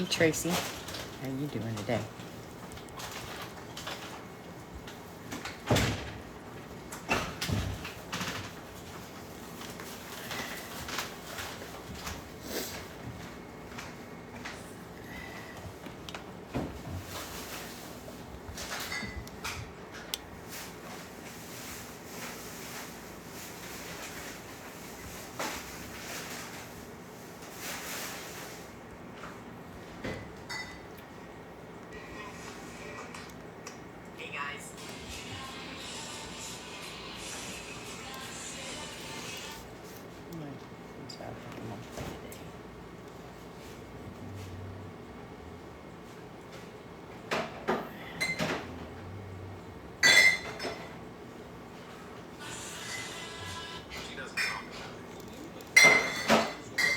Hey, Tracy. How you doing today?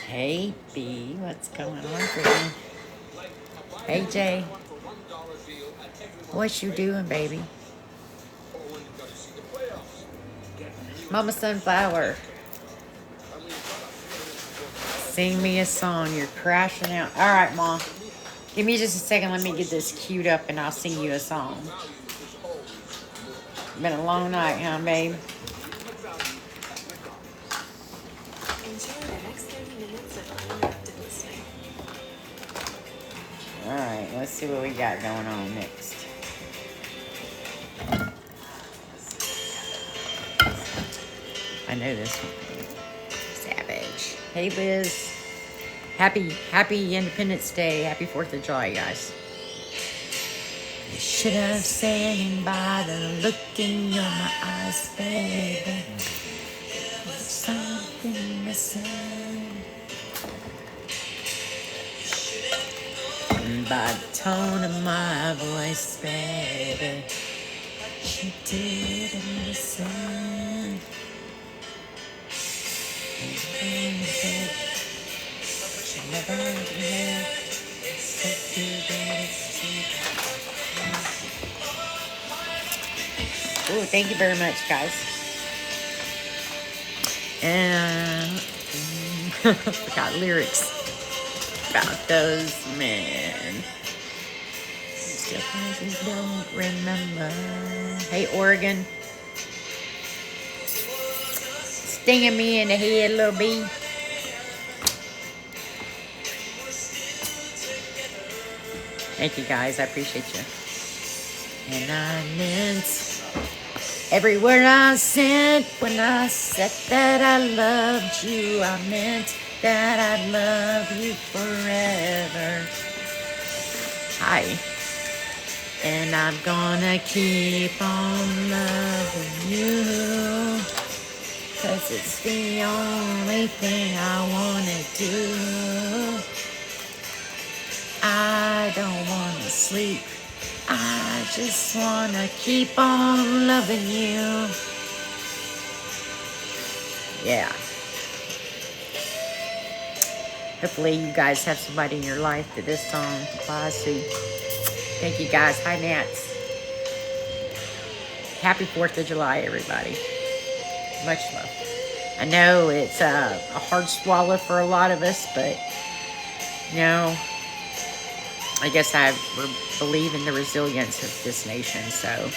Hey, B, what's going on, Brittany? Hey, Jay. What you doing, baby? Mama Sunflower. Sing me a song. You're crashing out. All right, Mom. Give me just a second. Let me get this queued up, and I'll sing you a song. Been a long night, huh, babe? All right, let's see what we got going on next. I know this one. Savage. Hey, Liz. Happy Independence Day. Happy 4th of July, guys. You should have seen by the look in your eyes, baby. There's something missing. And by the tone of my voice, baby, she didn't listen. And baby, she never did. Oh, thank you very much, guys. And got lyrics about those men. Still places don't remember. Hey, Oregon. Stinging me in the head, little bee. Thank you, guys. I appreciate you. And I meant every word I said when I said that I loved you. I meant that I'd love you forever. Hi. And I'm gonna keep on loving you, 'cause it's the only thing I wanna do. I don't wanna sleep. I just wanna keep on loving you. Yeah. Hopefully you guys have somebody in your life that this song applies to. Thank you, guys. Hi, Nats. Happy 4th of July, everybody. Much love. I know it's a hard swallow for a lot of us, but, you know, I guess I believe in the resilience of this nation, so.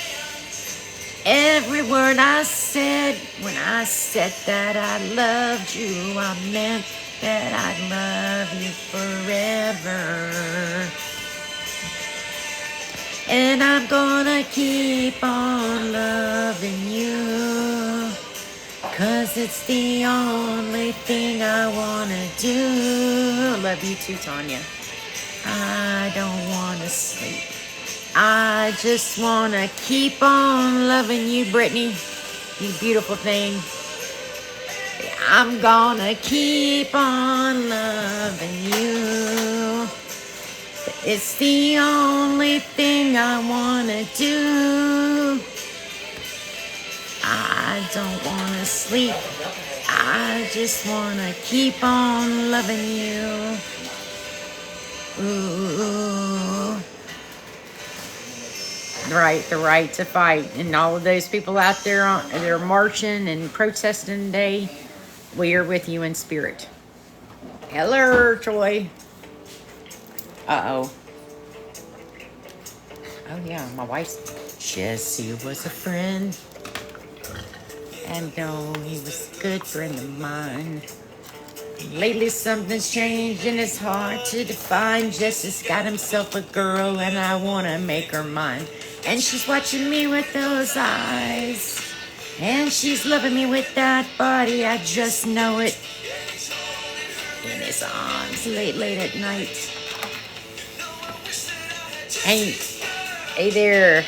Every word I said when I said that I loved you, I meant that I'd love you forever. And I'm gonna keep on loving you, 'cause it's the only thing I wanna do. Love you too, Tanya. I don't wanna sleep. I just wanna keep on loving you, Brittany. You beautiful thing. I'm gonna keep on loving you. It's the only thing I wanna do. I don't wanna sleep. I just wanna keep on loving you. Ooh. Right, the right to fight. And all of those people out there, they're marching and protesting today, we are with you in spirit. Hello, Troy. Uh-oh. Oh, yeah, my wife's... Jesse was a friend. And no, he was a good friend of mine. Lately something's changed and it's hard to define. Jesse's got himself a girl and I wanna make her mine. And she's watching me with those eyes. And she's loving me with that body, I just know it. In his arms, late at night. Hey there.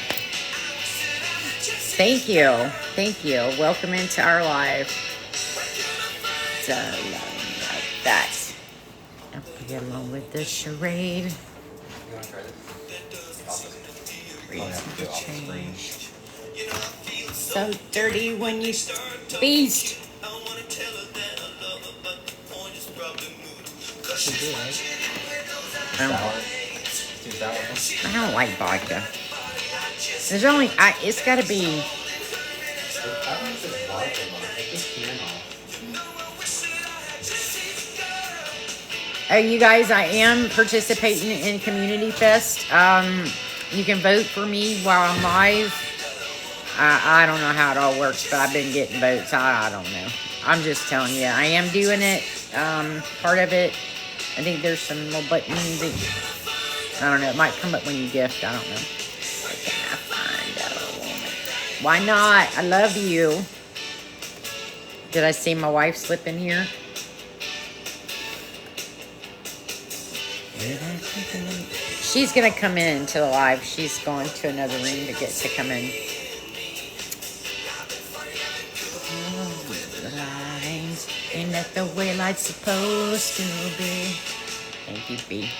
Thank you. Welcome into our life. So, like that. I'll get along with the charade. You want to try this? Reason to change. So dirty when you beast. I don't like vodka. There's only it's got to be. I don't know if it's vodka, it's just canned. You guys, I am participating in Community Fest. You can vote for me while I'm live. I don't know how it all works, but I've been getting votes. I don't know. I'm just telling you, I am doing it. Part of it, I think there's some little buttons that, I don't know, it might come up when you gift. I don't know. Can I find a woman? Why not? I love you. Did I see my wife slip in here? She's gonna come in to the live. She's going to another room to get to come in. The lines ain't that the way life's supposed to be. Thank you, B.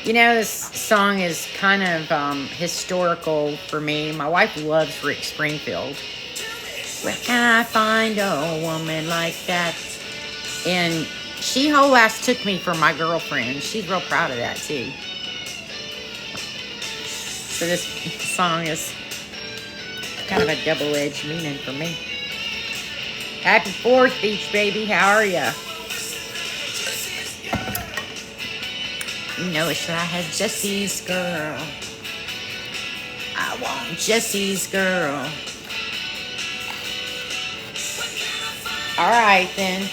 You know, this song is kind of historical for me. My wife loves Rick Springfield. Where can I find a woman like that? And she whole ass took me for my girlfriend. She's real proud of that too. So this song is kind of a double-edged meaning for me. Happy 4th, Beach Baby. How are ya? You know it's I had Jesse's girl. I want Jesse's girl. All right, then.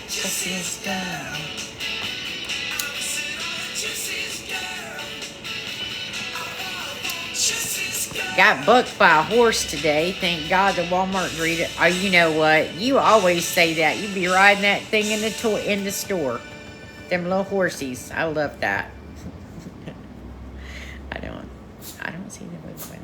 Jesse's girl. Got booked by a horse today. Thank God the Walmart greeted. Oh, you know what? You always say that. You be riding that thing in the store. Them little horsies. I love that. I don't see them moving.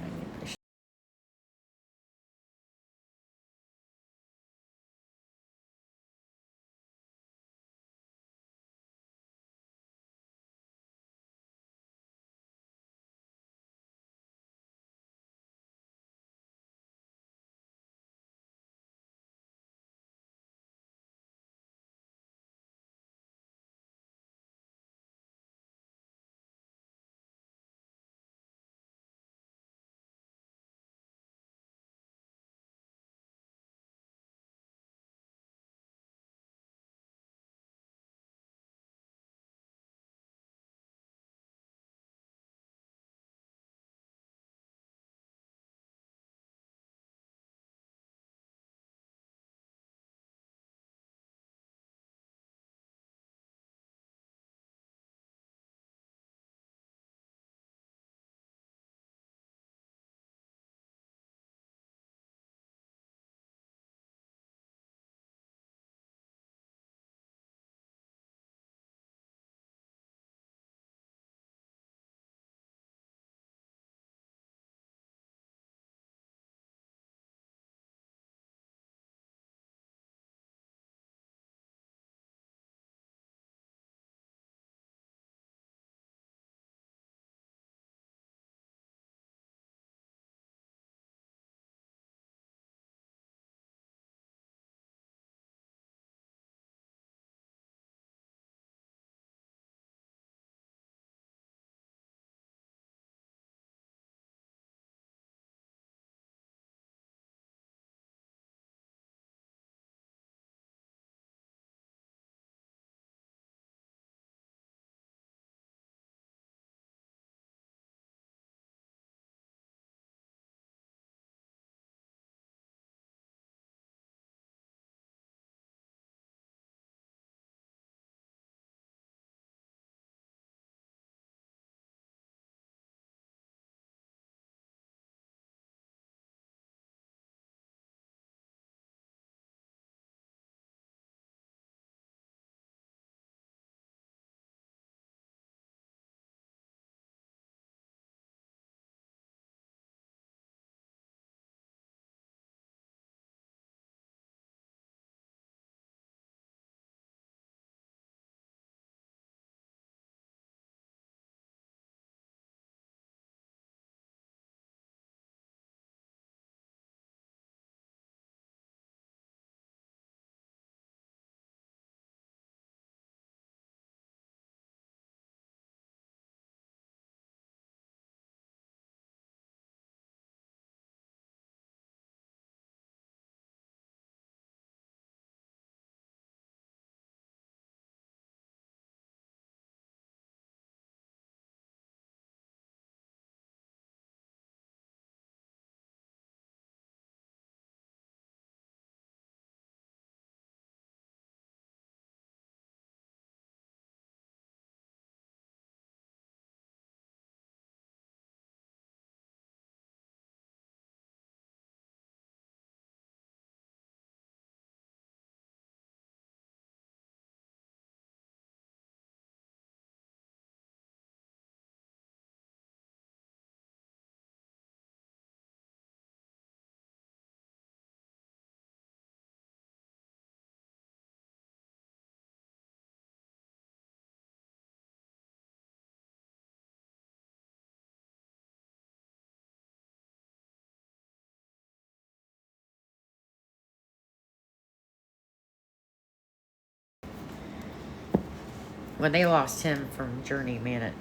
when they lost him from Journey, man, it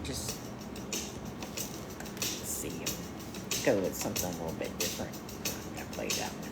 just, let's see, let's go with something a little bit different. I'm gonna play that one.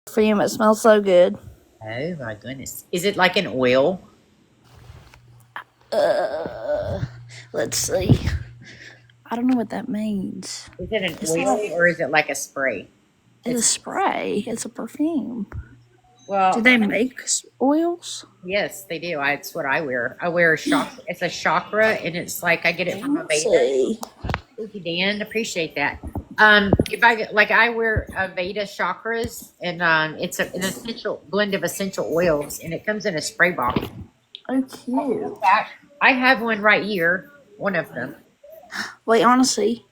Perfume. It smells so good. Oh my goodness. Is it like an oil? Let's see. I don't know what that means. Is it an It's oil like or is it like a spray? it's a spray. It's a perfume. Do Well, they make oils? yes, they do. It's what I wear. I wear a chakra. It's a chakra, and it's like I get it from a Let's Veda. see. Thank you, Dan. Appreciate that. If I like, I wear Veda chakras, and it's an essential blend of essential oils, and it comes in a spray bottle. Oh, cute. I have one right here. One of them. Wait, I want to see.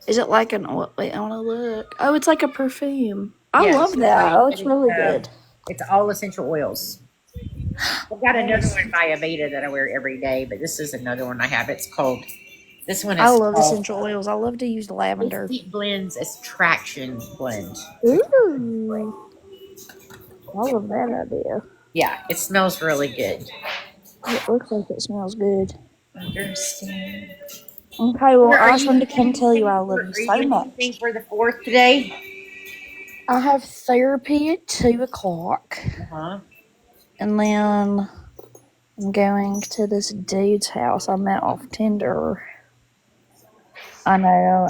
Is it like an oil? Wait, I want to look. Oh, it's like a perfume. I Yes, love that. Oh, it's really uh, good. it's all essential oils. I've got another one by Aveda that I wear every day, but this is another one I have. It's called, this one I is love called essential oils. I love to use lavender. Mystique Blends Extraction Blend. Ooh, I love that idea. Yeah, it smells really good. It looks like it smells good. Understand. Okay, well, Are I just you wanted to come doing tell you anything I for, love are you you so doing much. anything for the 4th today? I have therapy at 2:00, Uh-huh. and then I'm going to this dude's house I met off Tinder. I know.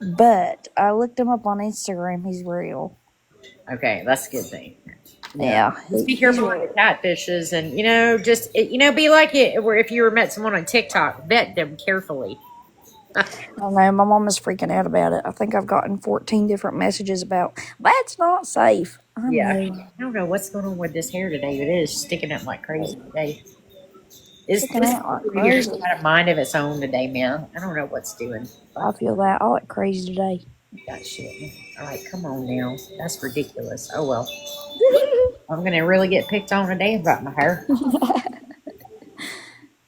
But I looked him up on Instagram. He's real. Okay, that's a good thing. Yeah. Yeah, Just be he's careful with real. the catfishes and, just, be like it where if you were met someone on TikTok, vet them carefully. I know, my mom is freaking out about it. I think I've gotten 14 different messages about, that's not safe. I Yeah. know. I don't know what's going on with this hair today, but it is sticking up like crazy today. Sticking This out like computer's crazy. got a mind of its own today, man. I don't know what's doing. I feel that. I like crazy today. That shit. All right, come on now. That's ridiculous. Oh, well. I'm going to really get picked on today about my hair.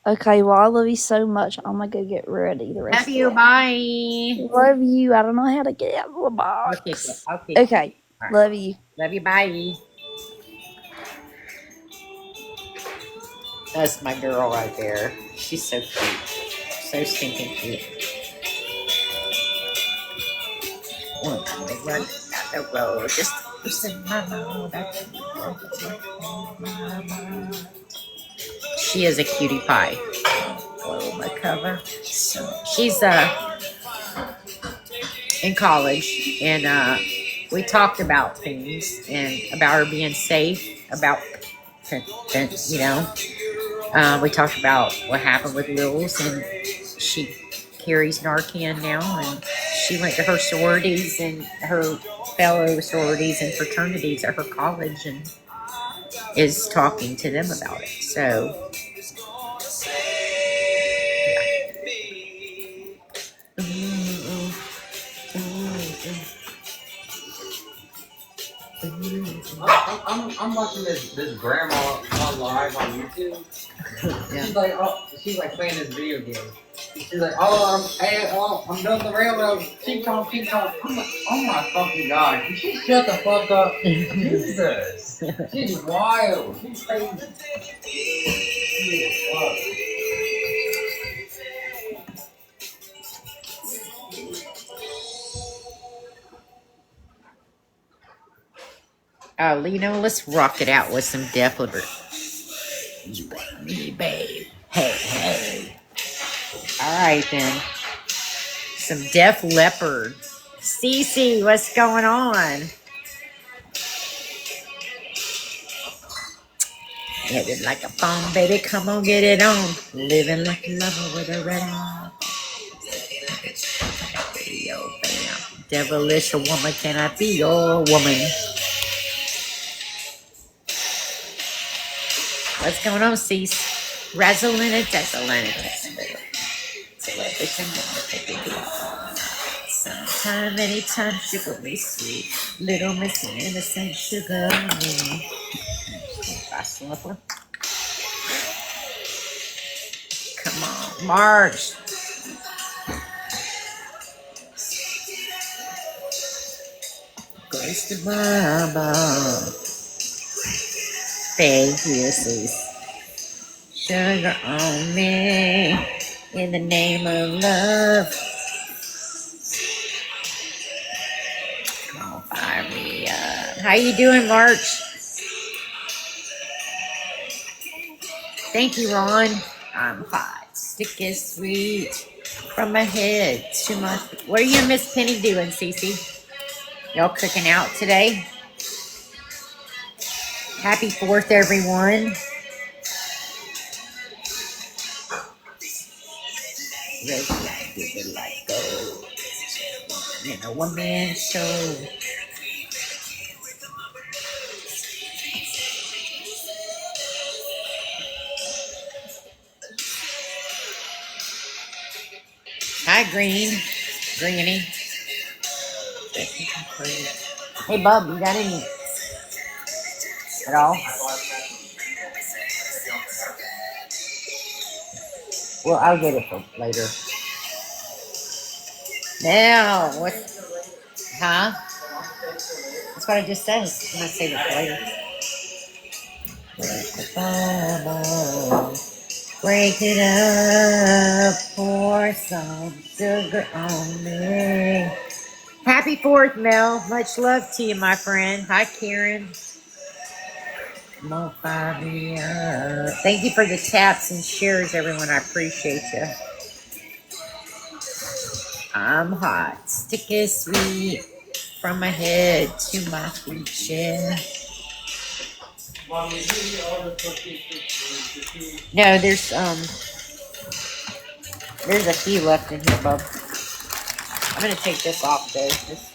Okay, well, I love you so much. I'm going to go get ready the rest Love of you. the day. Bye. Love you. I don't know how to get out of the I'll kick it. box. I'll kick it. Okay, All right. love you. Love you. Bye. That's my girl right there. She's so cute. So stinking cute. One time they run down the road, just losing my mind. She is a cutie pie. Oh, my cover. So she's in college, and we talked about things and about her being safe, about we talked about what happened with Lils, and she carries Narcan now, and she went to her sororities and her fellow sororities and fraternities at her college and is talking to them about it. So, I'm watching this grandma on live on YouTube. yeah. She's like playing this video game. She's like, I'm done the railroad. Keep on. I'm like, oh my fucking god. Can she shut the fuck up? Jesus. She's wild. She's crazy. Jesus, fuck. Let's rock it out with some Def Leppard. You and me, babe. Hey. All right, then. Some Def Leppard. Cece, what's going on? Headed like a bomb, baby. Come on, get it on. Living like a lover with a red eye. Devilish, a woman, can I be your woman? What's going on, Cease? Razzling and dazzling and sometime, anytime, sugar me sweet. Little Miss Innocent Sugar. Come on, March. Grace to Mama. Thank you, sis. Sugar on me. In the name of love. Come on, fire me up. How you doing, March? Thank you, Ron. I'm hot. Stick is sweet. From my head to my... What are you and Miss Penny doing, Cece? Y'all cooking out today? Happy 4th, everyone. Red light, give it like gold. In a one-man show. Hi, Greeny. Hey, Bub, you got any at all? Well, I'll get it for later. Now, what? Huh? That's what I just said. I'm gonna save it for later. Break it up, pour some sugar on me. Happy 4th, Mel. Much love to you, my friend. Hi, Karen. Come on, fire me up. Thank you for the taps and shares, everyone. I appreciate you. I'm hot. Stick is sweet from my head to my feet, yeah. No, there's a few left in here, bub. I'm gonna take this off though. This is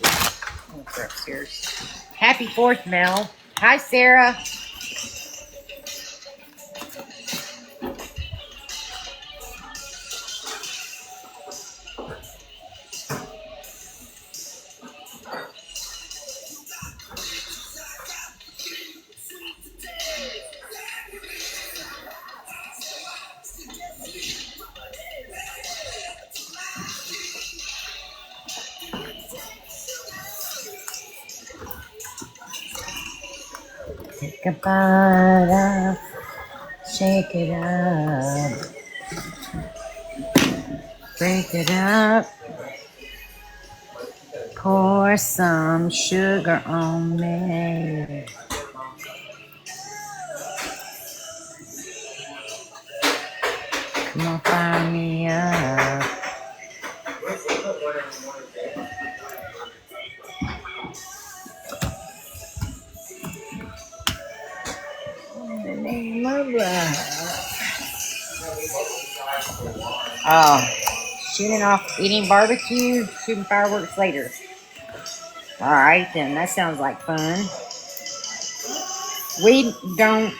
for upstairs. Happy 4th, Mel. Hi, Sarah. Take a bite up, shake it up, break it up, pour some sugar on me. Come on, fire me up. In the name of love. Oh, shooting off, eating barbecue, shooting fireworks later. All right, then. That sounds like fun. We don't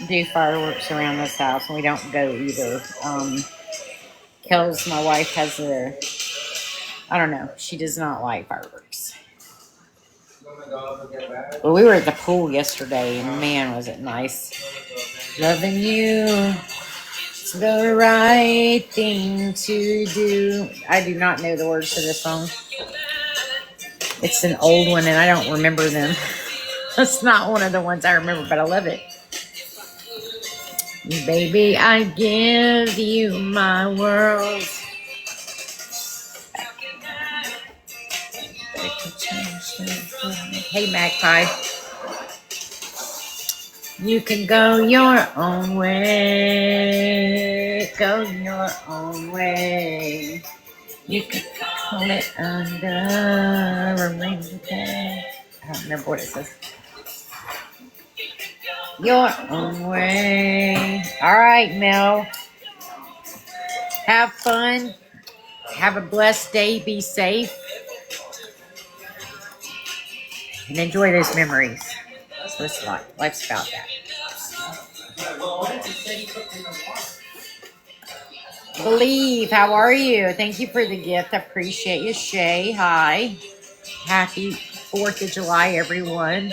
do fireworks around this house, and we don't go either. Kels, my wife, I don't know, she does not like fireworks. But we were at the pool yesterday, and man, was it nice. Loving you. It's the right thing to do. I do not know the words to this song. It's an old one, and I don't remember them. That's not one of the ones I remember, but I love it. Baby, I give you my world. Hey, Magpie. You can go your own way. Go your own way. You can call it under a rainy day. I don't remember what it says. Your own way. All right, Mel. Have fun. Have a blessed day. Be safe. And enjoy those memories. That's what it's like. Life's about that. Believe, how are you? Thank you for the gift. I appreciate you, Shay. Hi. Happy 4th of July, everyone.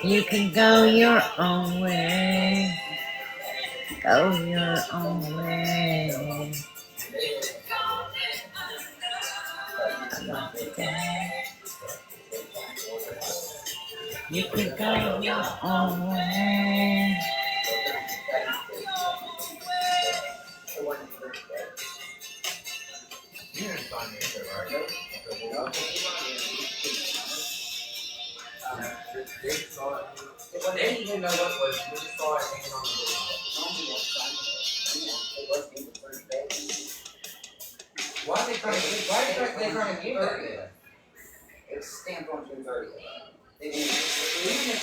You can go your own way. Go your own way. You can go your own way. Well, they didn't even know what was. We just saw it hanging on the wall. Why are they trying to give? Why are they trying to give that? It's stamped on June 30th. Even if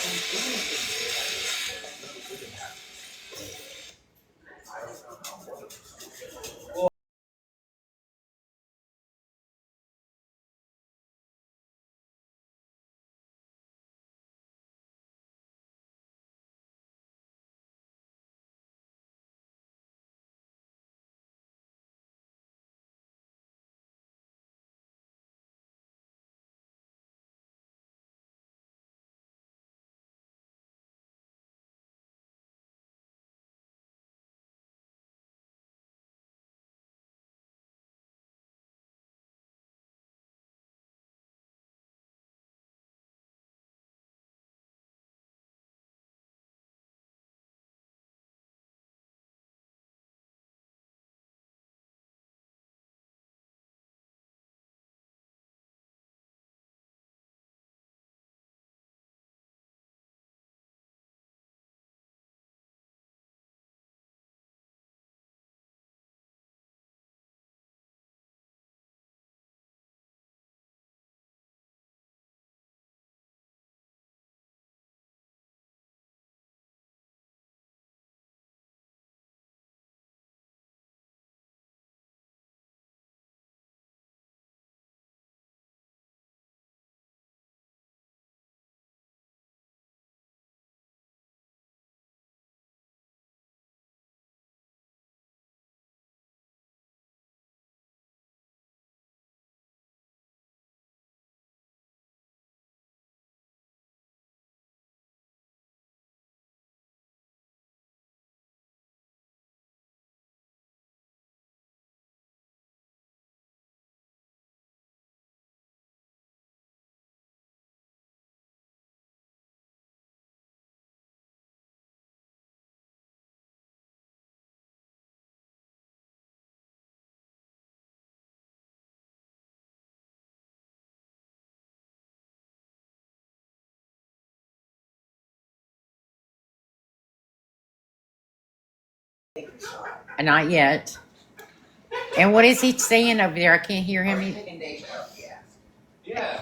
Not yet. And what is he saying over there? I can't hear him.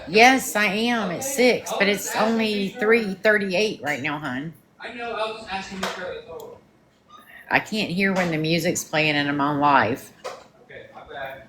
Yes, I am at 6, but it's only 3:38 right now, hon. I know. I was asking to share the total. I can't hear when the music's playing and I'm on live. Okay, my bad.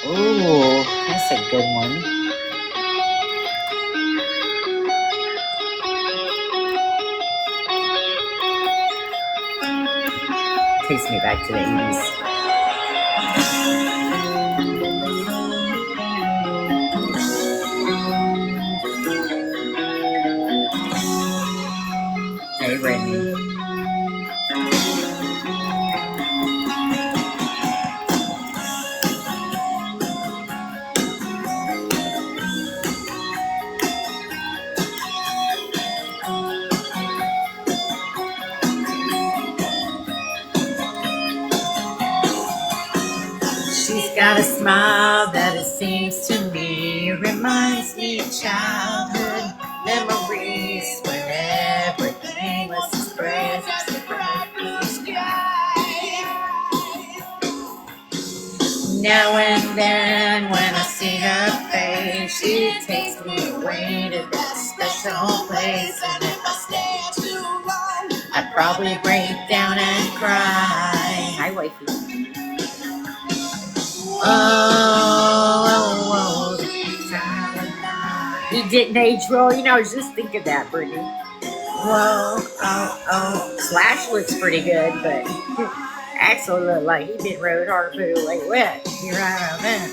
Ooh, that's a good one. Takes me back to the 80s. Hey, Randy. She's got a smile that it seems to me reminds me of childhood memories when everything was expressed as a bright blue sky. Now and then when I see her face, she takes me away to that special place. And if I stay too long, I'd probably break down and cry. Hi, wifey. Oh, he didn't age well. You know, I was just thinking that, Brittany. Whoa, oh. Slash looks pretty good, but Axel looked like he'd been rode hard, put away wet. You're right on that.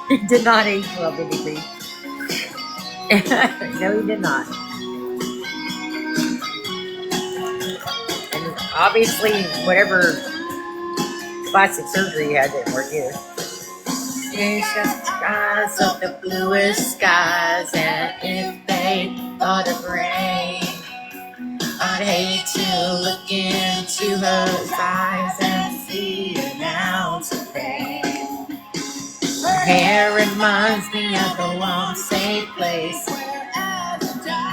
He did not age well, did he? No, he did not. And obviously, whatever plastic surgery he had didn't work either. It's just skies of the bluest skies, and if they thought of rain, I'd hate to look into her eyes and see an ounce of pain. Her hair reminds me of the warm, safe place.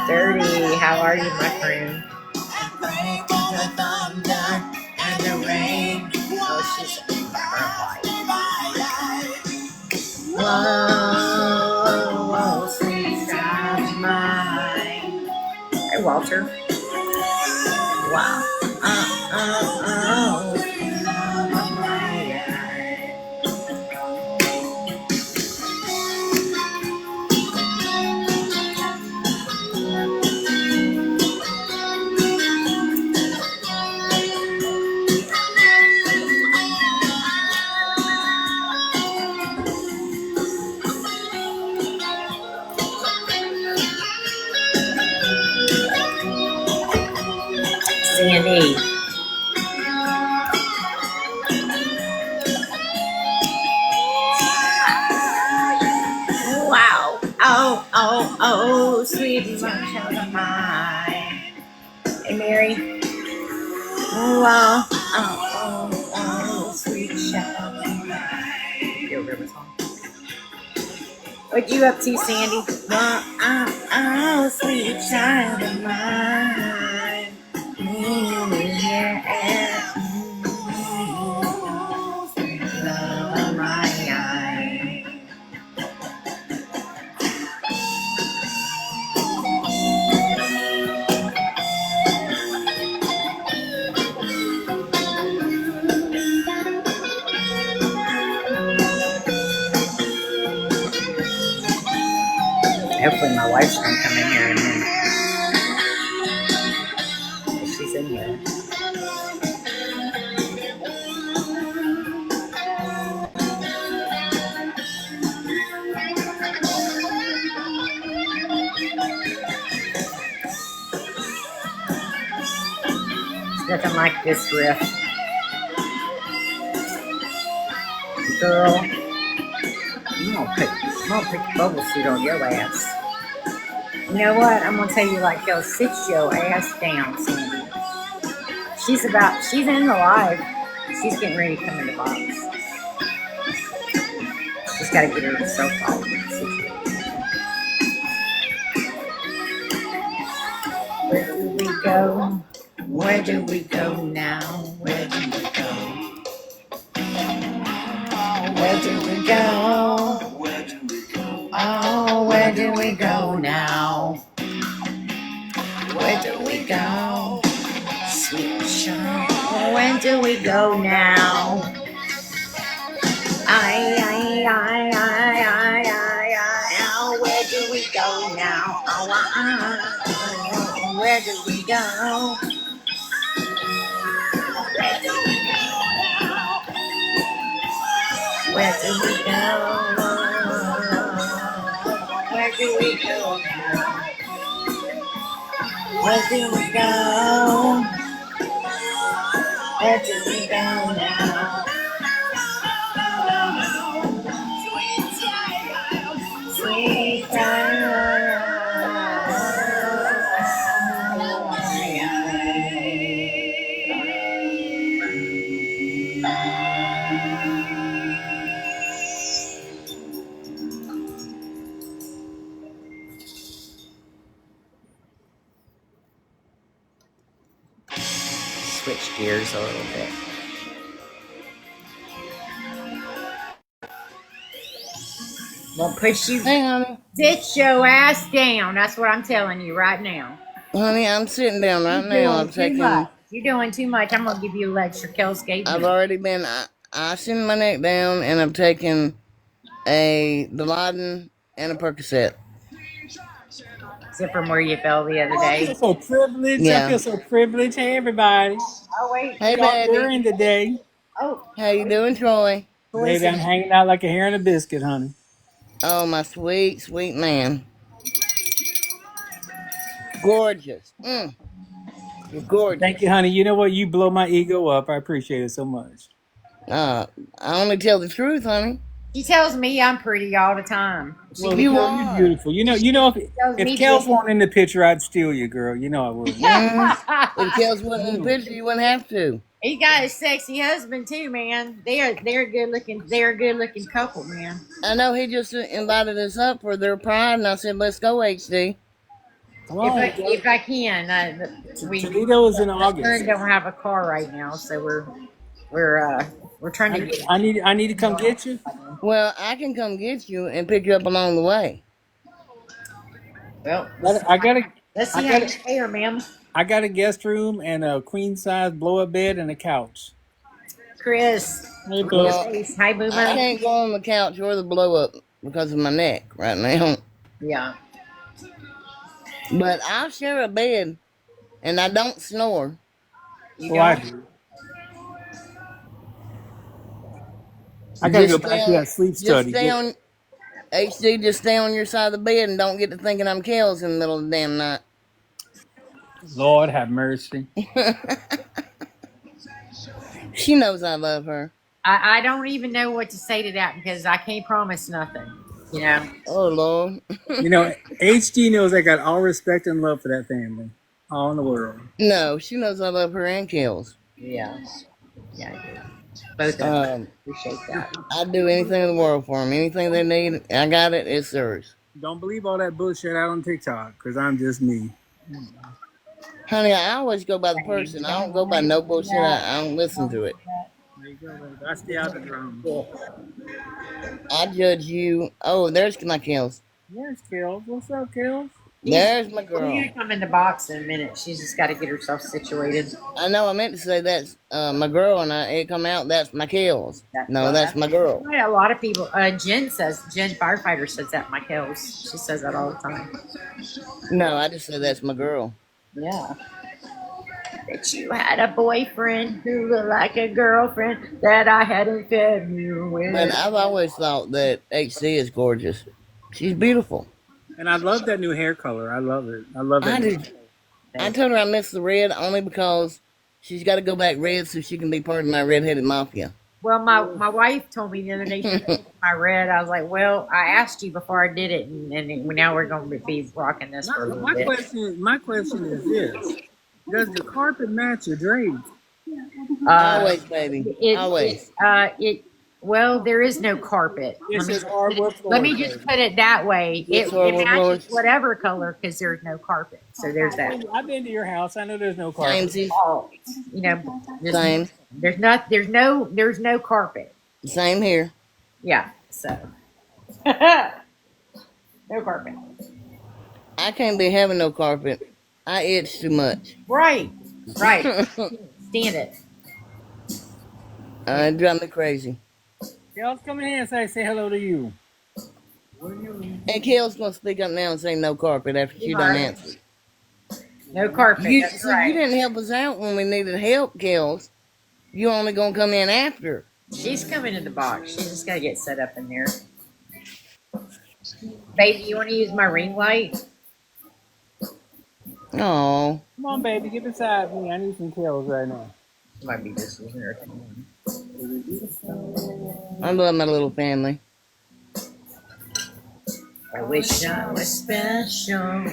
Dirty, how are you, my friend? And pray for the thunder and the rain. Oh, she's a whoa, sweet child of mine. Hey, Walter. Wow. Sandy. Wow. Oh, sweet child of mine. Hey, Mary. Wow. Oh, sweet child of mine. You remember the song? What you up to, Sandy? Well, oh, sweet child of mine. Yeah. Love of my eye. Hopefully my wife's gonna come in here in a minute. She's in here. It's nothing like this riff. Girl, I'm gonna put bubble suit on your ass. You know what? I'm gonna tell you like yo, sit your ass down, Sandy. She's in the live. She's getting ready to come in the box. She's gotta get her herself off. Where do we go? Where do we go now? Where do we go? Where do we go? Oh, where do we go now? Where do we go? Sweet child. Where do we go now? Where do we go now? Where do we go? Where do we go? Where do we go now? Where do we go? Where do we go now? Sweet child. Switch gears a little bit. Won't push you. Hey, honey. Sit your ass down. That's what I'm telling you right now. Honey, I'm sitting down right now. I'm taking. You're doing too much. I'm gonna give you a lecture. Kel's gave me. I've already been icing my neck down, and I'm taking a Dilaudid and a Percocet. Except from where you fell the other day. I feel so privileged. Yeah. I feel so privileged. Hey, everybody. Oh wait. Hey, Y'all baby. during the day. Oh. How you doing, Troy? Baby, I'm hanging out like a hair in a biscuit, honey. Oh, my sweet, sweet man. Gorgeous. You're gorgeous. Thank you, honey. You know what? You blow my ego up. I appreciate it so much. I only tell the truth, honey. He tells me I'm pretty all the time. Well, You girl, are. you're beautiful. You know, if Kels weren't in the picture, I'd steal you, girl. You know I would. If Kels wasn't in the picture, you wouldn't have to. He got a sexy husband too, man. They're good looking. They're a good looking couple, man. I know he just invited us up for their pride, and I said, "Let's go, HD." Come on, If I can, Toledo is in August. We don't have a car right now, so we're trying to get. I need to come get you. Well, I can come get you and pick you up along the way. Well, I gotta. let's see how you fare, ma'am. I got a guest room and a queen size blow up bed and a couch. Chris. Hey, Well, Hi, Boomer. I can't go on the couch or the blow up because of my neck right now. Yeah. But I'll share a bed, and I don't snore. You I don't? do. I gotta go Just back to that sleep Just study. stay on HD. Just stay on your side of the bed and don't get to thinking I'm Kels in the middle of the damn night. Lord have mercy. She knows I love her. I don't even know what to say to that because I can't promise nothing. You know. Oh Lord. You know, HD knows I got all respect and love for that family. All in the world. No, she knows I love her and Kels. Yeah. Yeah, I do. Both of them. Um, Appreciate that. I'd do anything in the world for them. Anything they need, I got it. It's theirs. Don't believe all that bullshit out on TikTok, because I'm just me. Honey, I always go by the person. I don't go by no bullshit. I don't listen to it. There you go, baby. I stay out of the drama. I judge you. Oh, there's my kills. Where's Kels? What's up, Kels? There's my She's girl. gonna come in the box in a minute. She's just got to get herself situated. I know. I meant to say that's my girl, and it come out. That's my kills. No, that's my girl. Right, a lot of people. Jen firefighter says that. My kills. She says that all the time. No, I just said that's my girl. Yeah. That you had a boyfriend who looked like a girlfriend that I hadn't fed you with. And I've always thought that HC is gorgeous. She's beautiful. And I love that new hair color. I love it. I love it. I do. I told her I miss the red only because she's got to go back red so she can be part of my redheaded mafia. Well, my wife told me the other day she liked my red. I was like, well, I asked you before I did it, and now we're going to be rocking this for a little My bit. question is this: does the carpet match your drapes? Always, baby. Always. Well, there is no carpet. This is hardwood floor. Let me just put it that way. It hardwood matches floors. whatever color because there's no carpet. So there's that. I've been to your house. I know there's no carpet. Samesies. Oh, you know, Same. there's no carpet. Same here. Yeah. So no carpet. I can't be having no carpet. I itch too much. Right. Stand it. It drives me crazy. Kels, come in here and say hello to you. And Kel's gonna speak up now and say no carpet after she done answered. No carpet. You, That's see, right. you didn't help us out when we needed help, Kels. You only gonna come in after. She's coming in the box. She's just got to get set up in there. Baby, you want to use my ring light? Oh, Come on, baby, get beside me. I need some Kels right now. Might be just using her thing. I love my little family. I wish I was special.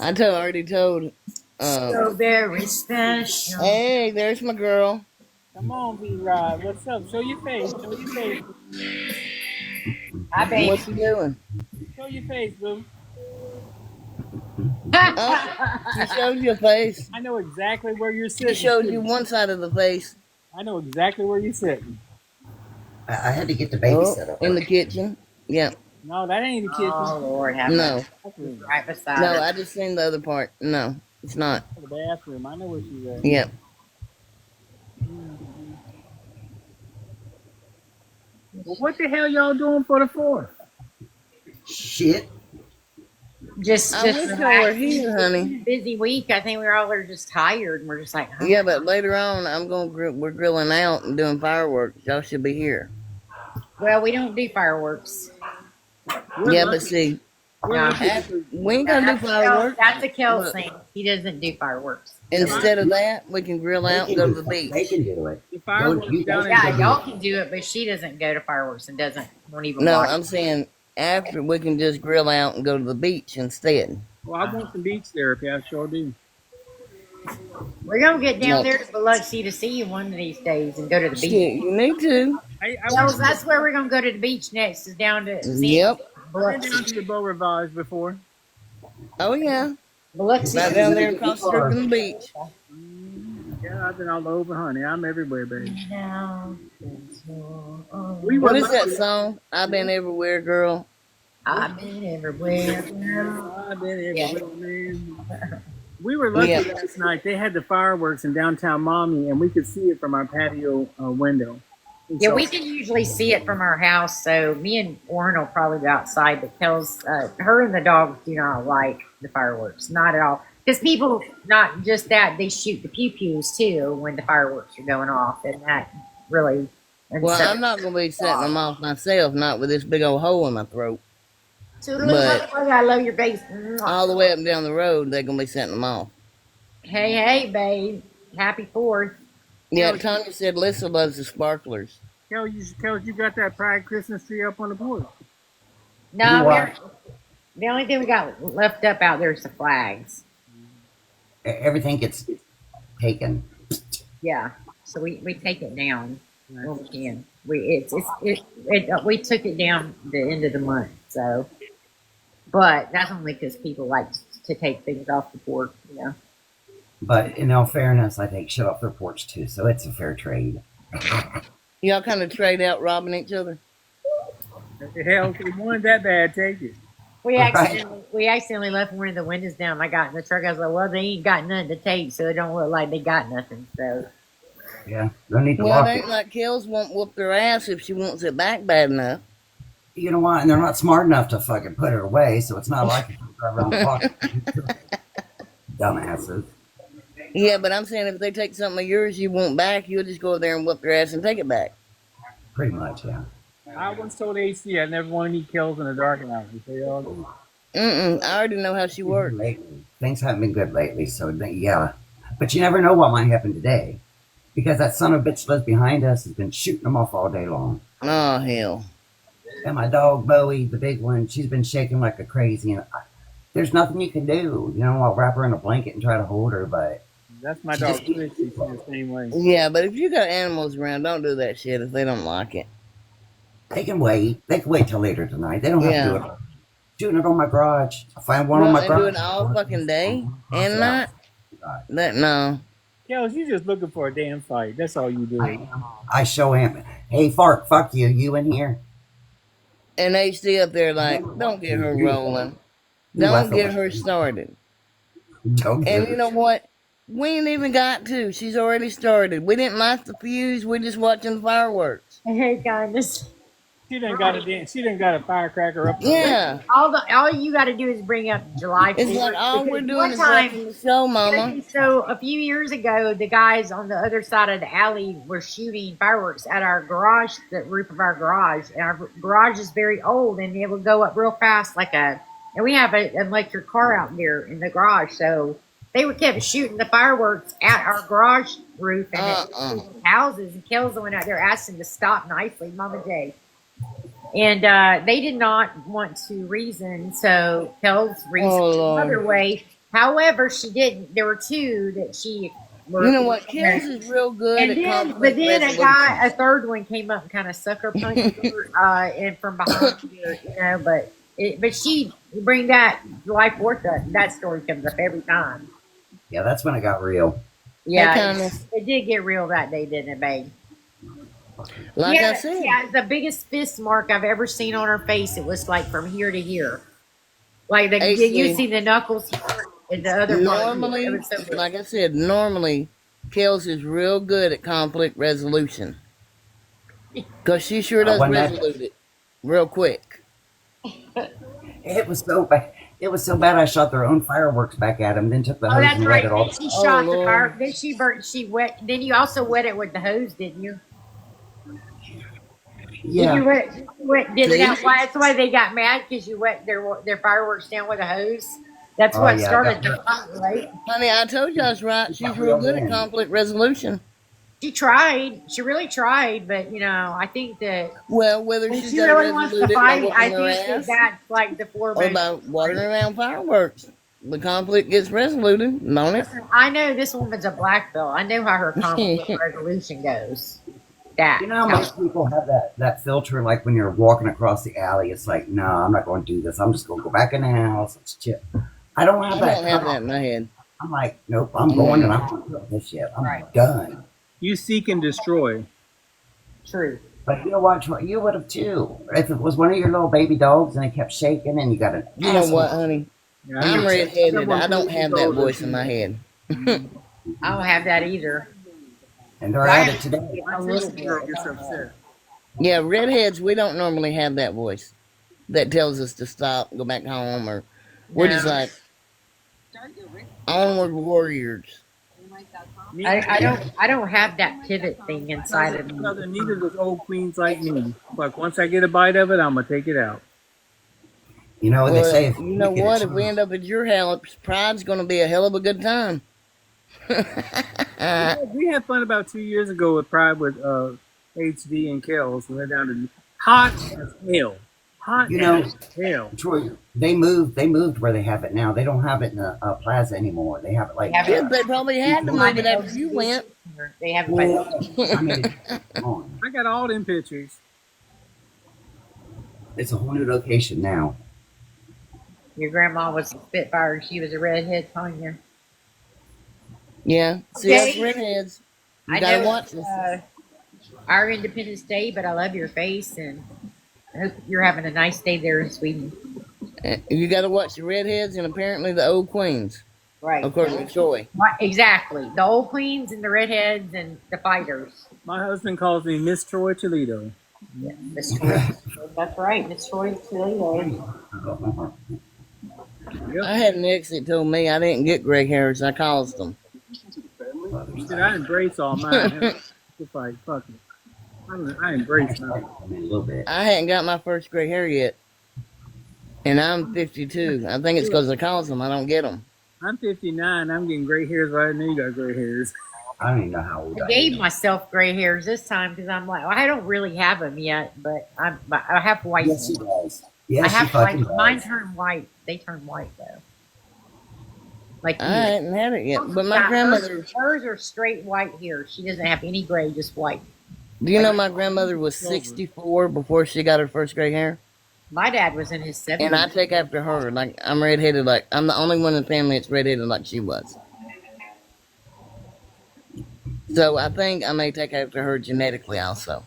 I already told. So very special. Hey, there's my girl. Come on, B-Rod. What's up? Show your face. Show your face. Hi, baby. What's she doing? Show your face, boo. Oh, she showed your face. I know exactly where you're She sitting. showed you one side of the face. I know exactly where you're sitting. I had to get the baby set up. In the kitchen. Yeah. No, that ain't the kitchen. Oh, Lord, have No. mercy. Right beside No, her. I just seen the other part. No, it's not. The bathroom. I know where she's at. Yeah. Well, what the hell y'all doing for the 4th? Shit. Just I wish y'all were relaxing. here, honey. Busy week. I think we all are just tired, and we're just like, huh? Yeah, but later on, we're grilling out and doing fireworks. Y'all should be here. Well, we don't do fireworks. Yeah, but see, No. we ain't gonna do fireworks. That's a Kel Look. thing. He doesn't do fireworks. Instead of that, we can grill out and go to the They beach. can do it. The fireworks You- down in Yeah, y'all can do it, but she doesn't go to fireworks and won't even No, watch. I'm saying after we can just grill out and go to the beach instead. Well, I want some beach therapy. I sure do. We're gonna get down No. there to Biloxi to see you one of these days and go to the beach. Shit, you need to. I Well, that's where we're gonna go to the beach next. Is down to see Yep. been down to Biloxi. the Beau Rivage before. Oh yeah, Biloxi. right down there across the street from the beach. Yeah, I've been all over, honey. I'm everywhere, baby. We What is that song? I've been everywhere, girl. I've been everywhere. I've been everywhere, man. We were lucky Yeah. last night. They had the fireworks in downtown Maumee, and we could see it from our patio window. And Yeah, so- we can usually see it from our house. So me and Warren will probably go outside. But Kel's, her and the dogs do not like the fireworks, not at all. Because people, not just that, they shoot the pew pews too when the fireworks are going off, and that really. And Well, so, I'm not gonna be setting them off myself, not with this big old hole in my throat. Toodaloo, but- motherfucker, I love your face. All the way up and down the road, they're gonna be setting them off. Hey, babe. Happy 4th. Yeah, Tanya said Lisa loves the sparklers. Kel, you got that Pride Christmas tree up on the porch. No, You we're, the only thing we got left up out there is the flags. Everything gets taken. Yeah. so we take it down when we can. We took it down the end of the month, so. But that's only because people like to take things off the porch, you know. But in all fairness, I take shit off their porch too, so it's a fair trade. Y'all kind of trade out robbing each other. What the hell? If you wanted that bad, take it. We Right. accidentally left one of the windows down. I got in the truck. I was like, well, they ain't got nothing to take, so it don't look like they got nothing. So Yeah, don't need to Well, lock it it. ain't like Kells won't whoop their ass if she wants it back bad enough. You know what? And they're not smart enough to fucking put it away, so it's not like you can drive around the block. Dumbasses. Yeah, but I'm saying if they take something of yours you want back, you'll just go there and whoop their ass and take it back. Pretty much, yeah. I once told AC I never want any kills in the dark house. They all do. I already know how she works. Lately, things haven't been good lately, so yeah. But you never know what might happen today. Because that son of a bitch lives behind us has been shooting them off all day long. Oh, hell. And my dog, Bowie, the big one, she's been shaking like a crazy. And there's nothing you can do. You know, I'll wrap her in a blanket and try to hold her, but That's my dog, Twitch. She's the same way. Yeah, but if you got animals around, don't do that shit if they don't like it. they can wait. They can wait till later tonight. They don't have to do it. Doing it on my garage. I find one Well, on my and garage. do it all fucking day and night? No. Kells, you just looking for a damn fight. That's all you do. I show him, hey, Fark, fuck you. You in here? And HD up there like, don't get her rolling. Don't get her started. Don't get And her. you know what? We ain't even got to. She's already started. We didn't light the fuse. We're just watching the fireworks. hey guys, She done got a firecracker up. Yeah. all you got to do is bring up July 4th. It's like all we're because doing one is time- watching the show, Mama. So a few years ago, the guys on the other side of the alley were shooting fireworks at our garage, the roof of our garage. And our garage is very old, and it would go up real fast, and we have an electric car out there in the garage. So they would kept shooting the fireworks at our garage roof and at houses. And Kells went out there asking to stop nicely, Mama J. And they did not want to reason, so Kells reasoned Lord. another way. However, she didn't. There were two that she. You know what? Kells is real good And at then, conflict but then resolution. a third one came up and kind of sucker punched her, and from behind her, you know. But she bring that July 4th up. That story comes up every time. Yeah, that's when it got real. Yeah, Hey, it did get real that day, didn't it, babe? Like yeah, I said. yeah, the biggest fist mark I've ever seen on her face. It was like from here to here. Like you see the knuckles here and the other part. Normally, It was so good. like I said, normally, Kells is real good at conflict resolution. Because she sure does When that- resolute it real quick. It was so bad. It was so bad. I shot their own fireworks back at them. Then took the Oh, hose that's and right. wet it all. Then she shot the Lord. fire. Then she burnt. She wet. Then you also wet it with the hose, didn't you? Yeah. Did you wet? Did See? that's why they got mad because you wet their fireworks down with a hose. That's Oh, what yeah, started that- the fight, right? Honey, I told you I was right. She's real good at conflict resolution. She tried. She really tried, but I think that Well, whether when she's she got to really wants resolute to it by fight, I whooping her think that ass that's like the or foremost. by watering around fireworks. The conflict gets resoluted, don't it? I know this woman's a black belt. I know how her conflict resolution goes. That You know how most people have that filter, like when you're walking across the alley, it's like, no, I'm not going to do this. I'm just going to go back in the house. It's chill. I don't I have don't have that. that in my head. I'm like, nope, I'm going and I'm going to do this shit. I'm Right. done. You seek and destroy. true. But you know what, Troy? You would have too. If it was one of your little baby dogs and it kept shaking and you got an You know asshole. what, honey? Yeah, I'm know. redheaded. Someone I don't who have knows that it. voice in my head. I don't have that either. And they're at it today. My A little sister girl bit. gets upset. Yeah, redheads, we don't normally have that voice that tells us to stop, go back home, or we're just No. like onward warriors. I don't have that pivot thing inside of me. Neither does old queens like me. Like once I get a bite of it, I'm gonna take it out. You know what Well, they say? you know what? If we end up at your house, Pride's going to be a hell of a good time. We had fun about 2 years ago with Pride with HD and Kells. We went down to hot as hell. Hot You know- as hell. Troy, they moved where they have it now. They don't have it in the plaza anymore. They have it like Have Yeah, they probably had to move it after you went. here. They have it by the I mean, come on. I got all them pictures. It's a whole new location now. Your grandma was a Spitfire. She was a redhead, Tanya. Yeah. See, us Okay. redheads. You I gotta know watch it's, this. our Independence Day, but I love your face, and I hope you're having a nice day there in Sweden. You gotta watch the redheads and apparently the old queens, Right. according to Troy. Right, exactly. The old queens and the redheads and the fighters. My husband calls me Miss Troy Toledo. Yeah, Miss Troy. That's right, Miss Troy Toledo. Yep. I had an ex that told me I didn't get gray hairs. I caused them. Dude, I embrace all mine. It's like, fuck it. I embrace mine. A little bit. I hadn't got my first gray hair yet, and I'm 52. I think it's because I caused them. I don't get them. I'm 59. I'm getting gray hairs right now. You got gray hairs. I don't even know how old I I gave am. myself gray hairs this time because I'm like, well, I don't really have them yet, but I have white Yes, she ones. does. Yes, I she have fucking white. Mine does. turn white. They turn white though. Like I you. hadn't had it yet, but my Yeah, grandmother. hers are straight white here. She doesn't have any gray, just white. Do you know my grandmother was 64 before she got her first gray hair? My dad was in his 70s. And I take after her. Like I'm redheaded. Like I'm the only one in the family that's redheaded like she was. So I think I may take after her genetically also.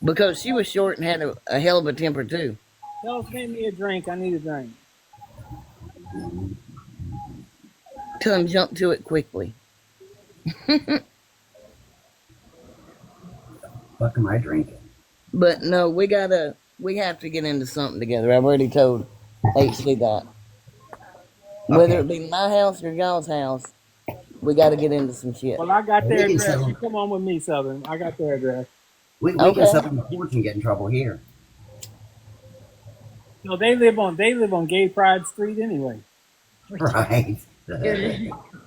Because she was short and had a hell of a temper too. Tell us, make me a drink. I need a drink. Tell him jump to it quickly. Fuck am I drinking? But no, we have to get into something together. I've already told HC that. Whether it be my house or y'all's house, we got to get into some shit. Well, I got their We can address. settle. You come on with me, Southern. I got their address. We Okay. can sit up in the porch and get in trouble here. No, they live on Gay Pride Street anyway. Right.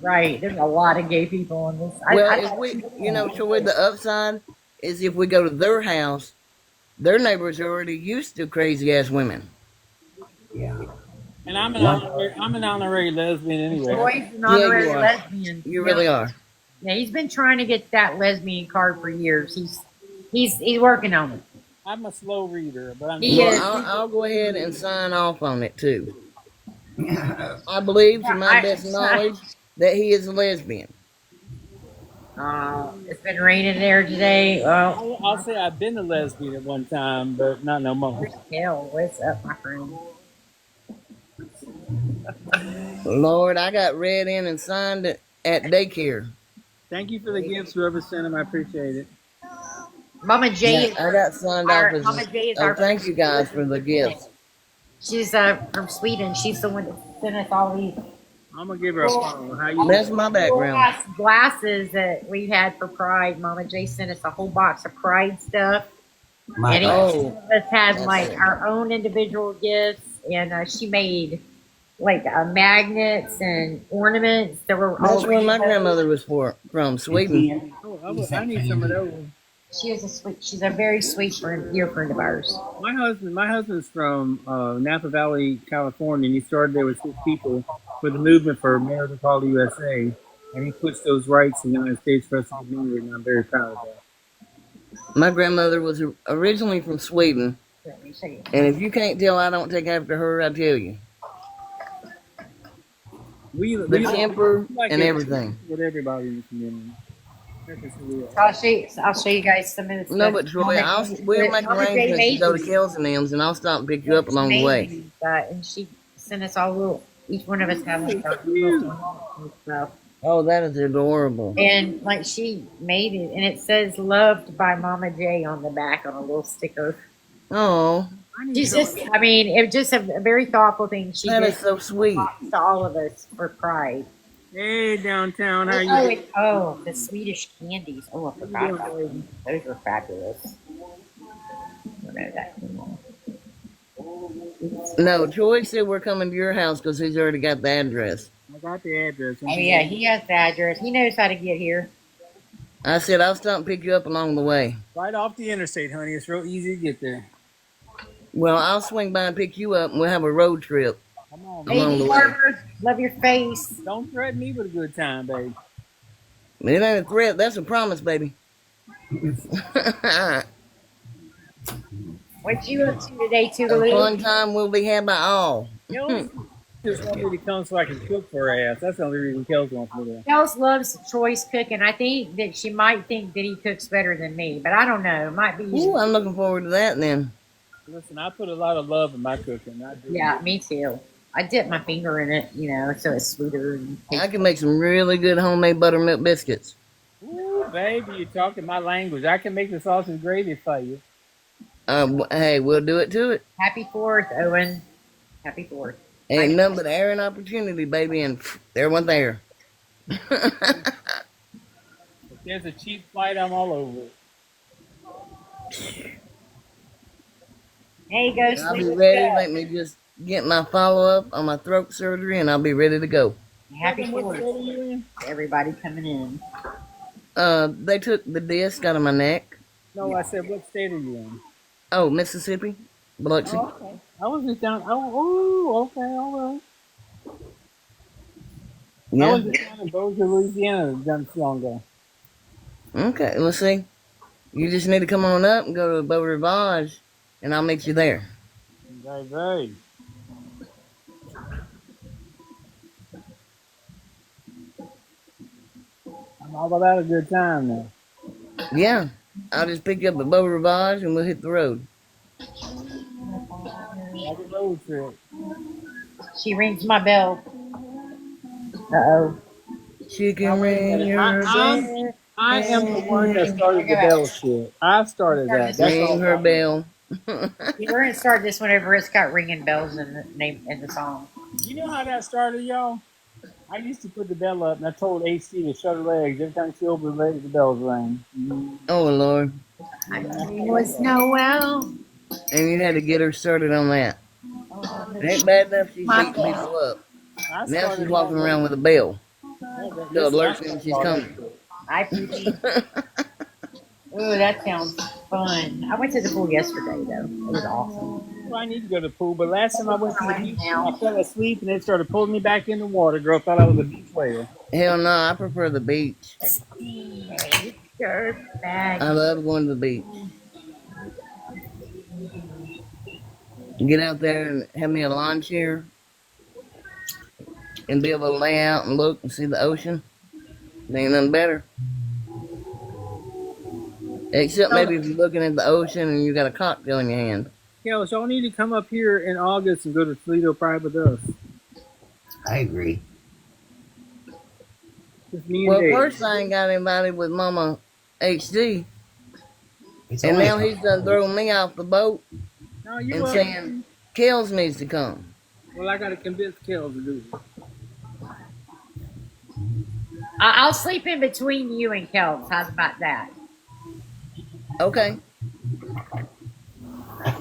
Right. There's a lot of gay people in this. Well, if we, Troy, the upside is if we go to their house, their neighbors are already used to crazy ass women. Yeah. And I'm an honorary lesbian anyway. Troy's an honorary you are. lesbian. You really are. Yeah, he's been trying to get that lesbian card for years. He's working on it. I'm a slow reader, but I'm. He Well, is. I'll go ahead and sign off on it too. I believe, to my best knowledge, that he is a lesbian. It's been raining there today. Well, I'll say I've been a lesbian at one time, but not no more. hell, what's up, my friend? Lord, I got read in and signed it at daycare. Thank you for the gifts, whoever sent them. I appreciate it. Mama J. Yeah, I got signed Our- off as. Mama J is Oh, our- thank you guys for the gifts. She's from Sweden. She's the one that sent us all these I'm gonna give her a follow. How you? That's my background. glasses that we had for Pride. Mama J sent us a whole box of Pride stuff. My And God. each of us had like our own individual gifts, and she made like magnets and ornaments that were all. That's where my grandmother was from, Sweden. Oh, I need some of those. She's a very sweet friend, dear friend of ours. My husband's from Napa Valley, California, and he started there with 6 people with a movement for America Call the USA, and he puts those rights in the United States for us to remember, and I'm very proud of that. My grandmother was originally from Sweden, and if you can't tell, I don't take after her. I tell you, the temper and everything. with everybody in the community. That's just who we are. I'll show you guys some of the No, stuff. but Troy, we'll make Mama J arrangements to made go to these. Kells and M's, and I'll stop and pick you up along the way. And she sent us all little. Each one of us have like our little and stuff. Oh, that is adorable. And like she made it, and it says "Loved by Mama J" on the back on a little sticker. Oh, She's just, I mean, it was just a very thoughtful thing she that did is so sweet. to all of us for Pride. Hey, downtown, how Oh, you? the Swedish candies. Oh, I forgot about them. Those are fabulous. I don't know that anymore. No, Troy said we're coming to your house because he's already got the address. I got the address. Oh yeah, he has the address. He knows how to get here. I said I'll stop and pick you up along the way. Right off the interstate, honey. It's real easy to get there. Well, I'll swing by and pick you up, and we'll have a road trip. Come on, Along Baby the way. Barbara, love your face. don't threaten me with a good time, babe. It ain't a threat. That's a promise, baby. What you up to today, A Toodaloo? fun time will be had by all. Kels just want me to come so I can cook for her ass. That's the only reason Kels wants me to. Kels loves choice cooking. I think that she might think that he cooks better than me, but I don't know. It might be. Ooh, I'm looking forward to that then. Listen, I put a lot of love in my cooking. I do. Yeah, me too. I dip my finger in it, so it's sweeter. And I can make some really good homemade buttermilk biscuits. Ooh, baby, you're talking my language. I can make the sausage gravy for you. Hey, we'll do it to it. Happy 4th, Owen. Happy 4th. Ain't nothing but air and opportunity, baby, and there went there. If there's a cheap flight, I'm all over it. There you go, I'll be sweet. ready. Let me just get my follow-up on my throat surgery, and I'll be ready to go. Happy What state 4th. are you in? Everybody coming in. They took the disc out of my neck. No, I said, what state are you in? Oh, Mississippi, Biloxi. Oh, okay. I was just down. Oh, okay, all right. I Yeah. was just down in Bossier, Louisiana, not too long ago. Okay. Let's see. You just need to come on up and go to Beau Rivage, and I'll meet you there. Very, very. I'm all about a good time now. Yeah. I'll just pick you up at Beau Rivage, and we'll hit the road. Like a road trip. She rings my bell. Uh-oh. She can ring your bell. I am the one that started the bell shit. I started that. That's all. Ring her bell. We're going to start this whenever it's got ringing bells in the name in the song. You know how that started, y'all? I used to put the bell up, and I told AC to shut her legs. Every time she opened her legs, the bells rang. Oh, Lord. My name was Noel. And you had to get her started on that. It ain't bad enough she's beating people up. I Now started she's walking that. around with a bell. This To alert is- them she's coming. I appreciate Ooh, that sounds fun. I went to the pool yesterday, though. It was awesome. Well, I need to go to the pool, but last time I went to the beach, I fell asleep, and they started pulling me back in the water. Girl thought I was a beach whale. Hell no, I prefer the beach. Bag. I love going to the beach. Get out there and have me a lawn chair and be able to lay out and look and see the ocean. There ain't nothing better. Except maybe if you're looking at the ocean and you got a cocktail in your hand. Yeah, so y'all need to come up here in August and go to Toledo Pride with us. I agree. Just me and Well, Dave. first I ain't got anybody with Mama HD, It's and only now he's done thrown me off the boat No, you and up. saying Kels needs to come. Well, I got to convince Kel to do it. I'll sleep in between you and Kels. How's about that? Okay.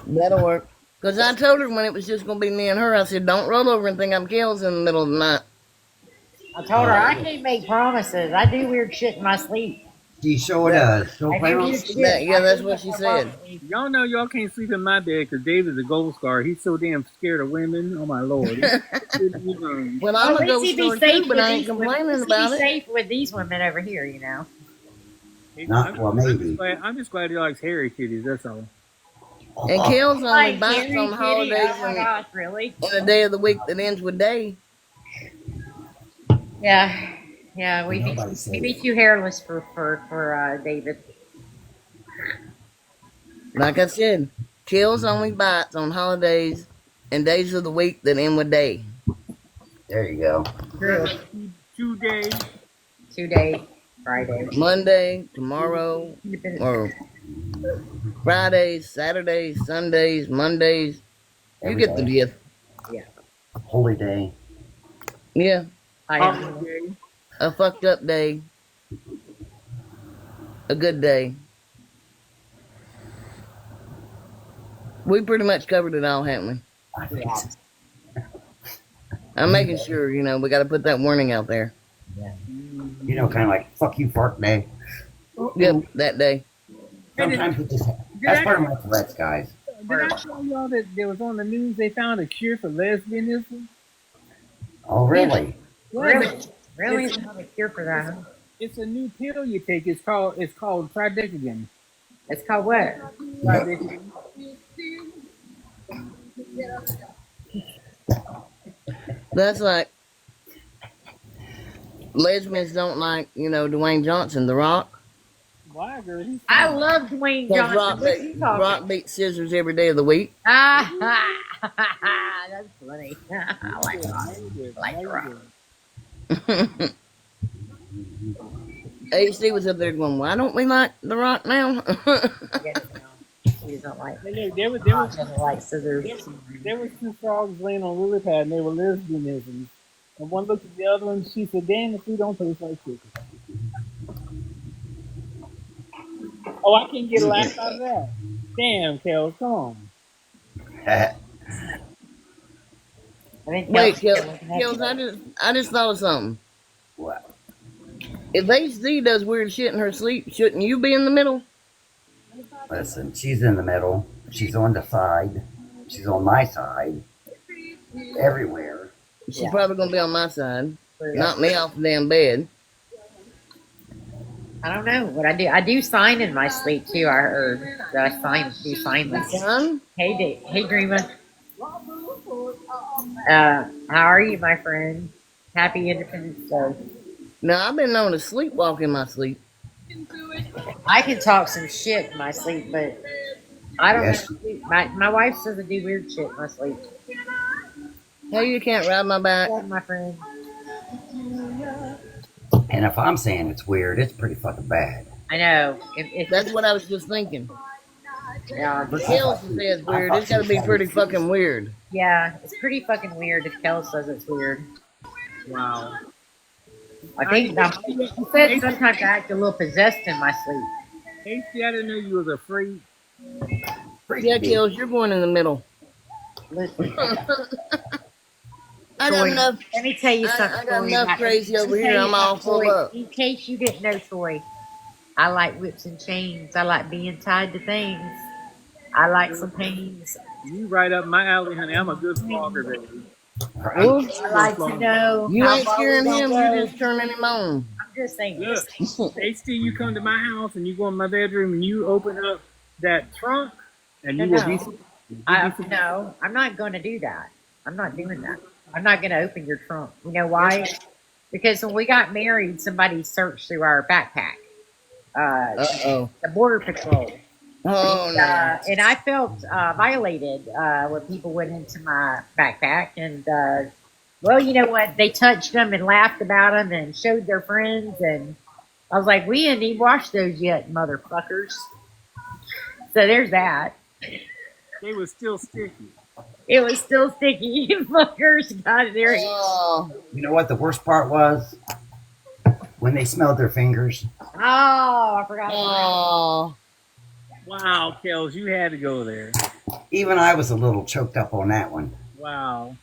That'll work. Because I told her when it was just going to be me and her, I said, don't roll over and think I'm Kels in the middle of the night. I told her I can't make promises. I do weird shit in my sleep. She sure does. She'll I play do on. weird shit. Yeah, that's what she said. Y'all know y'all can't sleep in my bed because David's a gold star. He's so damn scared of women. Oh, my Lord. Well, I'm Well, a at least ghost he'd be story safe too, but with I ain't these women. complaining At least about he'd be it. safe with these women over here, Not well, maybe. I'm just glad he likes hairy kitties, that's all. And Kels only Like bites Gary on Kitty, holidays oh my and gosh, really? a day of the week that ends with day. Yeah, yeah. We Nobody be said it. too hairless for David. Like I said, Kels only bites on holidays and days of the week that end with day. There you go. True. 2 days. 2 day Friday. Monday, tomorrow, or Fridays, Saturdays, Sundays, Mondays. You Every get the day. gift. Holy day. Yeah, I am. a fucked up day. A good day. We pretty much covered it all, haven't we? I think Yeah. so. I'm making sure, we got to put that warning out there. You know, kind of like fuck you, fart day. Yep, that day. Sometimes it just. That's part of my threats, guys. Did I tell y'all that there was on the news they found a cure for lesbianism? Oh, really? Really? Really? It's not a cure for that, huh? It's a new pill you take. It's called Tridecagon. It's called what? Tridecagon. That's like lesbians don't like, Dwayne Johnson, The Rock. Why, girl? He's I fine. love Dwayne Because Johnson. Rock, What are you talking? Rock beats scissors every day of the week. Ah, that's funny. I like Rock. Very good. Like Very Rock. good. HD was up there going, why don't we like The Rock now? Yes, no. She doesn't like. But look, there Rock was doesn't like scissors. there was two frogs laying on lily pad, and they were lesbianisms. And one looked at the other one, and she said, "Damn, if we don't taste like chicken." Oh, I can't get a laugh out of that. Damn, Kel, come on. I think Wait, Kelsey's looking at Kills, you. I just thought of something. What? If HD does weird shit in her sleep, shouldn't you be in the middle? Listen, she's in the middle. She's on the side. She's on my side. Everywhere. She's Yeah. probably gonna be on my side. Not me off the damn bed. I don't know what I do. I do sign in my sleep too. I heard that I do sign this. Son? Hey, Dreamer. How are you, my friend? Happy Independence Day. Now, I've been known to sleepwalk in my sleep. I can talk some shit in my sleep, but I don't Yes. know. My wife doesn't do weird shit in my sleep. Hey, you can't ride my back. Yeah, my friend. And if I'm saying it's weird, it's pretty fucking bad. I know. If That's what I was just thinking. yeah, For Kills to say it's weird, it's gotta be pretty fucking weird. yeah, it's pretty fucking weird if Kel says it's weird. Wow. I think she said sometimes I act a little possessed in my sleep. Hasty, I didn't know you was a freak. Yeah, Kills, you're going in the middle. Listen, I got Troy, enough. let me tell you something. I got Troy, enough about- crazy let over me here. tell you I'm all something, full Troy. up. In case you didn't know, Troy, I like whips and chains. I like being tied to things. I like some pains. You right up my alley, honey. I'm a good flogger, baby. Right? Oops. I like to know. You how ain't far scaring we gonna him, go. you're just turning him on. I'm just saying. Look, HD, you come to my house and you go in my bedroom and you open up that trunk and you will be. No, I'm not going to do that. I'm not doing that. I'm not going to open your trunk. You know why? Because when we got married, somebody searched through our backpack. Uh-oh. The border patrol. Oh, no. And I felt violated when people went into my backpack. And, well, you know what? They touched them and laughed about them and showed their friends. And I was like, we didn't even wash those yet, motherfuckers. So there's that. They were still sticky. It was still sticky. You fuckers got there. Oh, You know what the worst part was? When they smelled their fingers. Oh, I forgot. oh. Wow, Kels, you had to go there. Even I was a little choked up on that one. Wow.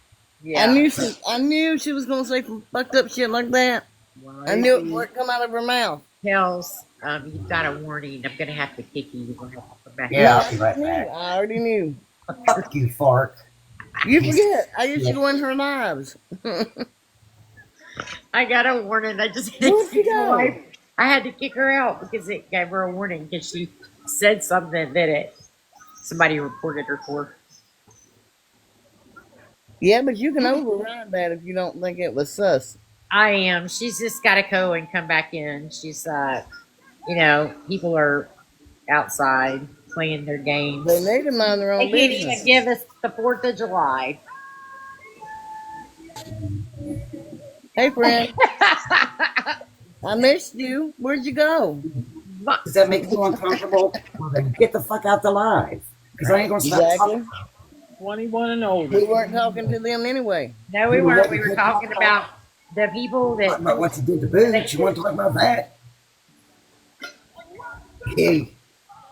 Yeah. I knew she was gonna say some fucked up shit like that. Wow. I knew it would come out of her mouth. Tells, you've got a warning. I'm going to have to kick you. You're going to have to come back. Yeah, I'll be right I back. already knew. Fuck you, fart. You forget. I used to go in her lives. I got a warning. I just had Where'd to she kick my go? wife. I had to kick her out because it gave her a warning because she said something that somebody reported her for. Yeah, but you can override that if you don't think it was sus. I am. She's just got to go and come back in. She's, you know, people are outside playing their games. They need to mind their They own can't business. even give us the 4th of July. Hey, friend. I missed you. Where'd you go? Does that make you uncomfortable? Well, then get the fuck out the live. Because I ain't going to stop Exactly. talking. 21 and older. We weren't talking to them anyway. No, we weren't. We were talking about the people that. About what you did to Boots. You want to talk about that? Hey,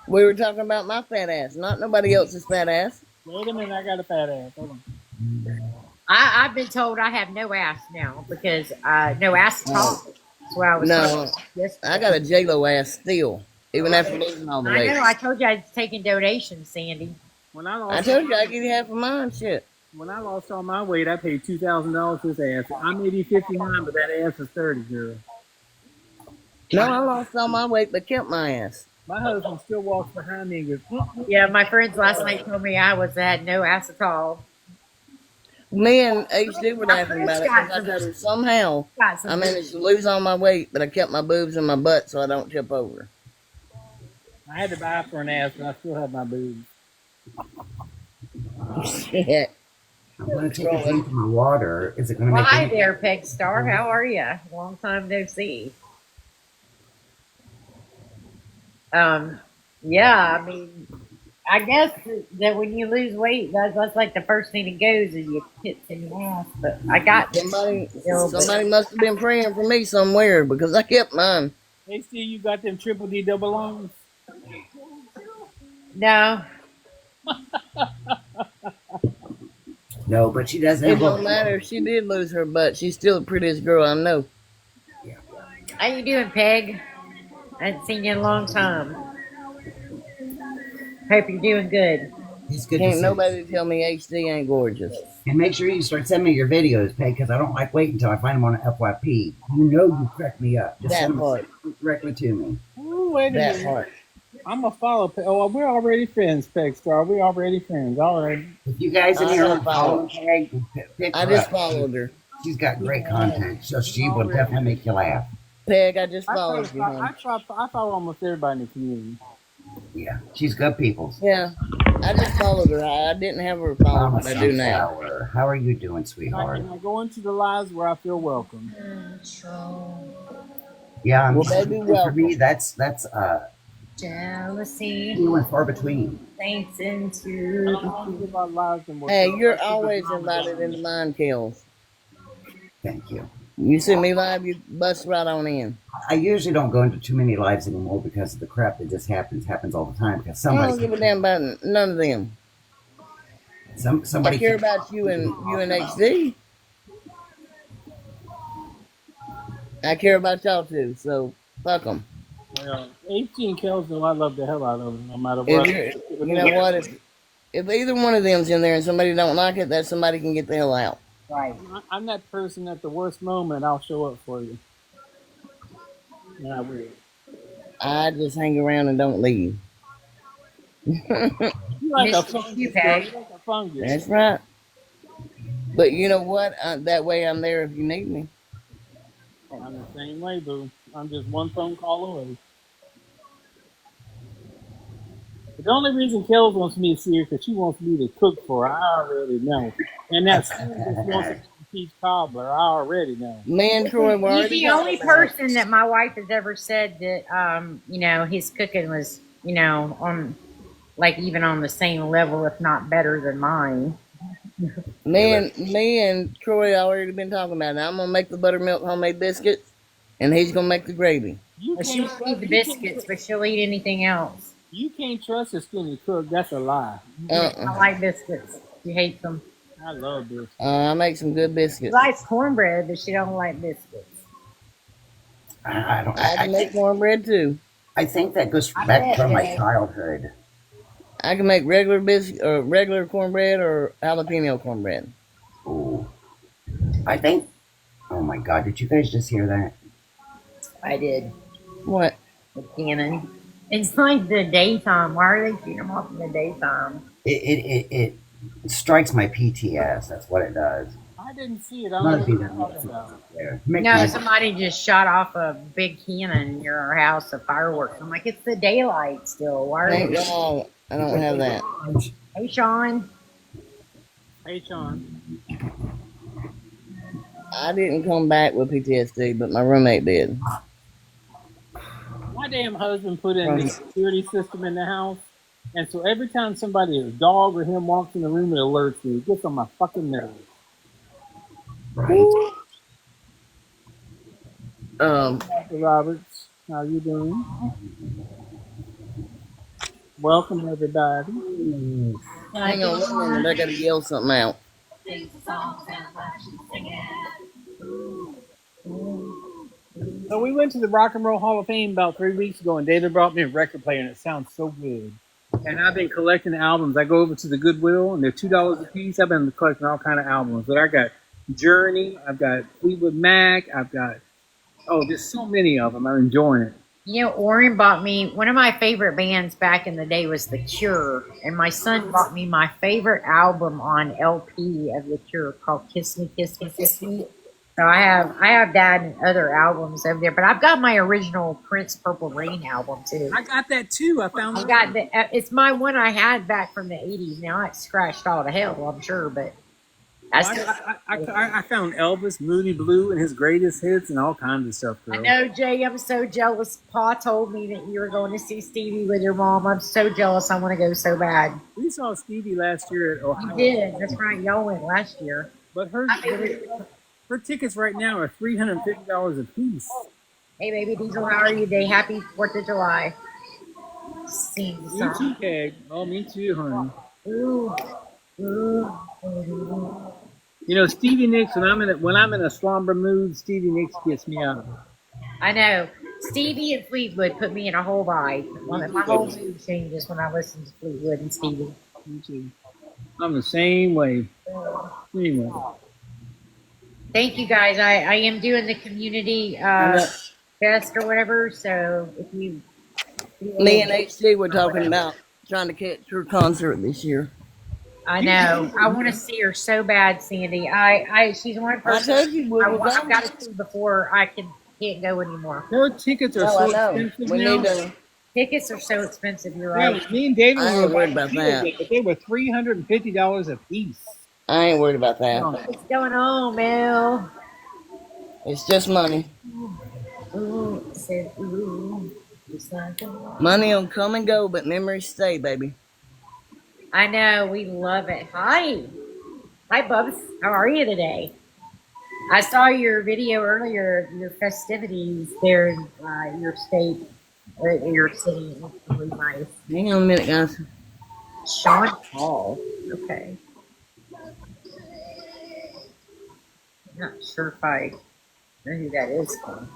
We were talking about my fat ass, not nobody else's fat ass. Wait a minute, I got a fat ass. Hold on. I've been told I have no ass now because no ass at all. That's what I was No, told. Yes, I got a J-Lo ass still, even after losing all the I weight. know. I told you I was taking donations, Sandy. When I I lost, told you I'd give you half of mine, shit. when I lost all my weight, I paid $2,000 for this ass. I may be 59, but that ass is 30, girl. No, I lost all my weight, but kept my ass. My husband still walks behind me and goes, Yeah, my friends last night told me I had no ass at all. Me and HD were laughing about it Got because I told some, her somehow got some I managed to lose all my weight, but I kept my boobs in my butt so I don't tip over. I had to buy for an ass, and I still have my boobs. Shit. I'm going to take a drink of my water. Is it going to Well, make hi any there, Peg Star. How are you? Long time no see. Yeah, I mean, I guess that when you lose weight, that's like the first thing that goes is your tits and your ass. But I got Somebody must have been praying for me somewhere because I kept mine. Hey, Steve, you got them triple D double O's? no. No, but she doesn't It have don't a... matter if she did lose her butt. She's still the prettiest girl I know. How you doing, Peg? I haven't seen you in a long time. Hope you're doing good. It's good to Can't see nobody tell me HD ain't gorgeous. And make sure you start sending me your videos, Peg, because I don't like waiting until I find them on an FYP. You know you crack me up. Just That send them part. directly to me. Ooh, wait a That minute. part. I'm going to follow. Oh, we're already friends, Peg Star. We're already friends. All right. If you guys in I here don't are following follow. Peg, pick I her just up. followed her. She's got great content, so she will definitely make you laugh. Peg, I just I followed you, hon. follow almost everybody in the community. Yeah, she's good people. Yeah, I just followed her. I didn't have her followed, Mama but I do now. Sunflower, how are you doing, I sweetheart? can go into the lives where I feel welcome. Yeah, I'm Well, baby, for me, welcome. that's Jealousy few and far between. saints I into don't want to give our lives and Hey, you're always invited into mine, Kills. Thank you. You see me live, you bust right on in. I usually don't go into too many lives anymore because of the crap that just happens all the time. Because I don't somebody, give a damn about none of them. I somebody, care about you and HD. I care about y'all too, so fuck them. Well, 18 kills, though, I love the hell out of them, no matter If what. you know what, if either one of them's in there and somebody don't like it, that somebody can get the hell out. right. I'm that person at the worst moment, I'll show up for you. And I will. I just hang around and don't leave. You like a Miss fungus, you, girl. Peg. You like a fungus. That's right. But you know what? That way I'm there if you need me. I'm the same way, boo. I'm just one phone call away. But the only reason Kells wants me to see her because she wants me to cook for her. I already know. And that Steve just wants to teach cobbler. I already know. Me and Troy were He's already the only talking about it. person that my wife has ever said that, his cooking was, on, like, even on the same level, if not better than mine. Me and Troy already been talking about it. I'm gonna make the buttermilk homemade biscuits, and he's gonna make the gravy. You Well, she can't won't eat the biscuits, but she'll eat anything else. You can't trust a skinny cook. That's a lie. I like biscuits. She hates them. I love this. I make some good She biscuits. likes cornbread, but she don't like biscuits. I don't. I can make cornbread too. I think that goes I back bet, from my Peg. childhood. I can make regular biscuit or regular cornbread or jalapeno cornbread. Ooh. I think. Oh my God! Did you guys just hear that? I did. What? The cannon. It's like the daytime. Why are they shooting them off in the daytime? It strikes my PTS. That's what it does. I didn't see it. A I lot don't of know people what you're talking about. there. No, somebody just shot off a big cannon near our house of fireworks. I'm like, it's the daylight still. Why are Thank they? God I don't have that. Hey, Sean. Hey, Sean. I didn't come back with PTSD, but my roommate did. My damn husband put in the security system in the house, and so every time somebody, a dog or him, walks in the room, it alerts me. It gets on my fucking nerves. Right. Dr. Roberts, how you doing? Welcome, everybody. Hang on one minute, I gotta yell something out. So we went to the Rock and Roll Hall of Fame about 3 weeks ago, and David brought me a record player, and it sounds so good. And I've been collecting albums. I go over to the Goodwill, and they're $2 a piece. I've been collecting all kind of albums. But I got Journey, I've got Fleetwood Mac, I've got Oh, there's so many of them. I'm enjoying it. You know, Orrin bought me one of my favorite bands back in the day was The Cure, and my son bought me my favorite album on LP of The Cure called "Kiss Me, Kiss Me, Kiss Me." So I have that and other albums over there, but I've got my original Prince Purple Rain album too. I got that too. I found I got the it's my one I had back from the '80s. Now it's scratched all to hell, I'm sure, but I found Elvis, Moody Blue, and his greatest hits, and all kinds of stuff, girl. I know, Jay. I'm so jealous. Pa told me that you were going to see Stevie with your mom. I'm so jealous. I want to go so bad. We saw Stevie last year at Ohio. You did. That's right. Y'all went last year. But her tickets right now are $350 a piece. Hey, baby Diesel, how are you today? Happy 4th of July. Sing the Me song. too, Keg. Oh, me too, honey. Ooh. Ooh. You know, Stevie Nicks. When I'm in a slumber mood, Stevie Nicks gets me out. I know. Stevie and Fleetwood put me in a whole vibe. My whole mood changes when I listen to Fleetwood and Stevie. Me too. I'm the same way. Anyway. Thank you guys. I am doing the community fest or whatever. So if you Me and HC were talking about trying to catch her concert this year. I know. I want to see her so bad, Sandy. She's one person I told you we were I've got going. to see before I can't go anymore. Her tickets are Oh, so I know. expensive We now. need to. Tickets are so expensive. You're Yeah, right. me and David I were ain't worried about about that. but they were $350 a piece. I ain't worried about that. What's going on, Mel? It's just money. Ooh, said ooh. Just like a rock. Money will come and go, but memories stay, baby. I know. We love it. Hi, Bubs. How are you today? I saw your video earlier. Your festivities there in your state, or your city. It looks really nice. Hang on a minute, guys. Sean Paul. Okay. I'm not sure if I know who that is. I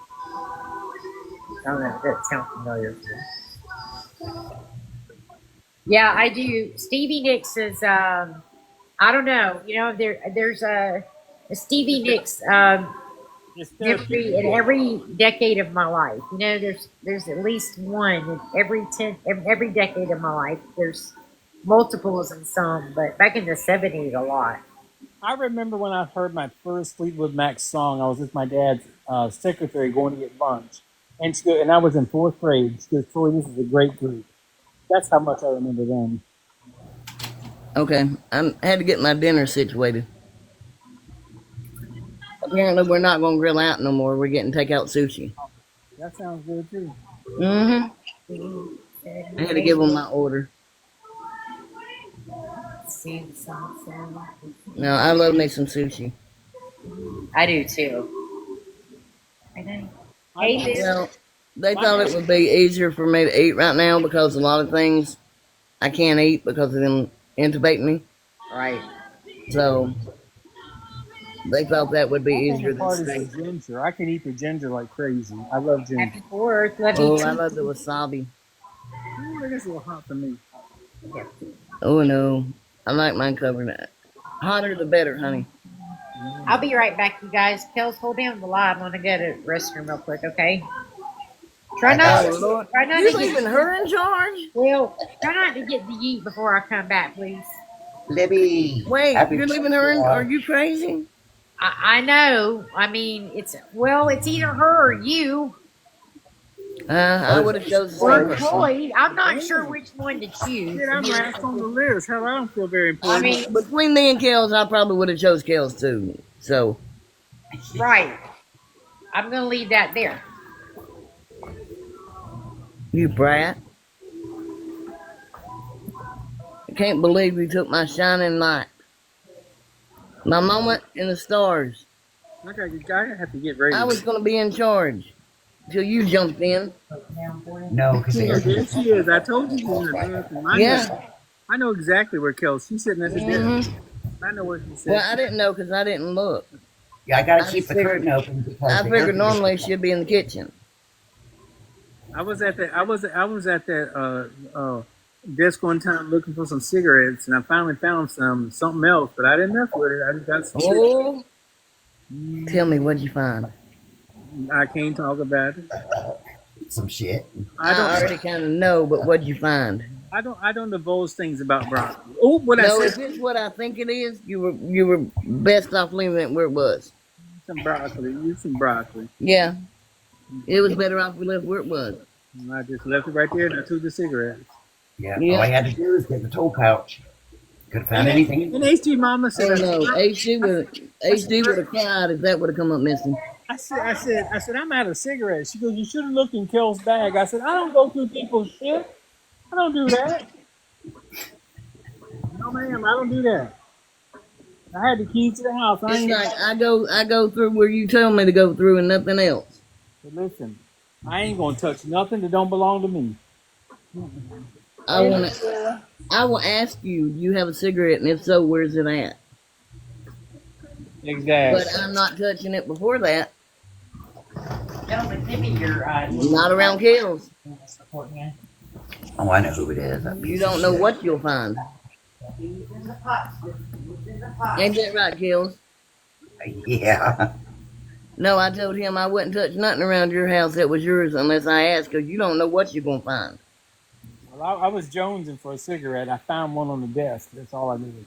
don't know if that sounds familiar. Yeah, I do. Stevie Nicks is, I don't know. You know, there's a Stevie Nicks in every decade of my life. You know, there's at least one in every decade of my life. There's multiples in some, but back in the '70s, a lot. I remember when I heard my first Fleetwood Mac song. I was with my dad's secretary going to get lunch, and I was in 4th grade. She goes, "Troy, this is a great group." That's how much I remember them. Okay, I had to get my dinner situated. Apparently, we're not going to grill out no more. We're getting takeout sushi. That sounds good too. Mm-hmm. I had to give them my order. No, I love me some sushi. I do too. I know. Hey, Liz. Well, they thought it would be easier for me to eat right now because a lot of things I can't eat because of them intubating me. Right. So they thought that would be My easier favorite than part is steak. the ginger. I can eat the ginger like crazy. I love ginger. Happy 4th. Love you Oh, too. I love the wasabi. Ooh, that's a little hot for me. Oh no, I like mine covered. Hotter the better, honey. I'll be right back, you guys. Kels, hold down the line. I'm gonna go to the restroom real quick, okay? Try not, Oh Lord, try not you to leaving get, her in charge? well, try not to get the yeet before I come back, please. Libby. Wait, happy you're leaving her in? July. Are you crazy? I know. I mean, it's either her or you I would have chosen or the same. Troy. I'm not sure which one to choose. Shit, I'm last on the list. Hell, I don't feel very I important. mean, Between me and Kels, I probably would have chose Kels too. So right. I'm gonna leave that there. you brat. I can't believe you took my shining light. My moment in the stars. I have to get ready. I was going to be in charge till you jumped in. No, because Yeah, there she is. I told you she was in the bathroom. Yeah. I know exactly where Kels. She's sitting at the desk. I know where she's sitting. Well, I didn't know because I didn't look. Yeah, I gotta I keep the figured- curtain open because I the figured air normally conditioning- she'd be in the kitchen. I was at that desk one time looking for some cigarettes, and I finally found something else, but I didn't mess with it. I just got some cigarettes. Oh, tell me what'd you find? I can't talk about it. Some shit. I I don't. already kind of know, but what'd you find? I don't divulge things about broccoli. Oh, what I No, said. if it's what I think it is, you were best off leaving it where it was. Some broccoli. Use some broccoli. Yeah, it was better off we left where it was. And I just left it right there and I took the cigarettes. Yeah. Yeah. All I had to do was get the tool pouch. Could have found anything. And HD Mama said, Oh no, HD would have cried if that would have come up missing. I said, I'm out of cigarettes. She goes, you should have looked in Kel's bag. I said, I don't go through people's shit. I don't do that. No, ma'am, I don't do that. I had the keys to the house. I It's ain't like I go through where you tell me to go through and nothing else. But listen, I ain't gonna touch nothing that don't belong to me. I will ask you, do you have a cigarette, and if so, where's it at? Exactly. But I'm not touching it before that. Gentlemen, give me your Not around kills. supporting you. Oh, I know who it is. That You piece of don't know shit. what you'll find. These in the pots. These in the pots. Ain't that right, Kills? Yeah. No, I told him I wouldn't touch nothing around your house that was yours unless I asked, because you don't know what you're going to find. Well, I was jonesing for a cigarette. I found one on the desk. That's all I needed.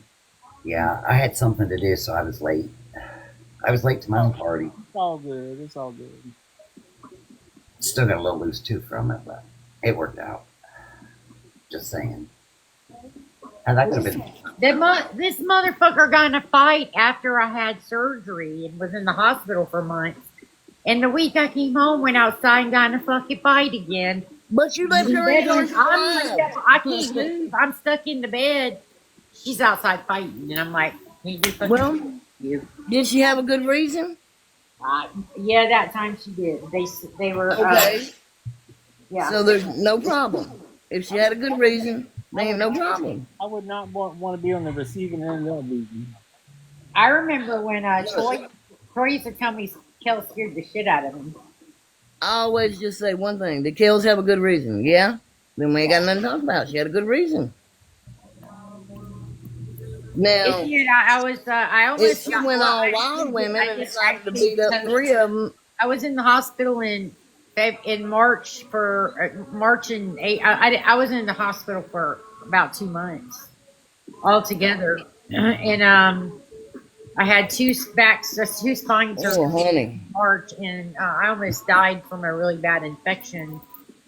Yeah. I had something to do, so I was late. I was late to my own party. It's all good. It's all good. Still got a little loose tooth from it, but it worked out. Just saying. And that could have been. This motherfucker got in a fight after I had surgery and was in the hospital for months. And the week I came home, went outside and got in a fucking fight again. But you left her in yours alive. I can't move. I'm stuck in the bed. She's outside fighting, and I'm like, can you do fucking Well, you? did she have a good reason? Yeah, that time she did. They were Okay. yeah. So there's no problem. If she had a good reason, there ain't no problem. I would not want to be on the receiving end of that. I remember when Troy used to tell me Kel scared the shit out of him. I always just say one thing. Did Kills have a good reason? Yeah? Then we ain't got nothing to talk about. She had a good reason. Now, I if almost she got went all I- wild women I and just- decided to beat up 3 of them, I was in the hospital in March for March and I was in the hospital for about 2 months altogether, and I had two spine oh, surgeries honey. in March, and I almost died from a really bad infection.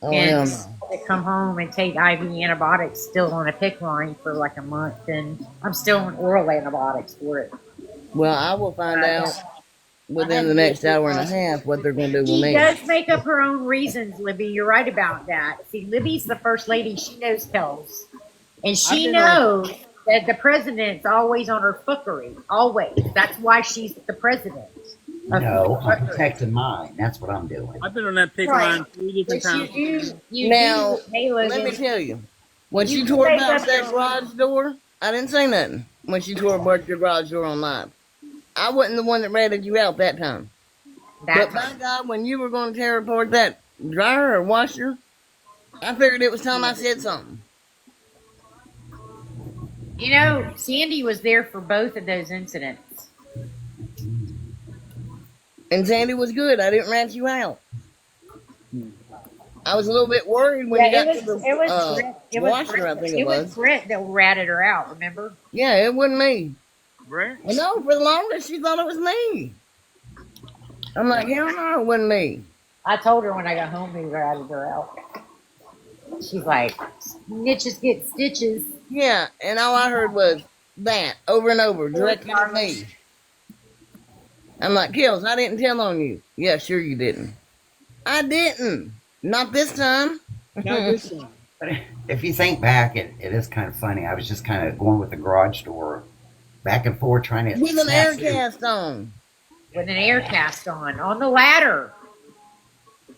Oh, hell And no. I had to come home and take IV antibiotics, still on a PICC line for like a month, and I'm still on oral antibiotics for it. Well, I will find out within the next hour and a half what they're going to do with She me. does make up her own reasons, Libby. You're right about that. See, Libby's the first lady. She knows Kels. And she I've been knows that the president's always on her fuckery. Always. That's why she's the president. No, I'm protecting mine. That's what I'm doing. I've been on that pick Right. line 3 different But times. you Now, do, hey, Let me Logan, tell you, when You she tore say about that- that garage door, I didn't say nothing. When she tore apart your garage door on live, I wasn't the one that ratted you out that time. that's But by God, when you were going to tear apart that dryer or washer, I figured it was time I said something. you know, Sandy was there for both of those incidents. And Sandy was good. I didn't rat you out. I was a little bit worried when you got to the washer, I think it was. Brett that ratted her out, remember? Yeah, it wasn't me. Brett? Well, no, for the longest, she thought it was me. I'm like, hell no, it wasn't me. I told her when I got home we ratted her out. She's like, snitches get stitches. Yeah, and all I heard was that over and over, directly to me. I'm like, Kills, I didn't tell on you. Yeah, sure you didn't. I didn't. Not this time. Not this one. But if you think back, it is kind of funny. I was just kind of going with the garage door back and forth trying to. With an air snap through. cast on. With an air cast on the ladder.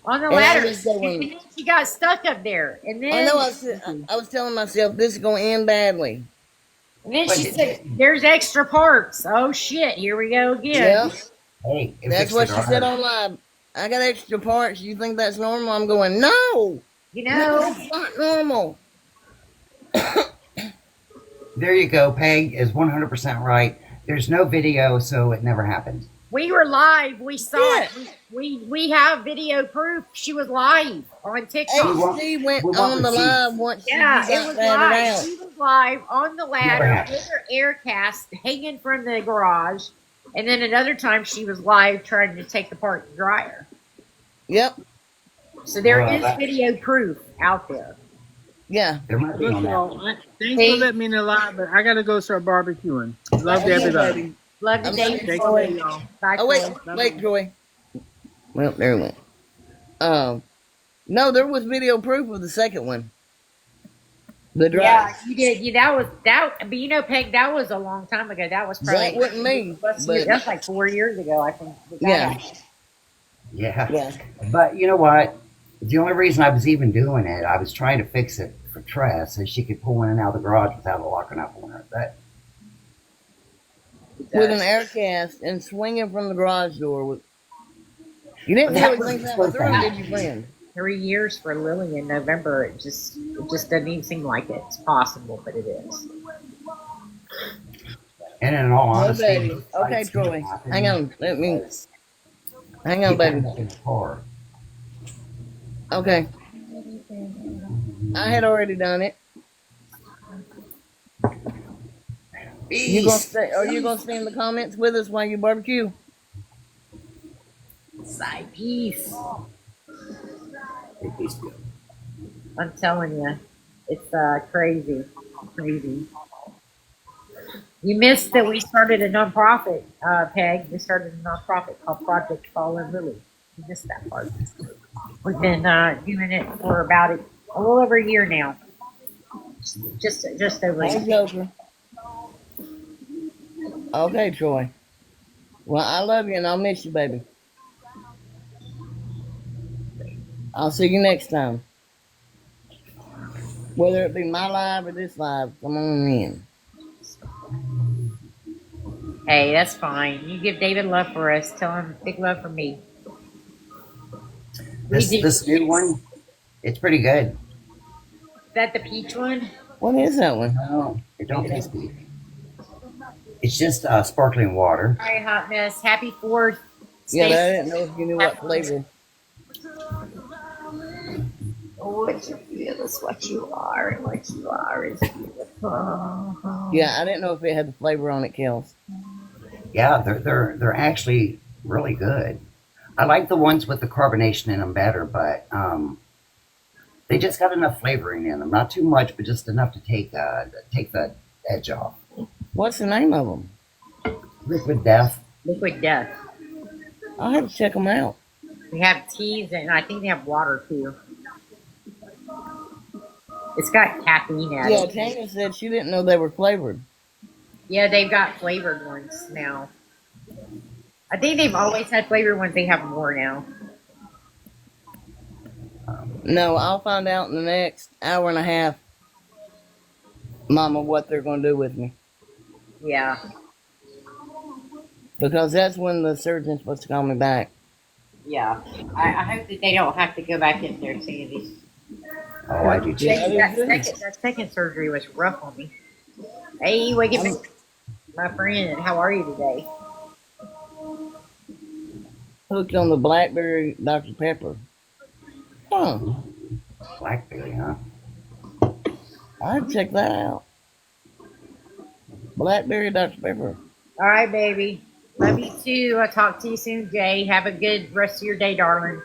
On the And I ladder. was going- And then she got stuck up there. And then, I know I was telling myself this is going to end badly. and then But she it said, didn't. there's extra parts. Oh shit, here we go again. Yeah, Hey, it that's fixed what the she said dryer. on live. I got extra parts. You think that's normal? I'm going, no. You know, That's not normal. There you go. Peg is 100% right. There's no video, so it never happened. We were live. We saw Yeah. it. We have video proof. She was live on TikTok. She went we want on the receipts. live once she Yeah, got it was ratted live. out. She was live on the ladder happened. with her air cast hanging from the garage. And then another time she was live trying to take apart the dryer. Yep. So there Well, is that- video proof out there. Yeah. There might be Look, on that. y'all, thanks Hey. for letting me in the live, but I gotta go start barbecuing. Love to Okay, everybody. baby. Love you, I'm David. Thanks Joy. for y'all. Bye, Oh wait, Joy. wait, Joy. Well, there it went. No, there was video proof of the second one. The drive. Yeah, you did. Yeah, that was that. But you know, Peg, that was a long time ago. That was probably That wasn't me, but that's like 4 years ago, I think. that Yeah. happened. Yeah. yeah. But you know what? The only reason I was even doing it, I was trying to fix it for Tress so she could pull in and out of the garage without locking up on her. That With an air cast and swinging from the garage door. You didn't That really was think that supposed through, to happen. did you, friend? 3 years for Lily in November. It just doesn't even seem like it's possible, but it is. and in all No, honesty, baby. Okay, fights Troy. can happen Hang on. Let me. because Hang on, people baby. end up in the car. Okay. I had already done it. You gonna stay? Are you gonna stay in the comments with us while you barbecue? Side piece. Big piece of it. I'm telling you, it's crazy, crazy. You missed that we started a nonprofit, Peg. We started a nonprofit called Project Fallen Lily. You missed that part. We've been doing it for about a little over a year now. Just over a Hey, year. Joker. Okay, Troy. Well, I love you and I'll miss you, baby. I'll see you next time. Whether it be my live or this live, come on in. Hey, that's fine. You give David love for us. Tell him big love for me. This new one, it's pretty good. Is that the peach one? What is that one? No, it don't taste good. It's just sparkling water. All right, hot mess. Happy 4th. Yeah, Stay but I didn't know if you knew what flavor. what you feel is what you are, and what you are is beautiful. Yeah, I didn't know if it had the flavor on it, Kels. Yeah, they're actually really good. I like the ones with the carbonation in them better, but they just got enough flavoring in them. Not too much, but just enough to take the edge off. What's the name of them? Liquid Death. Liquid Death. I'll have to check them out. We have teas, and I think they have water too. It's got caffeine at Yeah, it. Tanya said she didn't know they were flavored. Yeah, they've got flavored ones now. I think they've always had flavored ones. They have more now. No, I'll find out in the next hour and a half, Mama, what they're going to do with me. Yeah. Because that's when the surgeon's supposed to call me back. Yeah. I hope that they don't have to go back in there, Sandy. Oh, I do too. Yeah. That second surgery was rough on me. Hey, wake up, my friend. How are you today? Hooked on the Blackberry Dr. Pepper. Huh. Blackberry, huh? I'd check that out. Blackberry Dr. Pepper. All right, baby. Love you too. I'll talk to you soon, Jay. Have a good rest of your day, darling.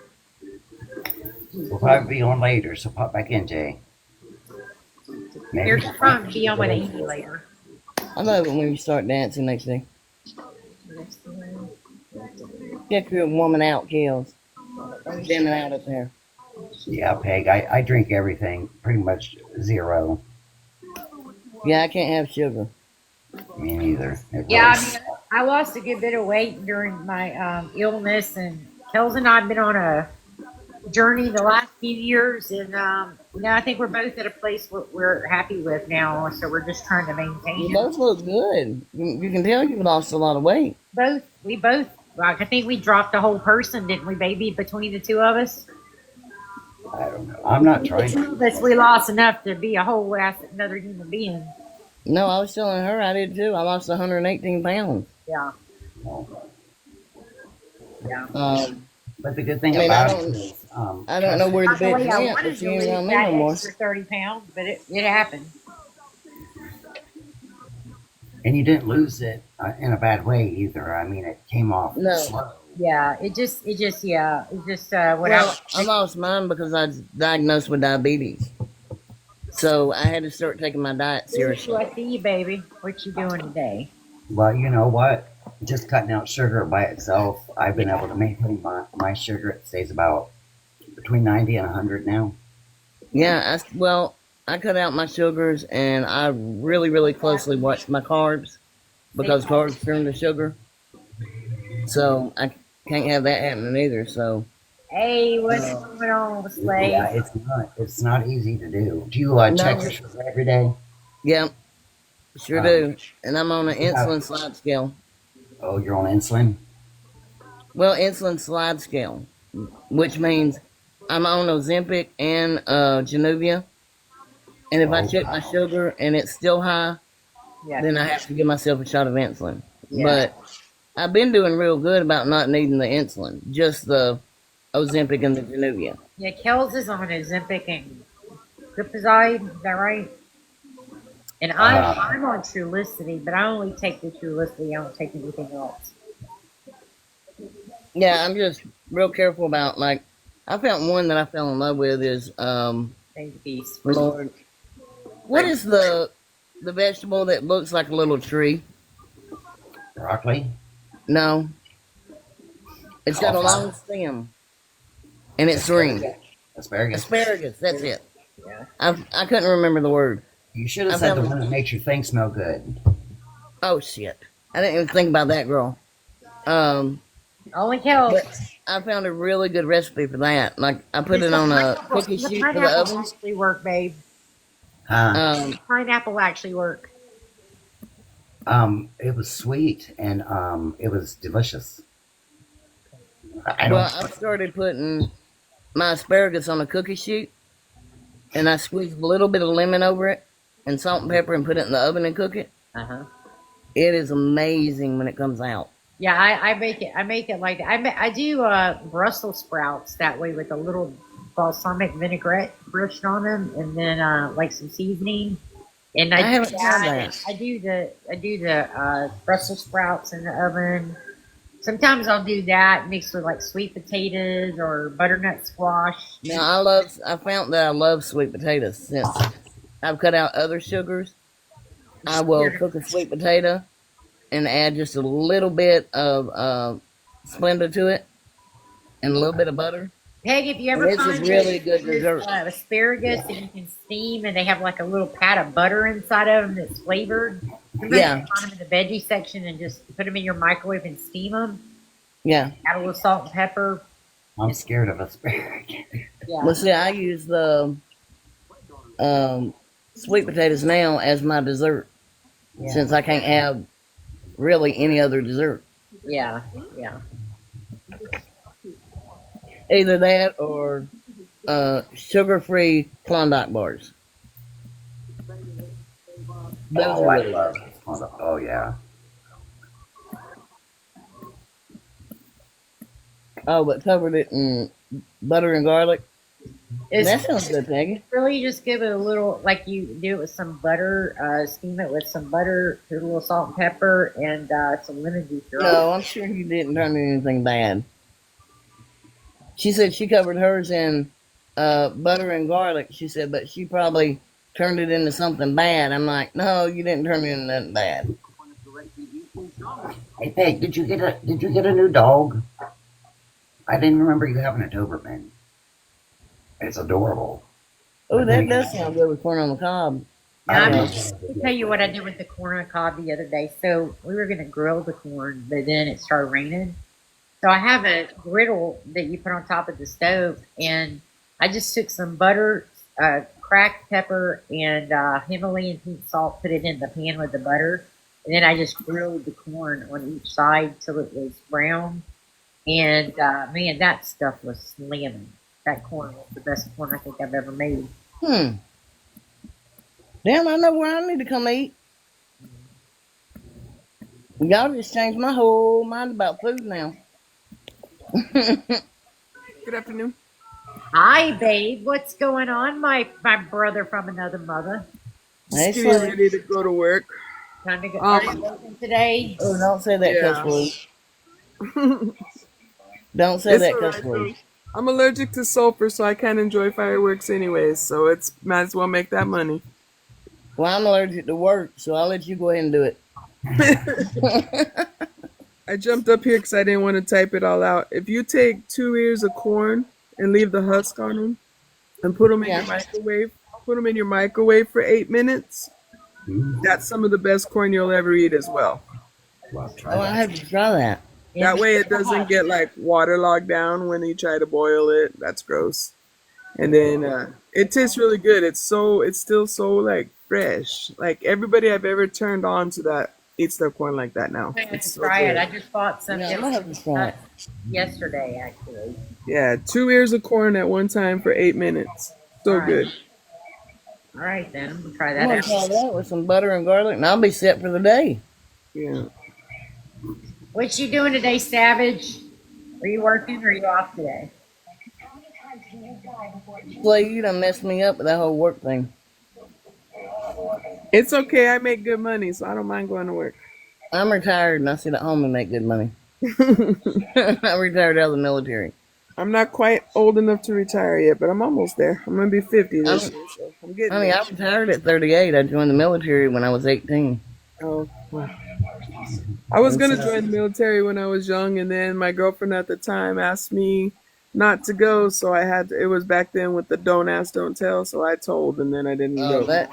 We'll probably be on later, so pop back in, Jay. Here's the phone. Be on with Amy later. I love it when you start dancing next day. Check your woman out, Kills. Standing out up there. Yeah, Peg, I drink everything, pretty much zero. Yeah, I can't have sugar. Me neither. Yeah, I mean, I lost a good bit of weight during my illness, and Kels and I have been on a journey the last few years, and I think we're both at a place we're happy with now, so we're just trying to maintain You it. both look good. You can tell you've lost a lot of weight. We both, like, I think we dropped a whole person, didn't we, baby, between the two of us? I don't know. I'm not The trying two of us, we lost enough to be a whole ass another human being. No, I was telling her I did too. I lost 118 pounds. Yeah, yeah. But the good thing I mean, I about it don't, is, I don't know where the Not the way bitch I went, but wanted she to ain't lose around me that no more. extra 30 pounds, but it happened. and you didn't lose it in a bad way either. I mean, it came off No. slow. Yeah, yeah, it just what Well, I lost mine because I was diagnosed with diabetes. So I had to start taking my diet seriously. I see you, baby. What you doing today? Well, you know what? Just cutting out sugar by itself, I've been able to maintain my sugar. It stays about between 90 and 100 now. Yeah, I cut out my sugars and I really, really closely watch my carbs because carbs turn to sugar. So I can't have that happening either. So Hey, what's going on, Slade? Yeah, it's not easy to do. Do you check No. your sugar every day? yeah, sure do. And I'm on an Yeah. insulin slide scale. Oh, you're on insulin? Well, insulin slide scale, which means I'm on Ozempic and Januvia. And if I Oh, check my sugar and it's still high, Yeah, then I have to give myself a shot of insulin. Yeah. But I've been doing real good about not needing the insulin, just the Ozempic and the Januvia. yeah. Kels is on Ozempic and Glipizide. Is that right? And I'm on Trulicity, but I only take the Trulicity. I don't take anything else. Yeah, I'm just real careful about, like, I found one that I fell in love with is, Thank you, peace. Lord, what is the vegetable that looks like a little tree? broccoli? No. It's got a long stem. And it's green. Asparagus. Asparagus, that's it. Yeah. I couldn't remember the word. You should have I said the found- one that makes your thing smell good. Oh, shit. I didn't even think about that, girl. Only Kels. But I found a really good recipe for that. Like, I put it on a cookie sheet for the pineapple oven. actually work, babe. Huh? Pineapple actually work. It was sweet and it was delicious. I don't. Well, I started putting my asparagus on a cookie sheet, and I squeezed a little bit of lemon over it, and salt and pepper, and put it in the oven and cook it. It is amazing when it comes out. Yeah, I make it. I make it like that. I do Brussels sprouts that way with a little balsamic vinaigrette brushed on them, and then like some seasoning. And I I haven't do tried that. that. I do the Brussels sprouts in the oven. Sometimes I'll do that mixed with like sweet potatoes or butternut squash. Now, I found that I love sweet potatoes since I've cut out other sugars. I will cook a sweet potato and add just a little bit of Splenda to it and a little bit of butter. Peg, if you ever And it's a find really good there's, dessert. Asparagus that you can steam, and they have like a little pat of butter inside of them that's flavored. Sometimes Yeah. you find them in the veggie section and just put them in your microwave and steam them. Yeah. Add a little salt and pepper. I'm scared of asparagus. Yeah. Well, see, I use the sweet potatoes now as my dessert since I can't have really any other dessert. Yeah. Yeah. Either that or sugar-free Klondike bars. Those Oh, are I really love good. it. Oh yeah. Oh, but covered it in butter and garlic. It's That sounds good, Peggy. really just give it a little, like you do it with some butter, steam it with some butter, put a little salt and pepper, and some lemon juice. No, I'm sure you didn't turn anything bad. She said she covered hers in butter and garlic. She said, but she probably turned it into something bad. I'm like, no, you didn't turn it into nothing bad. Hey Peg, did you get a new dog? I didn't remember you having a Doberman. It's adorable. Oh, that does sound good with corn on the cob. Now, I I'll know. tell you what I did with the corn on the cob the other day. So we were going to grill the corn, but then it started raining. So I have a griddle that you put on top of the stove, and I just took some butter, cracked pepper, and Himalayan pink salt, put it in the pan with the butter, and then I just grilled the corn on each side till it was brown. And man, that stuff was slamming. That corn was the best corn I think I've ever made. Damn, I know where I need to come eat. Y'all just changed my whole mind about food now. Good afternoon. Hi, babe. What's going on, my brother from another mother? Hey, Just getting Slim. ready to go to work. Time to go. Are you Um, working today? Oh, don't say that cuss yeah. word. Don't say It's that all cuss right word. though. I'm allergic to sulfur, so I can't enjoy fireworks anyways. So it's might as well make that money. Well, I'm allergic to work, so I'll let you go ahead and do it. I jumped up here because I didn't want to type it all out. If you take 2 ears of corn and leave the husk on them and put them in your Yeah. microwave, put them in your microwave for 8 minutes. That's some of the best corn you'll ever eat as well. Well, try Oh, I that. have to try that. That way it doesn't get like waterlogged down when you try to boil it. That's gross. And then it tastes really good. It's still so like fresh. Like everybody I've ever turned on to that eats their corn like that now. I have It's to so try it. good. I just bought some Yeah, I'm gonna have to try it. yesterday, actually. Yeah, 2 ears of corn at one time for 8 minutes. So All right. good. All right, then I'm gonna try I'm that gonna out. try that with some butter and garlic, and I'll be set for the day. Yeah. What you doing today, Savage? Are you working or are you off today? Slay, you done messed me up with that whole work thing. It's okay. I make good money, so I don't mind going to work. I'm retired, and I sit at home and make good money. I retired out of the military. I'm not quite old enough to retire yet, but I'm almost there. I'm gonna be 50 this I'm- year, so I'm getting Honey, there. I retired at 38. I joined the military when I was 18. Oh, well. I was gonna join the military when I was young, and then my girlfriend at the time asked me not to go, so I had to. It was back then with the "don't ask, don't tell," so I told, and then I didn't Oh, go.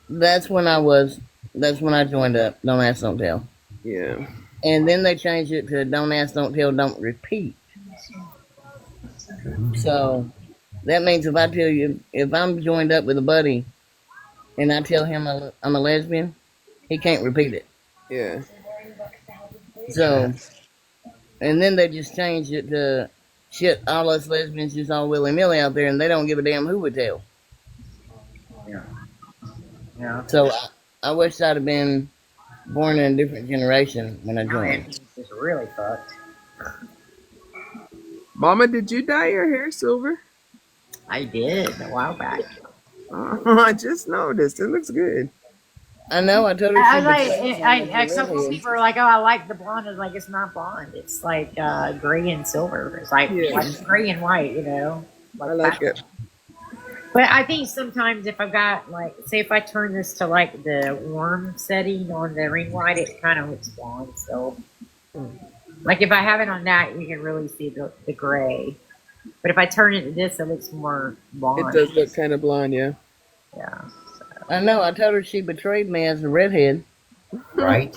that's when I was. That's when I joined up. Don't ask, don't tell. Yeah, And then they changed it to don't ask, don't tell, don't repeat. So that means if I tell you, if I'm joined up with a buddy, and I tell him I'm a lesbian, he can't repeat it. yeah. So, and then they just changed it to shit. All us lesbians just all willy nilly out there, and they don't give a damn who would tell. Yeah. So I wish I'd have been born in a different generation when I Now joined. Anthony's just really fucked. Mama, did you dye your hair silver? I did a while back. I just noticed. It looks good. I know. I told her I she like. betrayed me I as a some redhead. people are like, "Oh, I like the blonde." It's like it's not blonde. It's like gray and silver. It's like, Yeah. like gray and white. You know. I like it. But I think sometimes if I've got like, say, if I turn this to like the warm setting on the ring light, it kind of looks blonde. So, like if I have it on that, you can really see the gray. But if I turn it to this, it looks more blonde. It does look kind of blonde, yeah. Yeah. I know. I told her she betrayed me as a redhead. Right?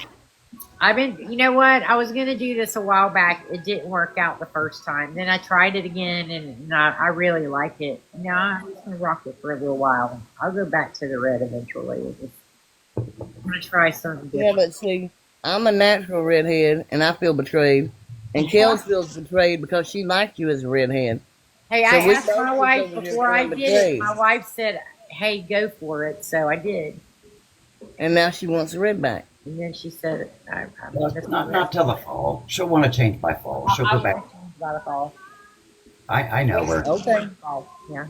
I've been, you know what? I was gonna do this a while back. It didn't work out the first time. Then I tried it again, and I really like it. No, I'm just gonna rock it for a little while. I'll go back to the red eventually. I'm gonna try something Yeah, different. but see, I'm a natural redhead, and I feel betrayed. And Kels feels betrayed because she liked you as a redhead. Hey, So I we asked both my was wife over here before I feeling did it. betrayed. My wife said, "Hey, go for it," so I did. And now she wants a red back. And then she said, "I'm Not till the fall. She'll want to change by fall. She'll go back. By the fall. I know her. Okay. Yeah,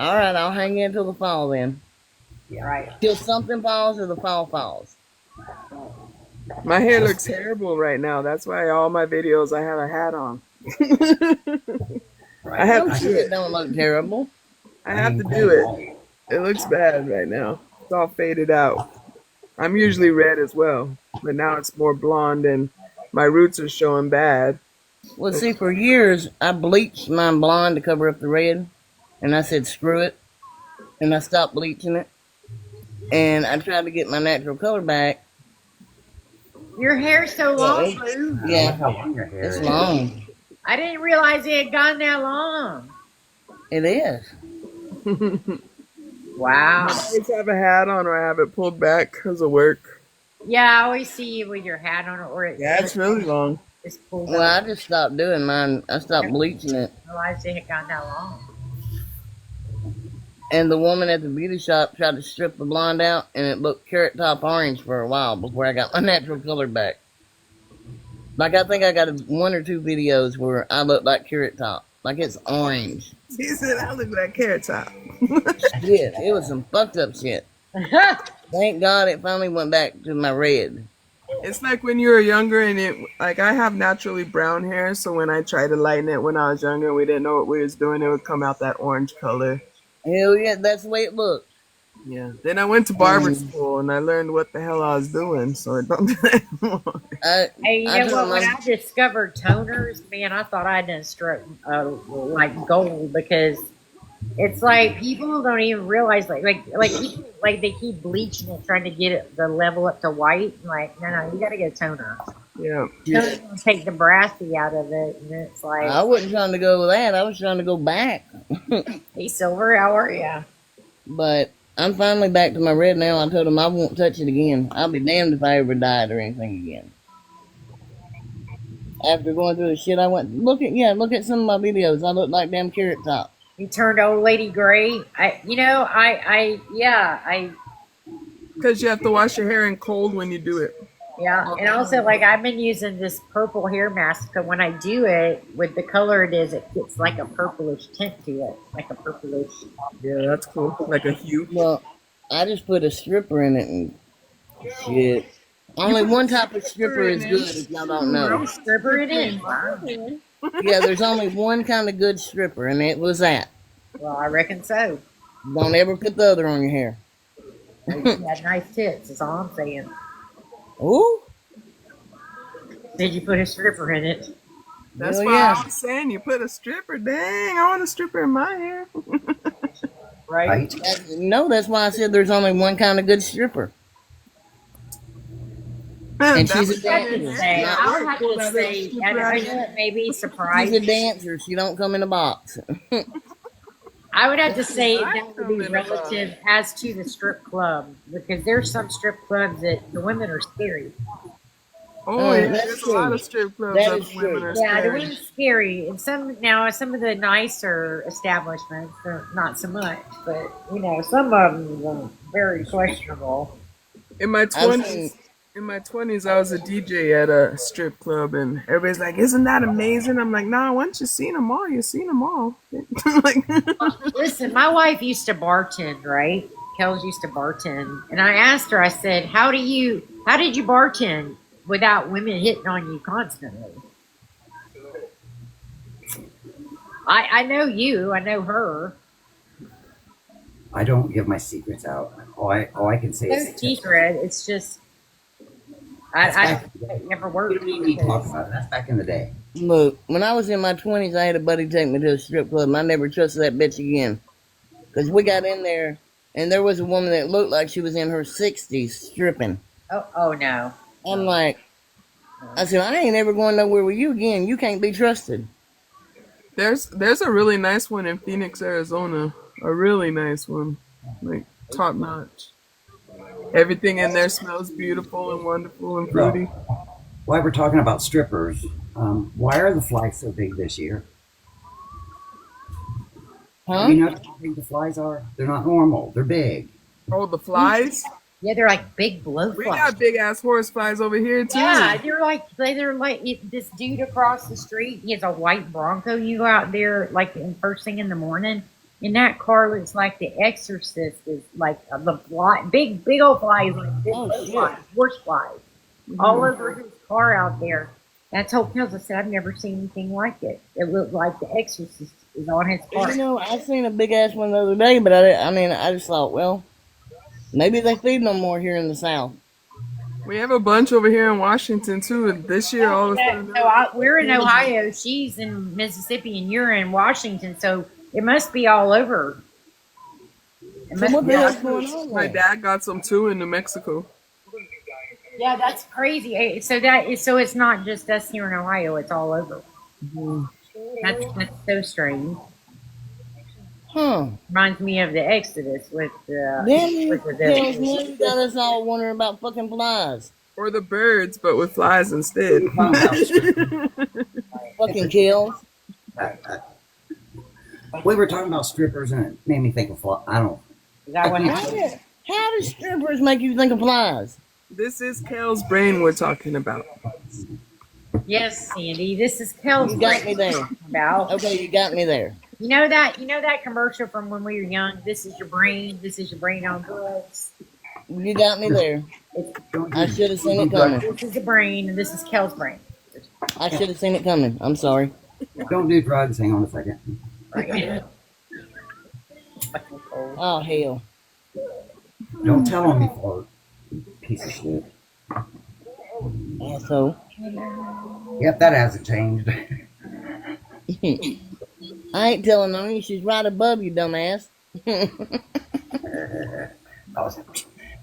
All right, I'll hang in till the fall then. right. Till something falls or the fall falls. My hair looks terrible right now. That's why all my videos I have a hat on. Right? I have Don't to do shit it. don't look terrible. I have to do it. It looks bad right now. It's all faded out. I'm usually red as well, but now it's more blonde and my roots are showing bad. Well, see, for years I bleached mine blonde to cover up the red, and I said screw it, and I stopped bleaching it, and I tried to get my natural color back. Your hair's so long, Yeah. Lou. Look Yeah, how long your hair it's is. long. I didn't realize it had gone that long. It is. Wow. I always have a hat on or I have it pulled back because of work. Yeah, I always see you with your hat on, or It's really long. it's pulled Well, up. I just stopped doing mine. I stopped bleaching it, I realized it had gone that long. And the woman at the beauty shop tried to strip the blonde out, and it looked carrot top orange for a while before I got my natural color back. Like, I think I got 1 or 2 videos where I look like carrot top. Like, it's orange. He said I look like Carrot Top. Shit, it was some fucked up shit. Thank God it finally went back to my red. It's like when you were younger and it like I have naturally brown hair, so when I tried to lighten it when I was younger and we didn't know what we was doing, it would come out that orange color. Hell yeah, that's the way it looked. Yeah. Then I went to barber school and I learned what the hell I was doing, so it don't do that anymore. Hey, you I know what? don't When know. I discovered toners, man, I thought I done struck like gold, because it's like people don't even realize people, like they keep bleaching it, trying to get it the level up to white. Like, no, you got to get a toner. Yeah. Toner's gonna take the brassy out of it, and it's like, I wasn't trying to go with that. I was trying to go back. hey, Silver, how are ya? But I'm finally back to my red now. I told him I won't touch it again. I'll be damned if I ever dyed or anything again. After going through the shit I went, look at some of my videos. I look like damn carrot top. You turned old lady gray. Because you have to wash your hair in cold when you do it. Yeah, and also, like, I've been using this purple hair mask, but when I do it, with the color it is, it gets like a purplish tint to it, like a purplish. Yeah, that's cool. Like a hue. Well, I just put a stripper in it and shit. Only one type of stripper is good, if y'all don't know. Stripper it in. Yeah, there's only one kind of good stripper, and it was that. Well, I reckon so. Don't ever put the other on your hair. You had nice tits, is all I'm saying. Ooh. Did you put a stripper in it? That's Hell why yeah. I was saying you put a stripper. Dang, I want a stripper in my hair. Right? Right? No, that's why I said there's only one kind of good stripper. And she's a dancer. Say, I'll have to That say, little I know stripper. it may be She's surprising. a dancer. She don't come in a box. I would have to say I that would come be in a relative as to the strip club, because there's some strip clubs that the women are scary. Oh, yeah, that's there's a lot true. of strip clubs That that is women true. are Yeah, the scared. women's scary, and some of the nicer establishments, they're not so much. But some of them are very questionable. In my I've 20s, seen- I was a DJ at a strip club, and everybody's like, "Isn't that amazing?" I'm like, "Nah, once you've seen them all, you've seen them all." Like, Listen, my wife used to bartend, right? Kels used to bartend, and I asked her. I said, how did you bartend without women hitting on you constantly? I know you. I know her. I don't give my secrets out. All I can say No is secret. It's just I never worked. we need to talk about it. That's back in the day. Look, when I was in my 20s, I had a buddy take me to a strip club, and I never trusted that bitch again. Because we got in there, and there was a woman that looked like she was in her 60s stripping. Oh no. I'm like, I said, I ain't ever going nowhere with you again. You can't be trusted. there's a really nice one in Phoenix, Arizona. A really nice one, like top notch. Everything in there smells beautiful and wonderful and fruity. While we're talking about strippers, why are the flies so big this year? Huh? You know how big the flies are? They're not normal. They're big. Oh, the flies! Yeah, they're like big We blowflies. got big ass horse flies over here too. Yeah, they're like this dude across the street. He has a white Bronco. You go out there like first thing in the morning, and that car looks like The Exorcist. Is like the fly, big old flies, like big Oh, shit. flies, horse flies, all over his car out there. That's told Pills. I said I've never seen anything like it. It looked like The Exorcist is on his car. You know, I seen a big ass one the other day, but I just thought, well, maybe they feed them more here in the South. We have a bunch over here in Washington too. And this year, all of a sudden, We're in Ohio. She's in Mississippi, and you're in Washington. So it must be all over. It So must what be the all hell's going on my there? dad got some too in New Mexico. Yeah, that's crazy. So it's not just us here in Ohio; it's all over. That's so strange. Huh. Reminds me of the Exodus with Damn the you, with tells the. me you got us all wondering about fucking flies. Or the birds, but with flies instead. Fucking kills. We were talking about strippers, and it made me think of I don't. Is that what How happened? do, how do strippers make you think of flies? This is Kel's brain we're talking about. Yes, Sandy. This is Kel's You got me there. about. Okay, you got me there. You know that commercial from when we were young. This is your brain. This is your brain on drugs. You got me there. I should have seen it coming. This is the brain, and this is Kel's brain. I should have seen it coming. I'm sorry. Don't do drugs. Hang on a second. Right. Oh, hell. Don't tell on me, for piece of shit. Asshole. Yep, that hasn't changed. I ain't telling on you. She's right above you, dumbass.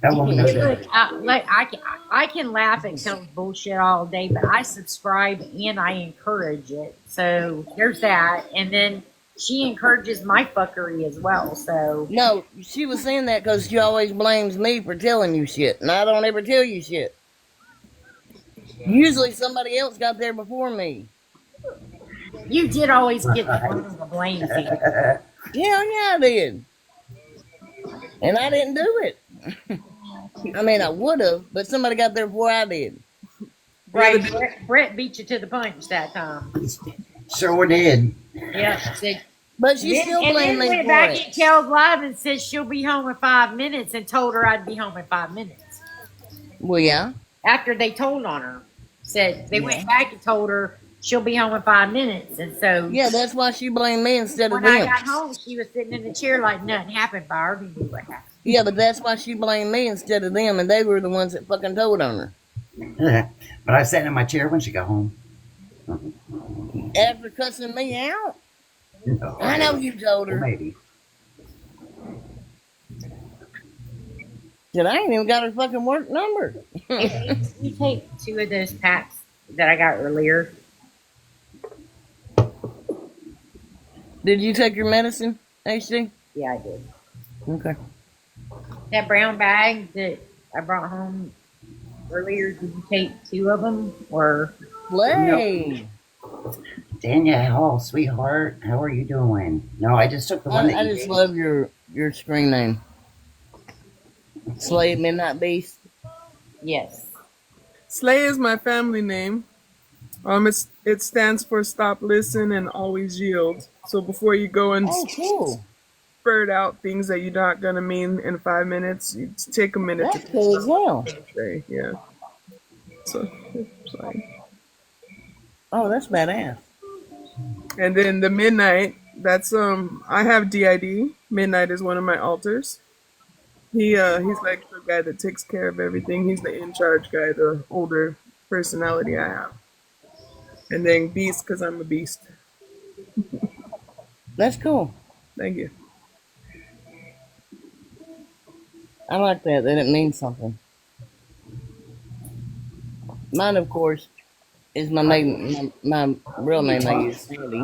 That woman knows Look, that. I can laugh at Kel's bullshit all day, but I subscribe and I encourage it. So there's that, and then she encourages my fuckery as well. So No, she was saying that because she always blames me for telling you shit, and I don't ever tell you shit. Usually somebody else got there before me. you did always get the blame. Sandy. Yeah, I did. And I didn't do it. I mean, I would have, but somebody got there before I did. Right? Brett beat you to the punch that time. Sure did. Yeah. Said, But she still and blamed then me went for back it. in Kel's live and said she'll be home in 5 minutes, and told her I'd be home in 5 minutes. Well, yeah. After they told on her, said they went back and told her she'll be home in 5 minutes, and so Yeah, that's why she blamed me instead of when I them. got home, she was sitting in the chair like nothing happened. But I already knew what happened. Yeah, but that's why she blamed me instead of them, and they were the ones that fucking told on her. But I sat in my chair when she got home. After cussing me out? No, I know you told Well, her. maybe. Said I ain't even got her fucking work number. If you take 2 of those packs that I got earlier, Did you take your medicine, HD? yeah, I did. Okay. That brown bag that I brought home earlier, did you take 2 of them or? Play. Danielle, sweetheart, how are you doing? No, I just took the one that I you just gave. love your screen name. Slave Midnight Beast. Yes. Slay is my family name. It stands for stop, listen, and always yield. So before you go and Oh, cool. spurt out things that you're not gonna mean in 5 minutes, you just take a minute That's cool as hell. to say, yeah. So, sorry. Oh, that's badass. And then the midnight, that's I have DID. Midnight is one of my alters. He's like the guy that takes care of everything. He's the in charge guy, the older personality I have. And then beast, because I'm a beast. That's cool. Thank you. I like that it means something. Mine, of course, is my maiden, my real name I use, Sandy.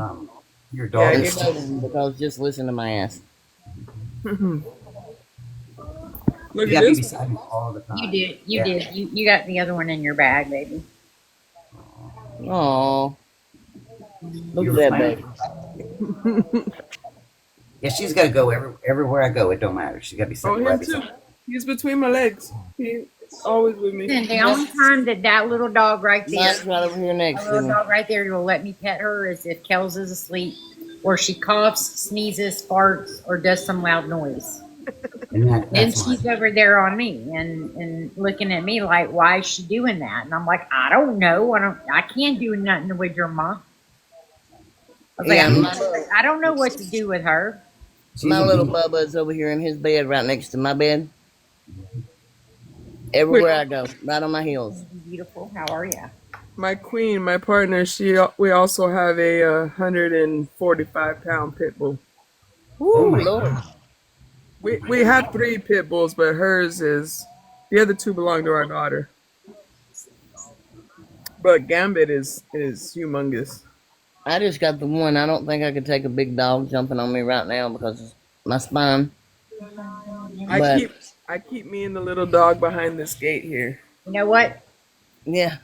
Your Yeah, dog And is so, because just listen to my ass. Look you at got me this. beside me all the time. You did. You Yeah. did. You got the other one in your bag, baby. Oh, look You at were that fine. baby. Yeah, she's got to go everywhere I go. It don't matter. She's got to be Oh, sitting right him too. beside me. He's between my legs. He's always with me. And the only time that little dog right there, Mine's right over here next that to little me. dog right there will let me pet her is if Kels is asleep, or she coughs, sneezes, farts, or does some loud noise. And Then that's she's mine. over there on me and looking at me like, why is she doing that? And I'm like, I don't know. I can't do nothing with your mom. I was Yeah, like, I don't know what to do with her. She's My a little beast. Bubba is over here in his bed right next to my bed. Everywhere I go, right on my heels. Beautiful. How are you? My queen, my partner, we also have a 145-pound pit bull. Woo, my Lord. We have 3 pit bulls, but hers is the other 2 belong to our daughter. But Gambit is humongous. I just got the one. I don't think I could take a big dog jumping on me right now because of my spine. But I keep me and the little dog behind this gate here. You know what? yeah,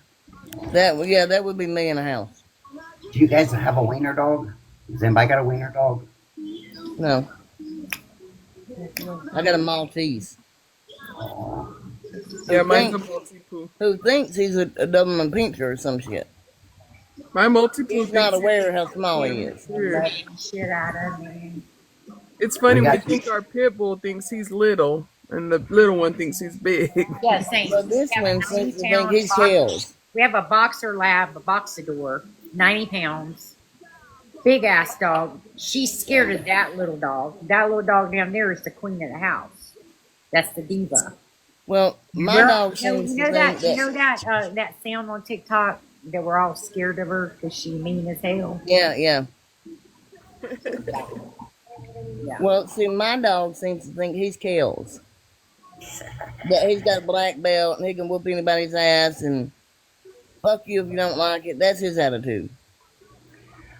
that would be me in a house. Do you guys have a wiener dog? Has anybody got a wiener dog? No, I got a Maltese Oh, Yeah, who mine's a thinks multi-poo. he's a Doberman Pinscher or some shit. My multi-poo He's not thinks aware how small he is. weird. Shit out of me. It's funny, We we got- think our pit bull thinks he's little, and the little one thinks he's big. Yeah, same. But this We have a one seems to 90 think he's pound Kells. We have a boxer lab, a boxador, 90 pounds, big ass dog. She's scared of that little dog. That little dog down there is the queen of the house. That's the diva. Well, my Well, dog you know, seems you to know think that you know that. that sound on TikTok that we're all scared of her because she mean as hell. Yeah, yeah. Yeah. Well, see, my dog seems to think he's Kells. That he's got a black belt and he can whoop anybody's ass and fuck you if you don't like it. That's his attitude.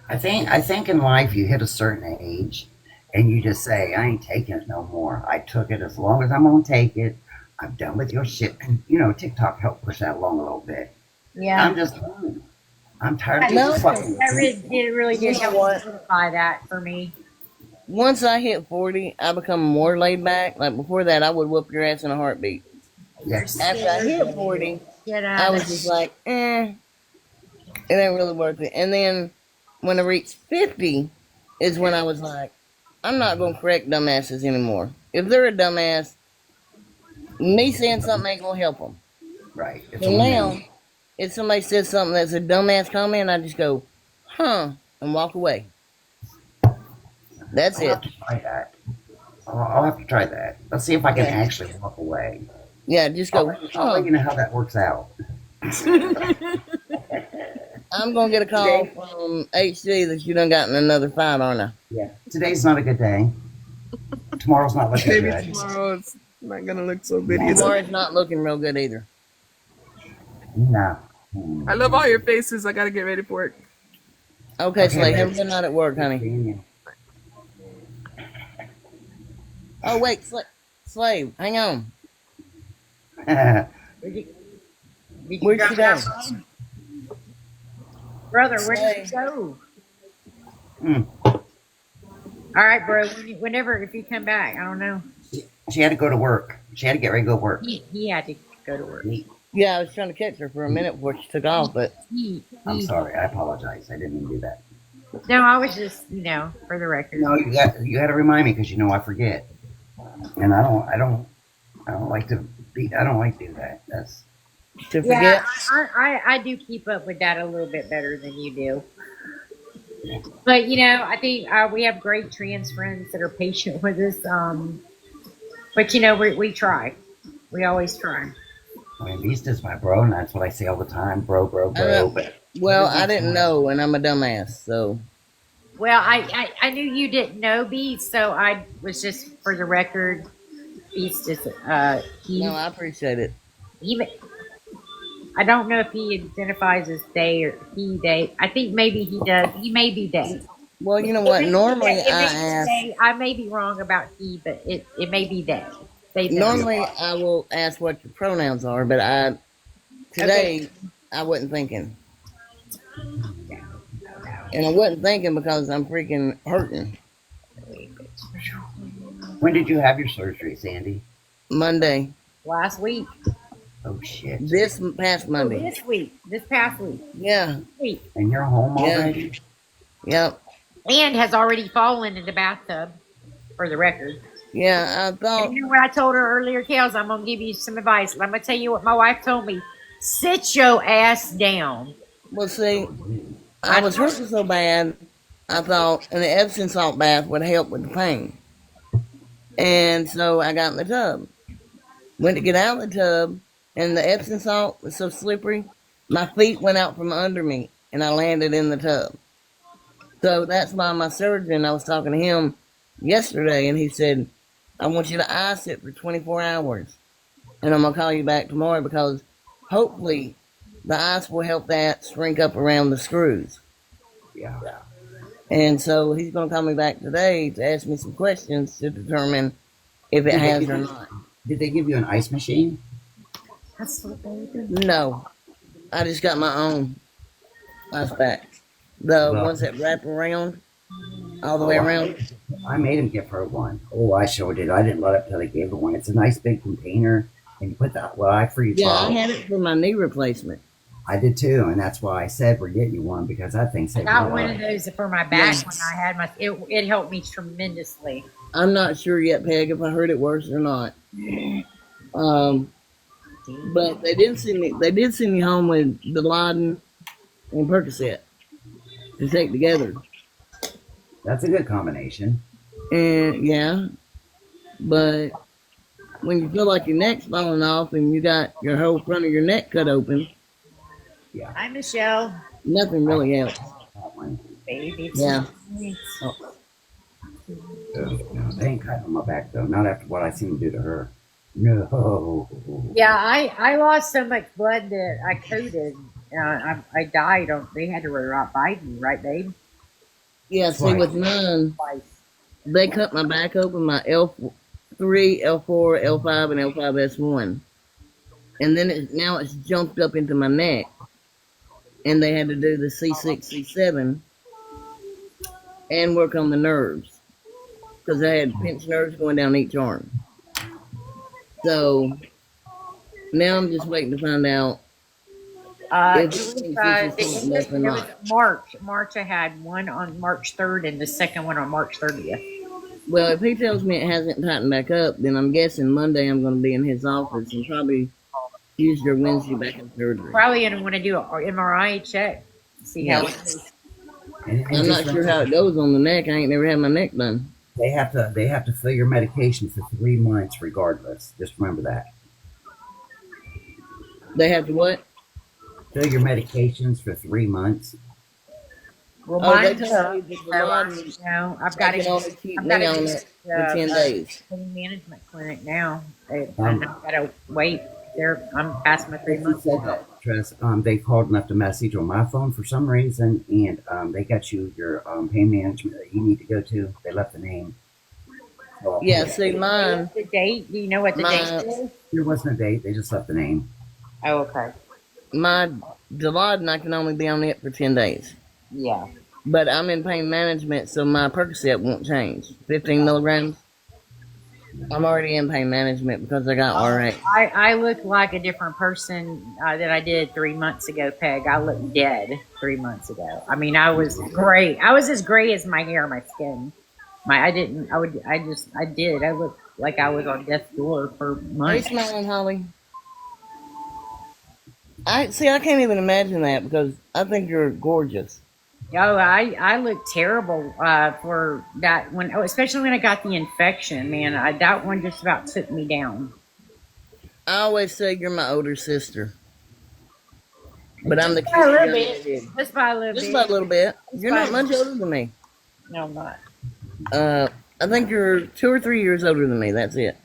I think in life you hit a certain age and you just say, I ain't taking it no more. I took it as long as I'm gonna take it. I'm done with your shit. And you know, TikTok helped push that along a little bit. Yeah. I'm just done. I'm tired of No, people fucking That really did You know help what? solidify that for me. Once I hit 40, I become more laid back. Like before that, I would whoop your ass in a heartbeat. Yes. After I hit 40, Get I out was just like, it ain't really worth it. And then when I reached 50 is when I was like, I'm not going to correct dumbasses anymore. If they're a dumbass, me saying something ain't going to help them. Right. It's So on now, them. if somebody says something that's a dumbass comment, I just go, huh, and walk away. That's I'll it. have to try that. I'll have to try that. Let's see if I can Yeah. actually walk away. Yeah, just I'll, go, I'll huh. let you know how that works out. I'm going to get a call from HG that you done gotten another fight, aren't I? Yeah. Today's not a good day. Tomorrow's not looking Maybe good. tomorrow it's not gonna look so good either. Tomorrow's not looking real good either. No. I love all your faces. I gotta get ready for it. Okay, Okay, Slade, have a babe. good night at work, honey. Oh, wait, Slave, hang on. Did you Where'd drop she that go? phone? Brother, where did you Slay. go? Hmm. All right, bro. Whenever, if you come back, I don't know. She had to go to work. She had to get ready to go to work. He had to go to work. Yeah, I was trying to catch her for a minute before she took off, but I'm sorry. I apologize. I didn't mean to do that. No, I was just, for the record. No, you got to remind me because you know I forget, and I don't like to I don't like to do that. That's to Yeah, forget. I do keep up with that a little bit better than you do. But I think we have great trans friends that are patient with us. But we try. We always try. I mean, Beast is my bro, and that's what I say all the time, bro. know. But Well, I didn't know, and I'm a dumbass, so. Well, I knew you didn't know Beast, so I was just for the record. Beast is he. No, I appreciate it. Even I don't know if he identifies as they or he, they. I think maybe he does. He may be they. Well, you know what? Normally It may I be ask. they. I may be wrong about he, but it may be they. They them. Normally I will ask what your pronouns are, but today I wasn't thinking. And I wasn't thinking because I'm freaking hurting. when did you have your surgery, Sandy? Monday. Last week. Oh shit! This past Monday. This week. This past week. Yeah. Week. And you're home Yeah. already? Yep. And has already fallen in the bathtub, for the record. Yeah, I thought. And you know what I told her earlier, Kels? I'm gonna give you some advice. I'm gonna tell you what my wife told me. Sit your ass down. Well, see, I was hurting so bad, I thought an Epsom salt bath would help with the pain. And so I got in the tub. Went to get out of the tub, and the Epsom salt was so slippery, my feet went out from under me, and I landed in the tub. So that's why my surgeon, I was talking to him yesterday, and he said, I want you to ice it for 24 hours. And I'm going to call you back tomorrow because hopefully the ice will help that shrink up around the screws. Yeah. And so he's going to call me back today to ask me some questions to determine if it has or not. Did they give you an ice machine? That's what they do. No, I just got my own ice pack. The Well. ones that wrap around, all the way around. I made him give her one. Oh, I showed it. I didn't let up till they gave her one. It's a nice big container, and you put that. Well, I freeze Yeah, I bottle. had it for my knee replacement. I did too, and that's why I said we're getting you one because that thing I saved got my one of life. those for my back Yes. when I had my. It helped me tremendously. I'm not sure yet, Peg, if I heard it worse or not. Um, but they did send me. They did send me home with Dilaudid and Percocet to take together. That's a good combination. And yeah, but when you feel like your neck's falling off and you got your whole front of your neck cut open, Yeah, Hi, Michelle. nothing really helps. that one. Baby. Yeah. No, they ain't cutting on my back though. Not after what I seen them do to her. No. Yeah, I lost so much blood that I coded. I died on. They had to revive me, right, babe? Yeah, see, Right. with mine, Twice. they cut my back open, my L3, L4, L5, and L5S1. And then now it's jumped up into my neck. And they had to do the C6, C7 and work on the nerves. Because I had pinched nerves going down each arm. So now I'm just waiting to find out It if was, this is the end something of, else or it was not. March. March, I had one on March 3rd and the second one on March 30th. Well, if he tells me it hasn't tightened back up, then I'm guessing Monday I'm going to be in his office and probably Tuesday or Wednesday back in surgery. Probably going to want to do an MRI check, see how Yeah. it is. And I'm just not sure how it goes on the neck. I ain't never had my neck done. they have to fill your medication for 3 months regardless. Just remember that. They have to what? Fill your medications for 3 months. Well, Oh, they mine's told up, me that the so Dilaudid, I've got I can only to. keep I've me got to on do it for 10 days. pain management clinic now, and Um, I've got to wait. I'm past my 3 She months. said that, Tress. They called and left a message on my phone for some reason, and they got you your pain management that you need to go to. They left the name. So, Yeah, see, mine, The date? Do you know what the My- date is? there wasn't a date. They just left the name. Oh, okay. my Dilaudid, I can only be on it for 10 days. Yeah. But I'm in pain management, so my Percocet won't change. 15 milligrams. I'm already in pain management because I got RA. I look like a different person than I did 3 months ago, Peg. I looked dead 3 months ago. I mean, I was gray. I was as gray as my hair, my skin. I did. I looked like I was on death's door for Are you months. smiling, Holly? I can't even imagine that because I think you're gorgeous. Oh, I looked terrible for that especially when I got the infection. Man, that one just about took me down. I always say you're my older sister. But I'm the Just by a little cute young bit. lady. Just by a little Just bit. by a little bit. You're not by- much older than me. No, I'm not. I think you're 2 or 3 years older than me. That's it.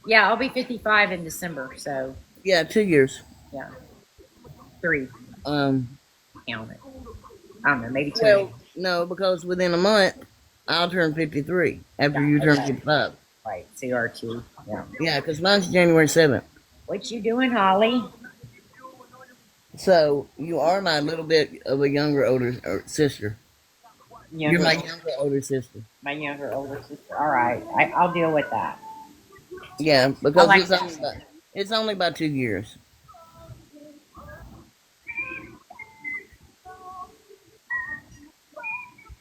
Yeah, I'll be 55 in December. So Yeah, 2 years. yeah, 3. Um, Count it. I don't know, maybe 2. well, no, because within a month, I'll turn 53 after you turn 55. Right, CR2. Yeah. Yeah, because mine's January 7th. What you doing, Holly? So you are my little bit of a younger, older sister. You're my younger, older sister. my younger, older sister. All right, I'll deal with that. Yeah, because like it's, that. it's only about 2 years.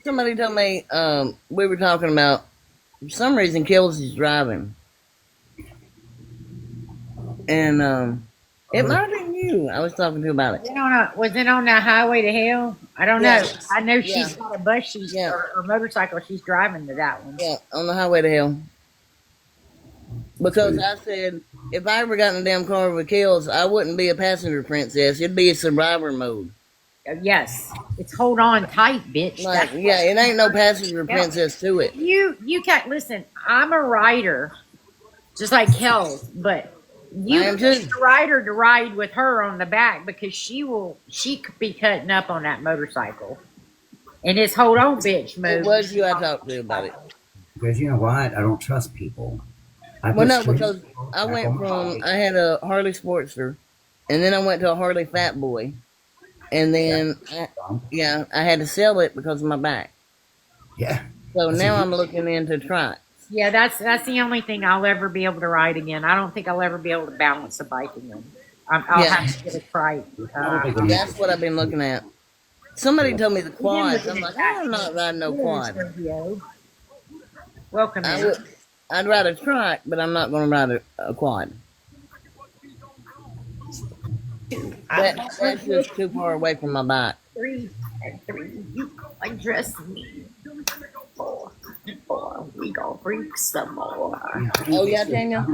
Somebody told me we were talking about, for some reason, Kills is driving. And it might have been you I was talking to about it. Was it on the highway to hell? I don't know. Yes. I know Yeah. she's got a bus Yeah. or motorcycle. She's driving to that one. Yeah, on the highway to hell. Because I said, if I ever got in a damn car with Kills, I wouldn't be a passenger princess. It'd be a survivor mode. Yes, it's hold on tight, bitch. Like, yeah, it ain't no passenger princess to it. You can't listen. I'm a rider, just like Kells, but you I am get too. the rider to ride with her on the back because she could be cutting up on that motorcycle, and it's hold on, bitch It mode. was you I talked to about it. Because you know what? I don't trust people. Well, no, because I went from, I had a Harley Sportster, and then I went to a Harley Fat Boy, and then, I had to sell it because of my back. Yeah. So now I'm looking into trike. Yeah, that's the only thing I'll ever be able to ride again. I don't think I'll ever be able to balance a bike again. I'll Yeah, have to get a trike. I don't think we need that's what I've been looking at. Somebody to. told me the We've been quads. looking I'm at like, that. I'm not riding no There's quad. Sergio. Welcome I in. would, I'd ride a trike, but I'm not going to ride a quad. That's just too far away from my bike. 3 and 3. You undress me. 4 and 4. We gonna freak some more. Oh yeah, Tanya.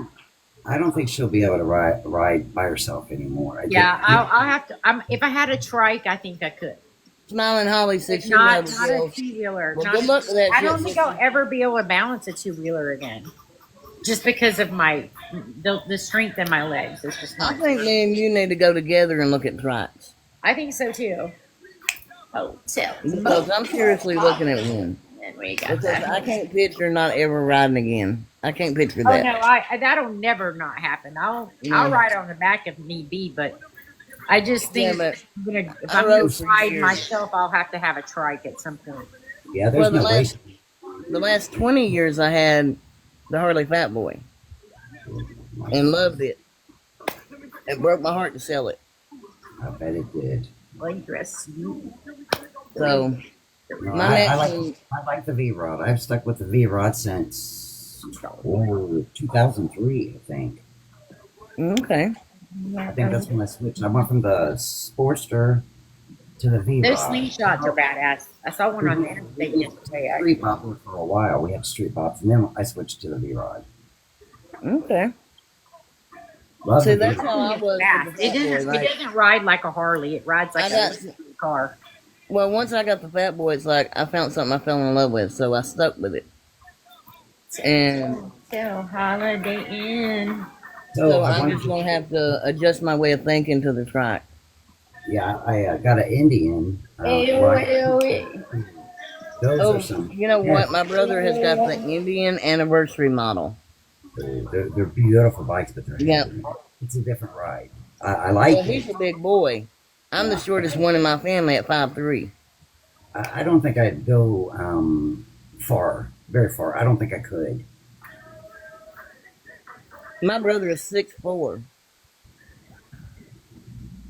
I don't think she'll be able to ride by herself anymore. Yeah, I'll have to. If I had a trike, I think I could. Smiling Holly says she Not loves a girls. two wheeler. Well, good luck with that I shit, don't think I'll ever be able to balance a two wheeler again, just because of the strength in my legs. It's just I not. think me and you need to go together and look at trikes. I think so too. Hotel. Because I'm seriously looking at one. And we got Because that. I can't picture not ever riding again. I can't picture Oh that. no, that'll never not happen. I'll ride on the back if need be, but I just think Yeah, but if I I'm gonna rode for ride years. myself, I'll have to have a trike at some point. Yeah, there's Well, no way. the last 20 years I had the Harley Fat Boy and loved it. It broke my heart to sell it. I bet it did. Like dress you. So No, my I next like one, I like the V Rod. I've stuck with the V Rod since 2003, I think. okay. I think that's when I switched. I went from the Sportster to the V Those Rod. slingshots are badass. I saw one on the interstate yesterday. Street Popper for a while. We had Street Pops, and then I switched to the V Rod. Okay. Love See, the that's V-Rod. how I was. Fast. With the Fat Boy, It like, doesn't ride like a Harley. It rides like I got- a car. well, once I got the Fat Boy, it's like I found something I fell in love with, so I stuck with it. And So Holiday Inn. so I I'm wanted just to- gonna have to adjust my way of thinking to the track. yeah, I got an Indian. Those Oh, are some. you know what? My brother has got the Indian anniversary model. They're beautiful bikes, but they're Yeah. heavy. It's a different ride. I like Well, he's it. a big boy. I'm the shortest one in my family at 5'3". I don't think I'd go far, very far. I don't think I could. My brother is 6'4",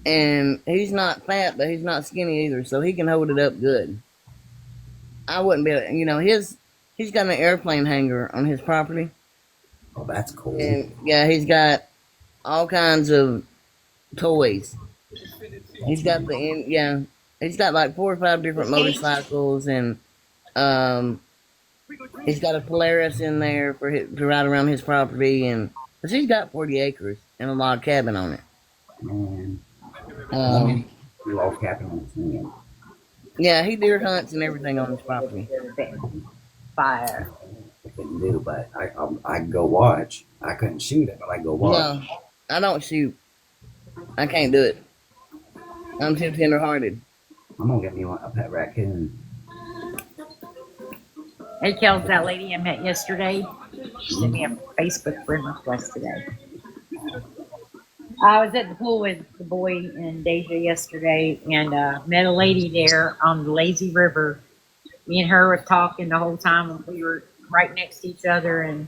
and he's not fat, but he's not skinny either, so he can hold it up good. I wouldn't be able, he's got an airplane hangar on his property, Oh, that's cool. and yeah, he's got all kinds of toys. He's got he's got like 4 or 5 different motorcycles, and he's got a Polaris in there to ride around his property, and 'cause he's got 40 acres and a log cabin on it. Man, you all capping on this man. Yeah, he deer hunts and everything on his property. Fire. I couldn't do, but I'd go watch. I couldn't shoot it, but I'd go watch. No, I don't shoot. I can't do it. I'm too tender-hearted. I'm gonna get me a pet raccoon. Hey, Kels, that lady I met yesterday, she sent me a Facebook friend request today. I was at the pool with the boy and Deja yesterday and met a lady there on the lazy river. Me and her were talking the whole time, and we were right next to each other and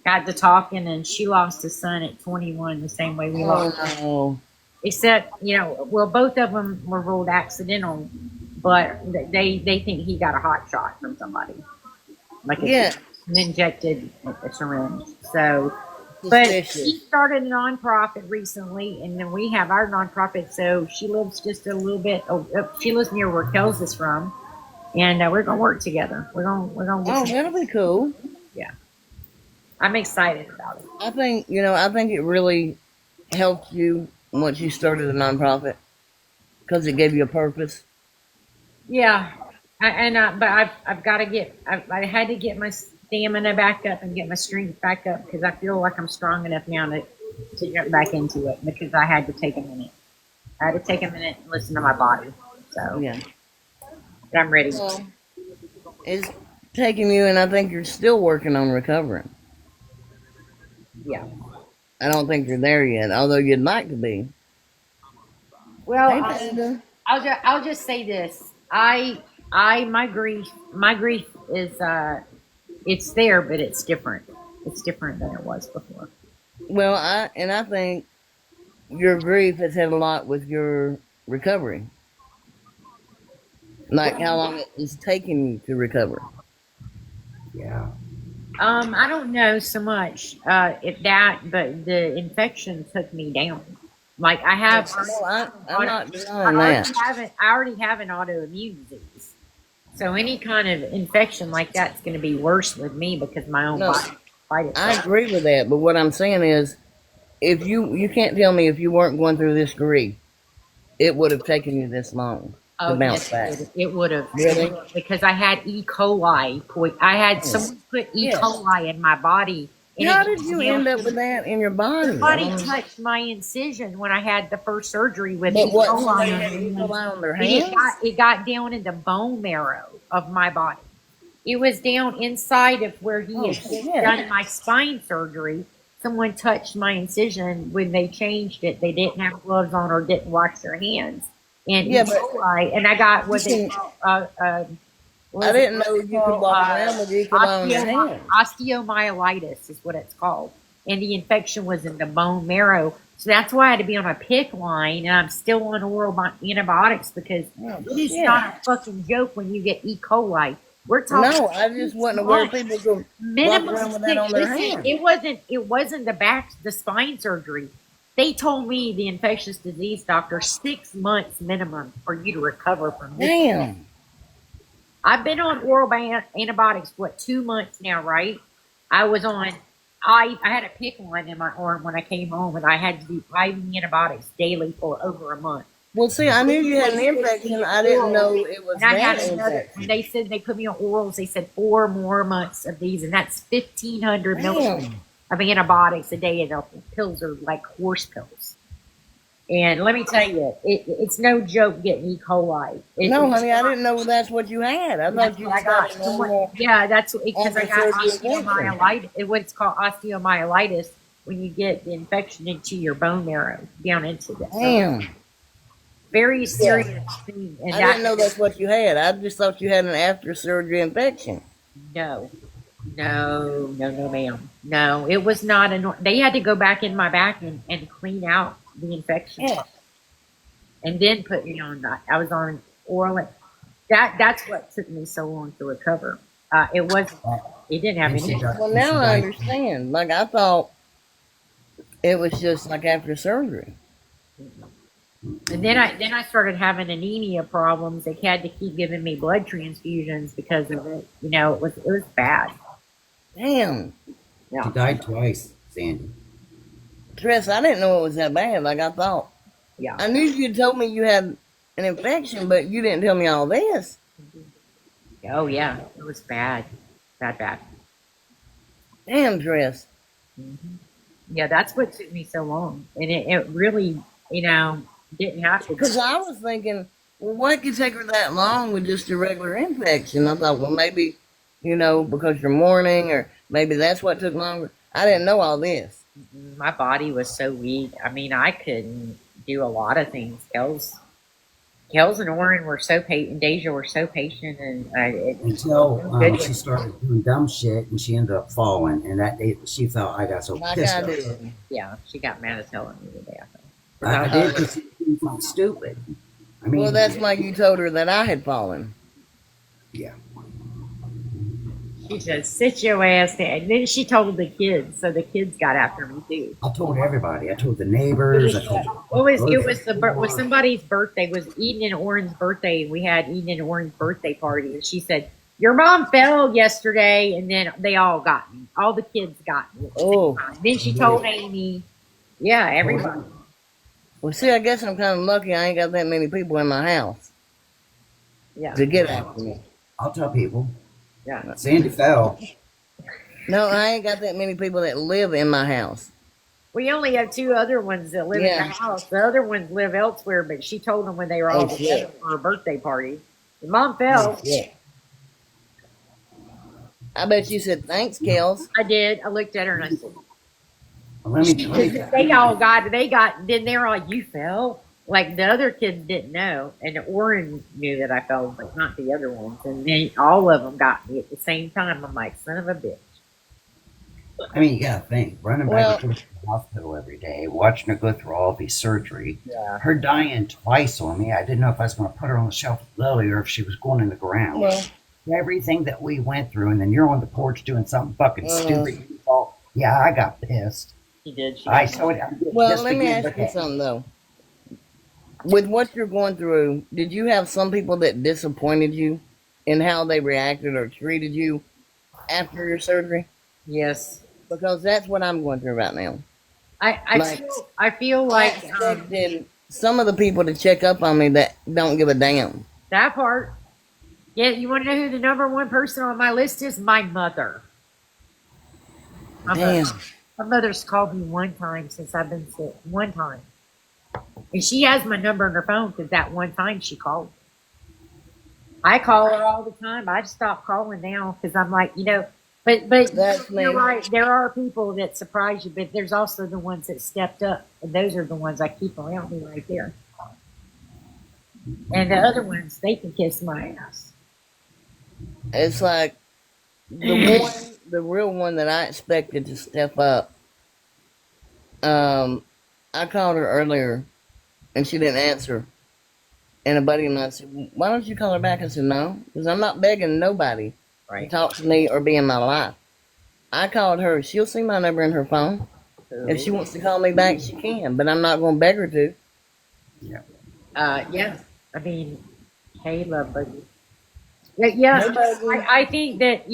got to talking, and she lost a son at 21 the same way we lost her. Oh, Except, both of them were ruled accidental, but they think he got a hot shot from somebody. Like yeah. an injected a syringe. So, but Suspicious. she started a nonprofit recently, and then we have our nonprofit. So she lives just a little bit. She lives near where Kels is from, and we're gonna work together. We're gonna. Oh, that'll be cool. I'm excited about it. I think it really helped you once you started a nonprofit because it gave you a purpose. Yeah, but I've got to get. I had to get my stamina back up and get my strength back up because I feel like I'm strong enough now to get back into it because I had to take a minute. I had to take a minute and listen to my body. So Yeah. but I'm ready. Well, it's taking you, and I think you're still working on recovering. Yeah. I don't think you're there yet, although you'd like to be. Well, Hey, Panda. I'll just say this. I My grief is it's there, but it's different. It's different than it was before. Well, I think your grief has had a lot with your recovery. Like how long it's taken you to recover. Yeah. I don't know so much if that, but the infection took me down. Like I have, No, I'm not I denying already that. have an autoimmune disease. So any kind of infection like that's going to be worse with me because my own No, body fight I itself. agree with that. But what I'm saying is, if you can't tell me if you weren't going through this grief, it would have taken you this long to Oh bounce yes, back. it would have Really? because I had E. coli. I had Yes. someone put E. Yes. coli in my body, and How it did got you down end up to with that in your the body? body touched my incision when I had the first surgery with But E. what? coli. Somebody had E. coli on their And it hands? got down in the bone marrow of my body. It was down inside of where he Oh had shit! done my spine surgery. Someone touched my incision when they changed it. They didn't have gloves on or didn't wash their hands. And Yeah, E. but coli, and I got you what they can. call what I is it? didn't know you could walk around with E. coli on your hands. Osteomyelitis is what it's called. And the infection was in the bone marrow. So that's why I had to be on a PICC line, and I'm still on oral antibiotics because Oh it is shit! not a fucking joke when you get E. coli. We're talking No, I just 6 wasn't aware months, people could walk minimum around with that 6. on their Listen, hands. it wasn't the spine surgery. They told me, the infectious disease doctor, 6 months minimum for you to recover from this. Damn. I've been on oral antibiotics, 2 months now, right? I was on, I had a PICC line in my arm when I came home, and I had to do IV antibiotics daily for over a month. Well, see, I knew you had an infection. I didn't know it was And I that had another, infection. when they said they put me on orals, they said 4 more months of these, and that's 1,500 milligrams Damn. of antibiotics a day, and the pills are like horse pills. And let me tell you, it's no joke getting E. coli. No, honey, I didn't know that's what you had. I That's thought you what I got got. a normal Yeah, that's because I got after surgery infection. osteomyelitis. What's called osteomyelitis when you get the infection into your bone marrow, down into the Damn. very Yeah. serious thing. And I didn't know that's what you had. I just thought you had an after surgery infection. no, ma'am. No, it was not they had to go back in my back and clean out the infection, Yeah. and then put me on that. I was on oral. That's what took me so long to recover. It didn't have And she any. died. Well, And now she I died. understand. Like, I thought it was just like after surgery. And then I started having anemia problems. They had to keep giving me blood transfusions because of it. It was bad. Damn. She died twice, Sandy. Tress, I didn't know it was that bad. Like, I thought. Yeah. I knew you told me you had an infection, but you didn't tell me all this. Oh yeah, it was bad, bad. Damn, Tress. Yeah, that's what took me so long, and it really, didn't have to. Because I was thinking, well, what could take her that long with just a regular infection? I thought, well, maybe, because you're mourning, or maybe that's what took longer. I didn't know all this. My body was so weak. I mean, I couldn't do a lot of things. Kels and Oren were so patient, Deja were so patient, and Until she started doing dumb shit and she ended up falling. And that day she felt I got so Like pissed I off. did. yeah, she got mad as hell at me today. I think. I did because she did something stupid. I mean, Well, that's why you told her that I had fallen. yeah. She said, "Sit your ass down." And then she told the kids, so the kids got after me too. I told everybody. I told the neighbors. I told It was somebody's birthday. It was Eden and Oren's birthday, and we had Eden and Oren's birthday party. And she said, "Your mom fell yesterday," and then they all got me. All the kids got me. Oh. Then she told Amy, "Yeah, everybody." Well, see, I guess I'm kind of lucky I ain't got that many people in my house Yeah, to get after me. I'll tell people. yeah. Sandy fell. No, I ain't got that many people that live in my house. We only have 2 other ones that live in Yeah. the house. The other ones live elsewhere, but she told them when they were all Oh, together shit. for a birthday party. Your mom fell. Yeah. I bet you said, thanks, Kels. I did. I looked at her and I said, Let me tell you. then they're all, you fell? like the other kids didn't know, and Oren knew that I fell, but not the other ones. And then all of them got me at the same time. I'm like, son of a bitch. I mean, you gotta think, running back Well, and forth to the hospital every day, watching her go through all these surgery, Yeah. her dying twice on me. I didn't know if I was going to put her on the shelf with Lily or if she was going in the ground. well, Everything that we went through, and then you're on the porch doing something fucking uh, stupid. You thought, yeah, I got pissed. She did. She I got so I'm getting well, pissed let me again. ask you something though. With what you're going through, did you have some people that disappointed you in how they reacted or treated you after your surgery? Yes. Because that's what I'm going through right now. I Like, feel I like expected some of the people to check up on me that don't give a damn. that part. Yeah, you want to know who the number one person on my list is? My mother. My Damn. mother. My mother's called me one time since I've been sick. One time. And she has my number on her phone because that one time she called me. I call her all the time. I just stopped calling now because I'm like, but That's me. you're right. There are people that surprise you, but there's also the ones that stepped up, and those are the ones I keep around me right there. And the other ones, they can kiss my ass. It's like the real one that I expected to step up. I called her earlier and she didn't answer. And a buddy of mine said, "Why don't you call her back?" I said, "No, because I'm not begging nobody to Right. talk to me or be in my life." I called her. She'll see my number in her phone. If she wants to call me back, she can, but I'm not going to beg her to. Yeah. I mean, hey, love buddy. Yeah. Nobody. I think that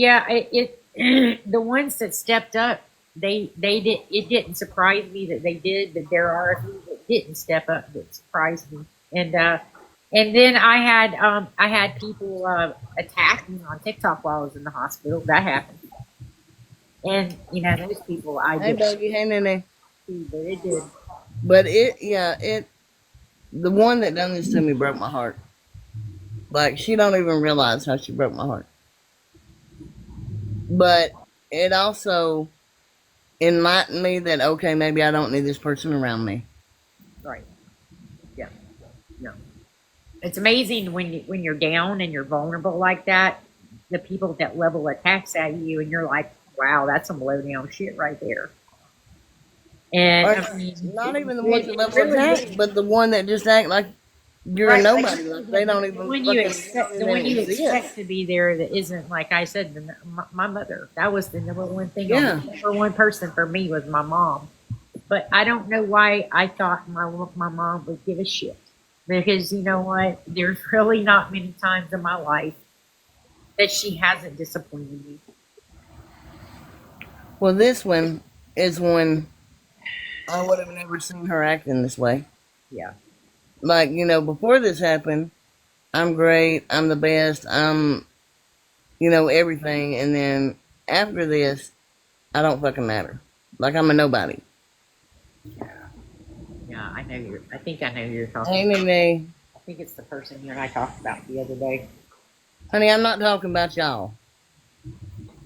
the ones that stepped up, they did. It didn't surprise me that they did, but there are a few that didn't step up that surprised me. And then I had people attack me on TikTok while I was in the hospital. That happened. And those people I Hey, did Bogey. Hey, Nene. see, but it did. But the one that done this to me broke my heart. Like, she don't even realize how she broke my heart. But it also enlightened me that, okay, maybe I don't need this person around me. Right. Yeah. No. It's amazing when you're down and you're vulnerable like that, the people that level attacks at you, and you're like, wow, that's some low down shit right there. And Or I mean, not even the ones that it level really attack, is. but the one that just act like you're a Right, like nobody. Like they don't even when fucking you expect the even one you exist. expect to be there that isn't, like I said, my mother. That was the number one thing. Yeah. The number one person for me was my mom. But I don't know why I thought my mom would give a shit. Because you know what? There's really not many times in my life that she hasn't disappointed me. Well, this one is when I would have never seen her acting this way. Yeah. Like, before this happened, I'm great, I'm the best, I'm, everything. And then after this, I don't fucking matter. Like, I'm a nobody. Yeah, I think I know who you're talking Hey, about. Nene. I think it's the person you and I talked about the other day. Honey, I'm not talking about y'all.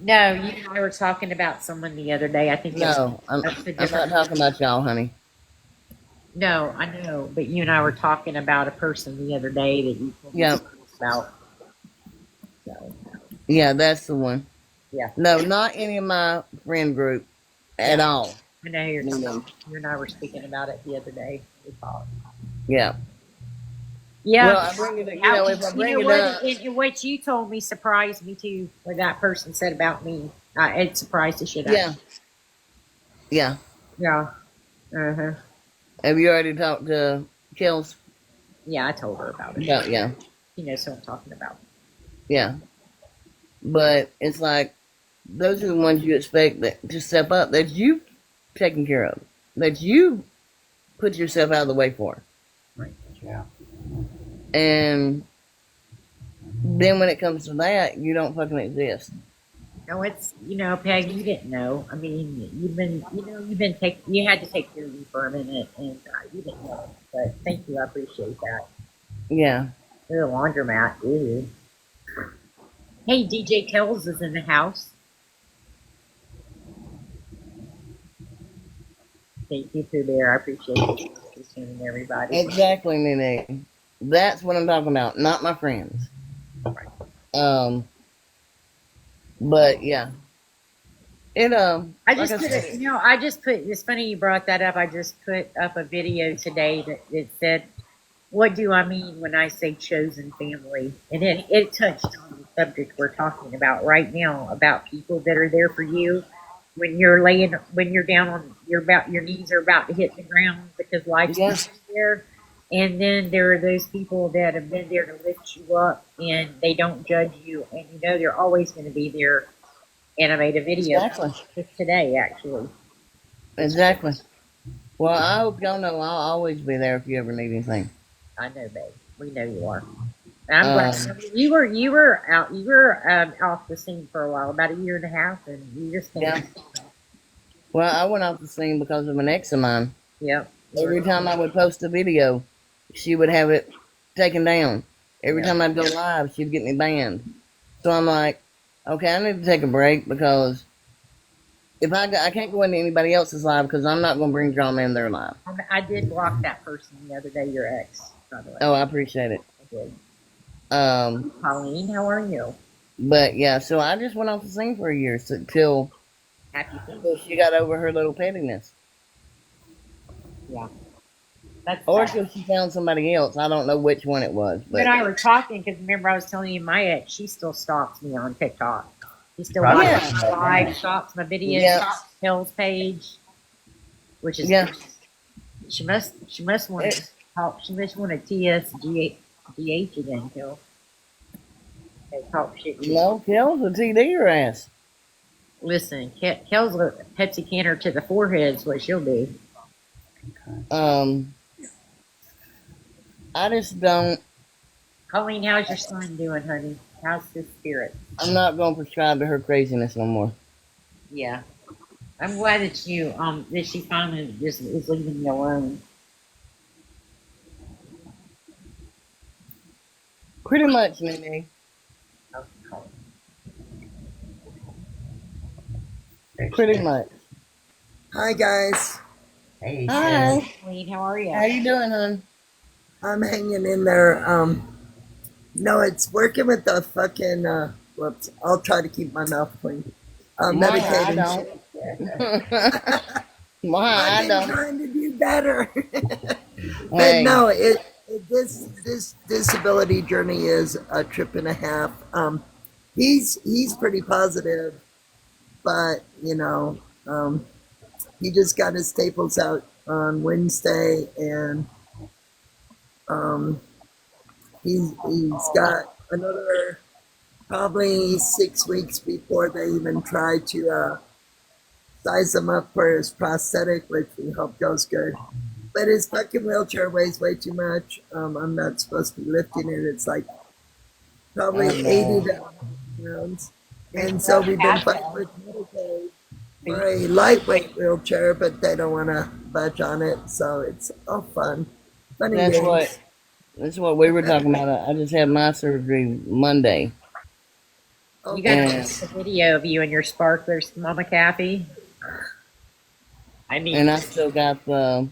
No, you and I were talking about someone the other day. I think No, I'm that's a not different. talking about y'all, honey. No, I know, but you and I were talking about a person the other day that you told me Yeah. about. So, Yeah, that's the one. yeah, No, not any of my friend group at all. I know who you're talking No. about. You and I were speaking about it the other day. We talked. Yeah. Yeah. Well, I bring it, if I bring it up, What you told me surprised me too. What that person said about me, it surprised the shit out yeah. of me. Yeah. Yeah. Uh huh. Have you already talked to Kels? Yeah, I told her about it. Yeah. She knows who I'm talking about. Yeah. But it's like, those are the ones you expect to step up, that you taken care of, that you put yourself out of the way for. Yeah. And then when it comes to that, you don't fucking exist. No, it's Peg. You didn't know. I mean, you had to take care of me for a minute, and you didn't know. But thank you, I appreciate that. Yeah. The laundromat, dude. Hey, DJ Kells is in the house. Thank you, Pooh Bear. I appreciate it. too soon, everybody. Exactly, Nene. That's what I'm talking about, not my friends. Um, but yeah, it I like just I put said, it, I just put, it's funny you brought that up. I just put up a video today that said, what do I mean when I say chosen family? And it touched on the subject we're talking about right now, about people that are there for you when you're when you're down on your knees are about to hit the ground because life's yeah, just there. And then there are those people that have been there to lift you up and they don't judge you. And they're always going to be there. And I made a video exactly, just today, actually. exactly. Well, I hope y'all know I'll always be there if you ever need anything. I know, babe. We know you are. And I'm glad. Um, I mean, you were off the scene for a while, about a year and a half, and you just came. yeah. Well, I went off the scene because of an ex of mine. Yep. Every time I would post a video, she would have it taken down. Every Yeah. time I'd go live, she'd get me banned. So I'm like, okay, I need to take a break because if I can't go into anybody else's live because I'm not going to bring drama in their live. I did block that person the other day, your ex, by the way. Oh, I appreciate it. I did. Um, Colleen, how are you? but yeah, so I just went off the scene for a year till Happy thing. she got over her little pettiness, Yeah. That's or sad. till she found somebody else. I don't know which one it was, You and but I were talking because remember I was telling you my ex, she still stalks me on TikTok. She still Probably. watches my live, stalks my videos, Yeah. stalks Hill's page, which is yeah, She must want to talk. She must want to TSGH again, Hill. They talk shit. no, Kel's a TD her ass. Listen, Kel's a Pepsi canner to the forehead is what she'll do. I just don't. Colleen, how's your son doing, honey? How's his spirit? I'm not going to prescribe to her craziness no more. Yeah. I'm glad that that she finally just is leaving you alone. Pretty much, Nene. Pretty much. Hi guys, Hey, Hi. Colleen, how are you? How you doing, hon? I'm hanging in there. No, it's working with the fucking. Whoops, I'll try to keep my mouth clean. Why I Medicating. don't. Why I I've been don't. trying to do better. But Hey, no, this disability journey is a trip and a half. He's pretty positive, but he just got his staples out on Wednesday, and he's got another probably 6 weeks before they even try to size him up for his prosthetic, which we hope goes good. But his fucking wheelchair weighs way too much. I'm not supposed to be lifting it. It's like probably oh 80 no. pounds. And so we've been fighting with Medicaid for a lightweight wheelchair, but they don't want to budge on it. So it's all fun. Funny That's games. what we were talking about. I just had my surgery Monday, You got and a video of you and your sparklers, Mama Kathy. I mean, I still got the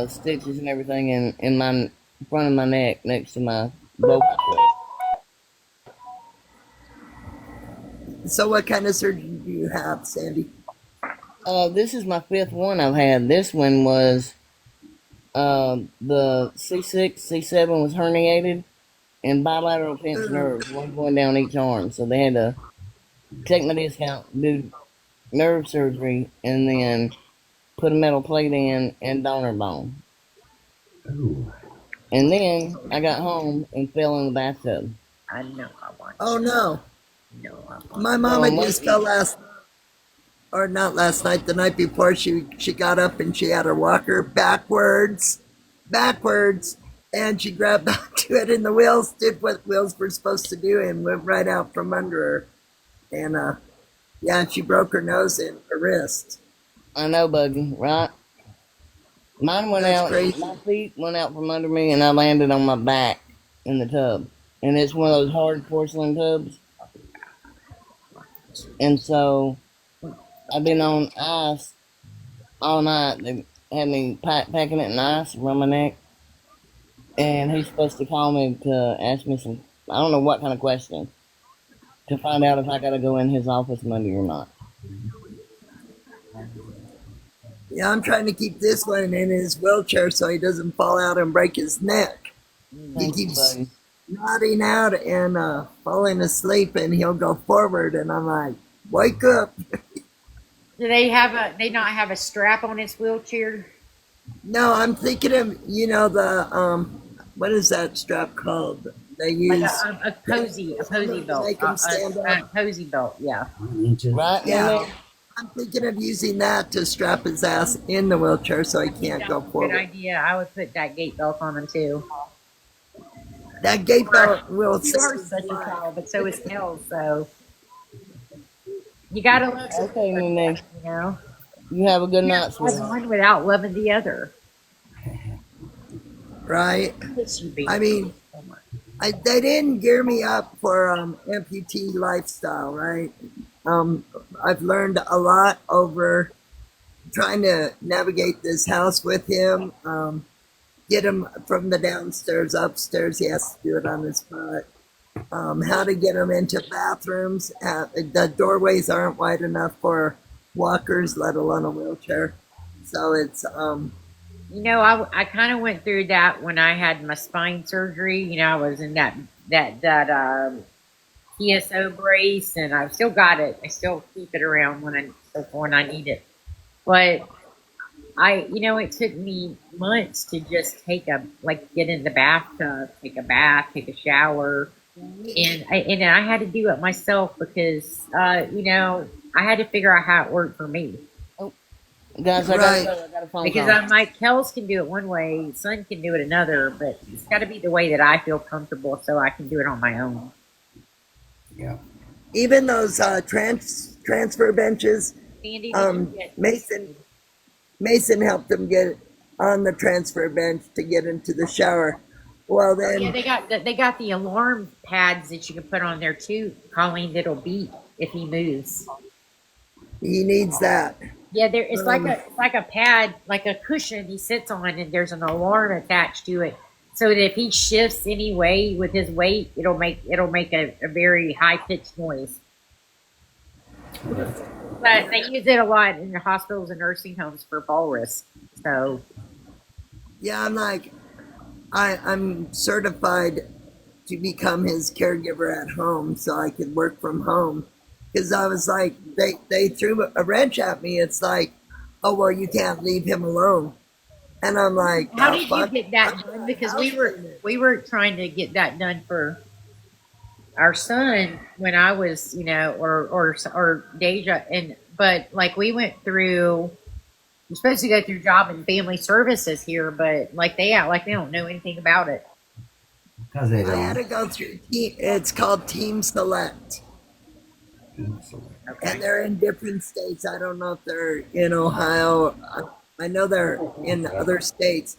stitches and everything in my front of my neck next to my vocal cord. So what kind of surgery do you have, Sandy? This is my fifth one I've had. This one was the C6, C7 was herniated, and bilateral pinched nerves, one going down each arm. So they had to take my discount, do nerve surgery, and then put a metal plate in and donor bone. Ooh. And then I got home and fell in the bathtub. I know I want Oh you. no. No, I want My mama Oh, just fell or not last night, the night before. She got up and she had her walker backwards, and she grabbed onto it, and the wheels did what wheels were supposed to do and went right out from under her. And yeah, she broke her nose and her wrist. I know, Buggy, right? Mine went That's out, crazy. my feet went out from under me, and I landed on my back in the tub. And it's one of those hard porcelain tubs. And so I've been on ice all night. had me packing it in ice around my neck, and he's supposed to call me to ask me some, I don't know what kind of question, to find out if I got to go in his office Monday or not. Yeah, I'm trying to keep this one in his wheelchair so he doesn't fall out and break his neck. He Thank you, keeps buddy. nodding out and falling asleep, and he'll go forward, and I'm like, wake up. Do they not have a strap on his wheelchair? No, I'm thinking of, the, what is that strap called? They Like use, a cozy belt. make him stand A up. cozy belt, yeah. Right, Yeah, Mimi? I'm thinking of using that to strap his ass in the wheelchair so he can't go Good forward. idea. I would put that gate belt on him too. That gate belt will You are save such his a life. child, but so is Kel, so you gotta look, Okay, Nene. you know. You have a good You night, can't love sweetheart. one without loving the other. Right? Yes, you be. I mean, So much. they didn't gear me up for amputee lifestyle, right? I've learned a lot over trying to navigate this house with him. Get him from the downstairs upstairs. He has to do it on his butt. How to get him into bathrooms. The doorways aren't wide enough for walkers, let alone a wheelchair. So it's You know, I kind of went through that when I had my spine surgery. You know, I was in that TSO brace, and I've still got it. I still keep it around when I need it. But it took me months to just get in the bathtub, take a bath, take a shower, and I had to do it myself because I had to figure out how it worked for me. Guys, I right. gotta go. I got a phone Because call. I'm like, Kels can do it one way, Son can do it another, but it's got to be the way that I feel comfortable so I can do it on my own. Yeah. Even those transfer benches. Sandy, did you get Mason helped him get on the transfer bench to get into the shower. Well, Yeah, then they got the alarm pads that you can put on there too, Colleen. That'll beep if he moves. he needs that. Yeah, it's like a pad, like a cushion he sits on, and there's an alarm attached to it, so that if he shifts any way with his weight, it'll make a very high pitched noise. But they use it a lot in the hospitals and nursing homes for fall risk. So Yeah, I'm like, I'm certified to become his caregiver at home so I could work from home. Because I was like, they threw a wrench at me. It's like, oh, well, you can't leave him alone. And I'm like, how oh, did you fuck. get that done? Because we were trying to get that done for our son when I was, or Deja, but like we went through. You're supposed to go through job and family services here, but like they act like they don't know anything about it. Because they I had to don't. go through, it's called Team Select. And Okay. they're in different states. I don't know if they're in Ohio. I know they're in other states,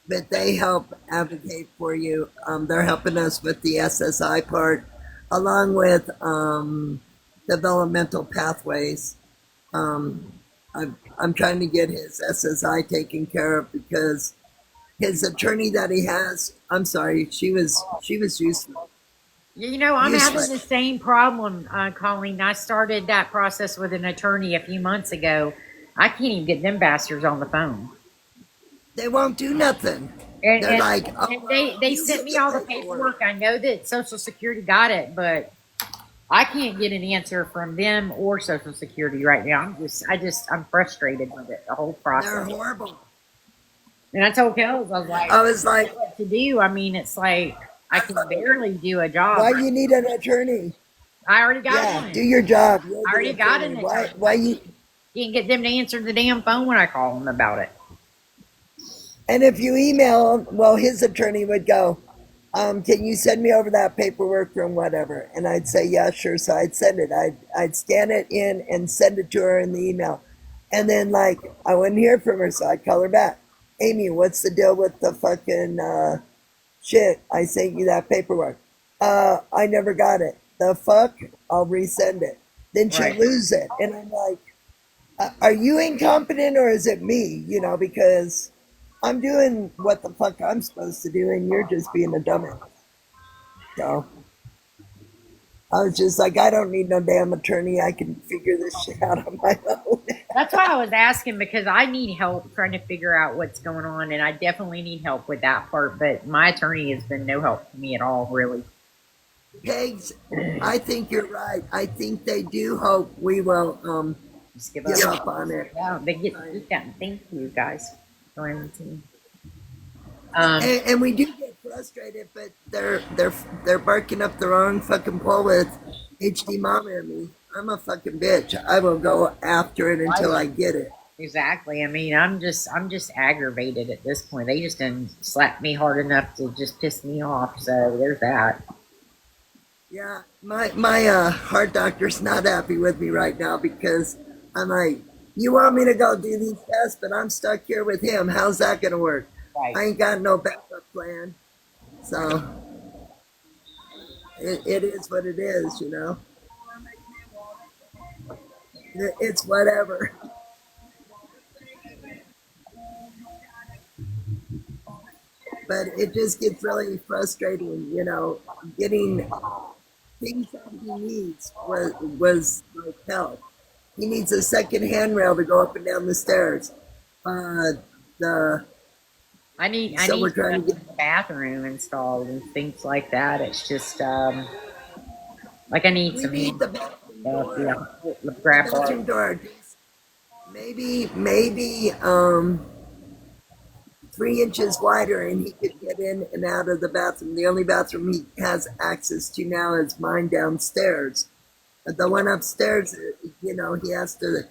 but they help advocate for you. They're helping us with the SSI part, along with developmental pathways. I'm trying to get his SSI taken care of because his attorney that he has, I'm sorry, she was useless. I'm having Useless. the same problem, Colleen. I started that process with an attorney a few months ago. I can't even get them bastards on the phone. They won't do nothing. And, They're and, like, oh, and they you sent get me all the paperwork. paperwork. I know that Social Security got it, but I can't get an answer from them or Social Security right now. I'm frustrated with it, the whole They're process. horrible. And I told Kels, I was like, I was like, what to do? I mean, it's like I can barely do a why job. you need an attorney? I already got Yeah, one. do your job. You're I already the got attorney. an Why? attorney. Why you? You can get them to answer the damn phone when I call them about it. And if you email him, well, his attorney would go, can you send me over that paperwork from whatever? And I'd say, yeah, sure. So I'd send it. I'd scan it in and send it to her in the email. And then, like, I wouldn't hear from her, so I'd call her back. Amy, what's the deal with the fucking shit? I sent you that paperwork. I never got it. The fuck? I'll resend it. Then she'll Right. lose it. And I'm like, Are you incompetent or is it me? You know, because I'm doing what the fuck I'm supposed to do, and you're just being a dumbass. So I was just like, I don't need no damn attorney. I can figure this shit out on my own. That's why I was asking, because I need help trying to figure out what's going on, and I definitely need help with that part. But my attorney has been no help to me at all, really. Pegs, I think you're right. I think they do hope we will Just give give up. up on it. Yeah, they get that. Thank you guys. Joining the team. And we do get frustrated, but they're barking up the wrong fucking pole with HD Mama and me. I'm a fucking bitch. I will go after it until I get it. Exactly. I mean, I'm just aggravated at this point. They just didn't slap me hard enough to just piss me off. So there's that. Yeah, my heart doctor's not happy with me right now because I'm like, you want me to go do these tests, but I'm stuck here with him. How's that gonna work? Right. I ain't got no backup plan. So it is what it is, you know. It's whatever. But it just gets really frustrating, you know, getting things that he needs was like help. He needs a second handrail to go up and down the stairs. The I need So we're trying to the bathroom installed and things like that. It's just like I need we some need the bathroom door. yeah, grab Bathroom door. Maybe 3 inches wider, and he could get in and out of the bathroom. The only bathroom he has access to now is mine downstairs. But the one upstairs, you know, he has to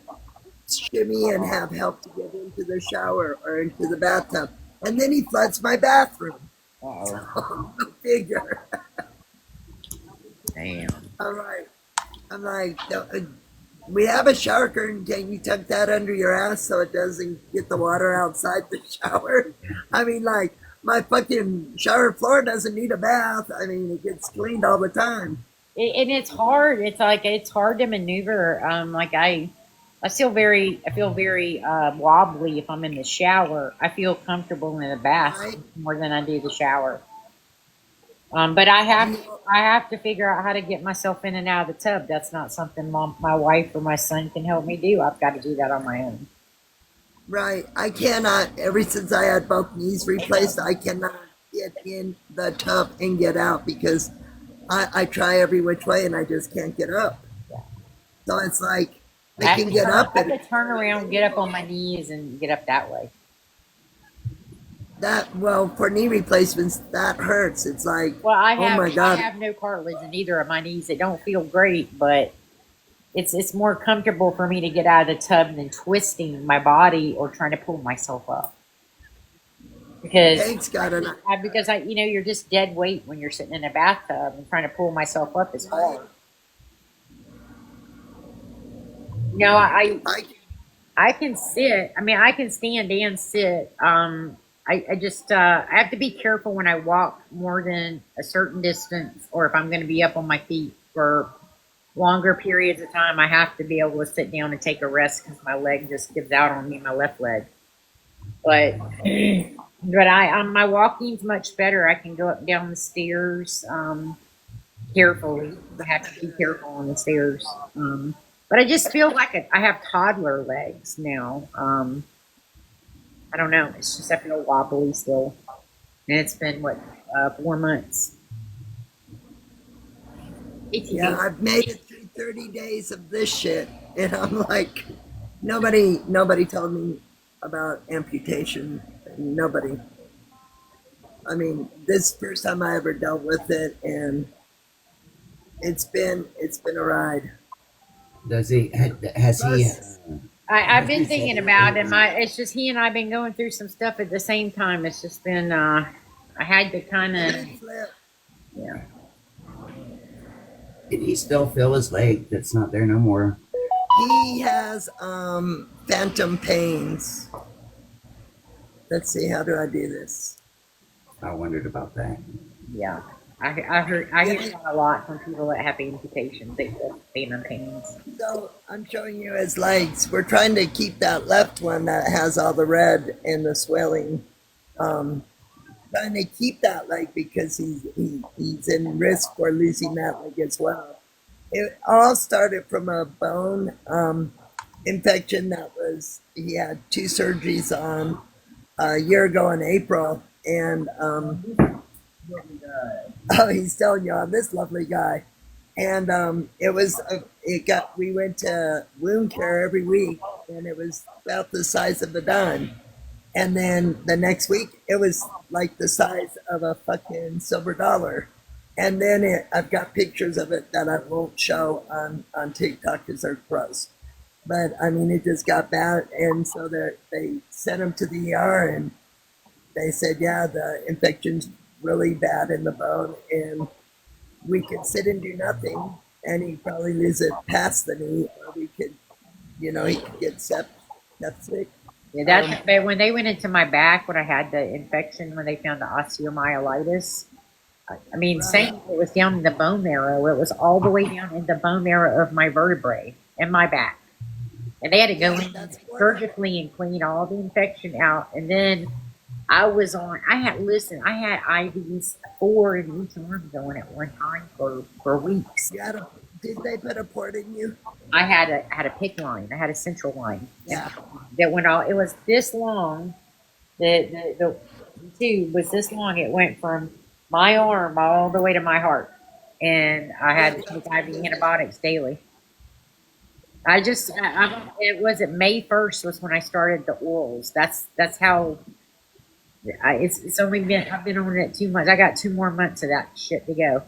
shimmy and have help to get into the shower or into the bathtub. And then he floods my bathroom. So, go figure. Damn. All right. I'm like, we have a shower curtain. Can you tuck that under your ass so it doesn't get the water outside the shower? I mean, like, my fucking shower floor doesn't need a bath. I mean, it gets cleaned all the time. And it's hard. It's like it's hard to maneuver. Like I feel very wobbly if I'm in the shower. I feel comfortable in the bath Right. more than I do the shower. But I have to figure out how to get myself in and out of the tub. That's not something my wife or my son can help me do. I've got to do that on my own. Right. I cannot, ever since I had both knees replaced, I cannot get in the tub and get out because I try every which way and I just can't get up. So it's like, I can get up I and have to turn around, get up on my knees, and get up that way. that, well, for knee replacements, that hurts. It's like, Well, oh my I God. have no cartilage in either of my knees. It don't feel great, but it's more comfortable for me to get out of the tub than twisting my body or trying to pull myself up. Because Peg's got an, you're just dead weight when you're sitting in a bathtub, and trying to pull myself up is hard. No, I can sit. I mean, I can stand and sit. I just I have to be careful when I walk more than a certain distance, or if I'm going to be up on my feet for longer periods of time. I have to be able to sit down and take a rest because my leg just gives out on me, my left leg. But my walking's much better. I can go up and down the stairs carefully. I have to be careful on the stairs. But I just feel like I have toddler legs now. I don't know. It's just I feel wobbly still. And it's been, 4 months? 18 yeah, days. I've made it through 30 days of this shit. And I'm like, nobody told me about amputation. Nobody. I mean, this is the first time I ever dealt with it, and it's been a ride. Has he? I've been thinking about it. It's just he and I have been going through some stuff at the same time. It's just been, I had to kind of, yeah. Did he still feel his leg that's not there no more? He has phantom pains. Let's see, how do I do this? I wondered about that. Yeah. I hear Yeah. that a lot from people that have amputations. They feel phantom pains. So I'm showing you his legs. We're trying to keep that left one that has all the red and the swelling. Um, Trying to keep that leg because he's in risk for losing that leg as well. It all started from a bone infection that was he had two surgeries on a year ago in April, and oh, he's telling you on this lovely guy, and it was it got we went to wound care every week, and it was about the size of a dime. And then the next week, it was like the size of a fucking silver dollar. And then I've got pictures of it that I won't show on TikTok because they're gross. But I mean, it just got bad. And so they sent him to the ER and they said, yeah, the infection's really bad in the bone. And we could sit and do nothing. And he'd probably lose it past the knee. Or we could, he could get septic. Yeah, that's but when they went into my back when I had the infection when they found the osteomyelitis. I mean, saying it was down in the bone marrow, it was all the way down in the bone marrow of my vertebrae and my back, and they had to go in surgically and clean all the infection out. And then I was on. I had IVs 4 in each arm going at one time for weeks. Did they put a port in you? I had a PICC line. I had a central line. Yeah. That went all. It was this long. The tube was this long. It went from my arm all the way to my heart, and I had to take IV antibiotics daily. It was at May 1st was when I started the orals. That's how. It's only been I've been on it 2 months. I got 2 more months of that shit to go.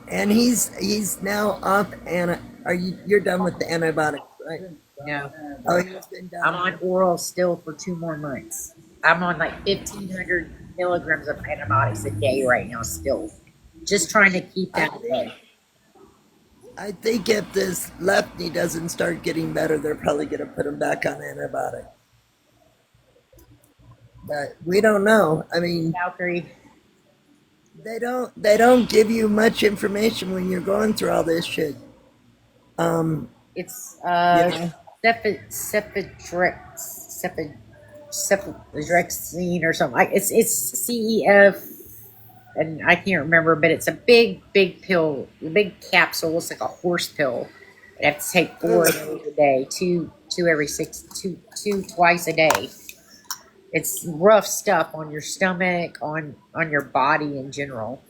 And he's now off. You're done with the antibiotics, right? No. Oh, he's been done. I'm on oral still for 2 more months. I'm on like 1,500 milligrams of antibiotics a day right now still. Just trying to keep that low. I think if this left knee doesn't start getting better, they're probably going to put him back on antibiotics. But we don't know. I mean, Valkyrie. They don't give you much information when you're going through all this shit. It's Yeah. Cefadrexine or something. It's CEF, and I can't remember, but it's a big pill, a big capsule. It's like a horse pill. You have to take 4 of those a day, two twice a day. It's rough stuff on your stomach, on your body in general.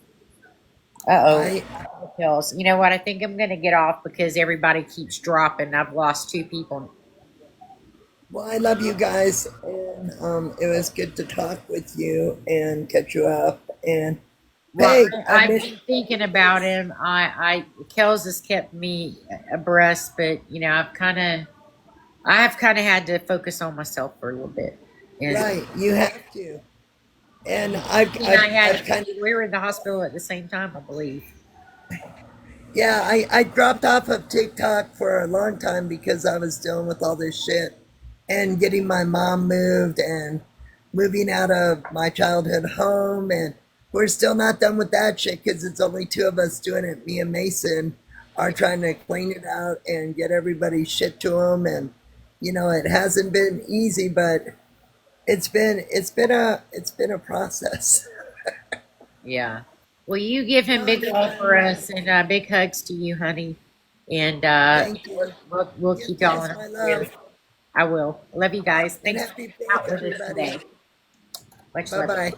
Pills. You know what? I think I'm gonna get off because everybody keeps dropping. I've lost 2 people. Well, I love you guys, and it was good to talk with you and catch you up. And Well, hey, I've been thinking about him. Kels has kept me abreast, but I have kind of had to focus on myself for a little bit. And right, you have to. And I've kind of. We were in the hospital at the same time, I believe. Yeah, I dropped off of TikTok for a long time because I was dealing with all this shit and getting my mom moved and moving out of my childhood home. And we're still not done with that shit because it's only 2 of us doing it. Me and Mason are trying to clean it out and get everybody's shit to them. And, it hasn't been easy, but it's been a process. Yeah. Well, you give him big love for us and big hugs to you, honey. And Thank you. we'll keep y'all Yes, in my our love. prayers. I will. Love you guys. And Thanks for happy being out faith, with us everybody. today. Much Bye love. bye.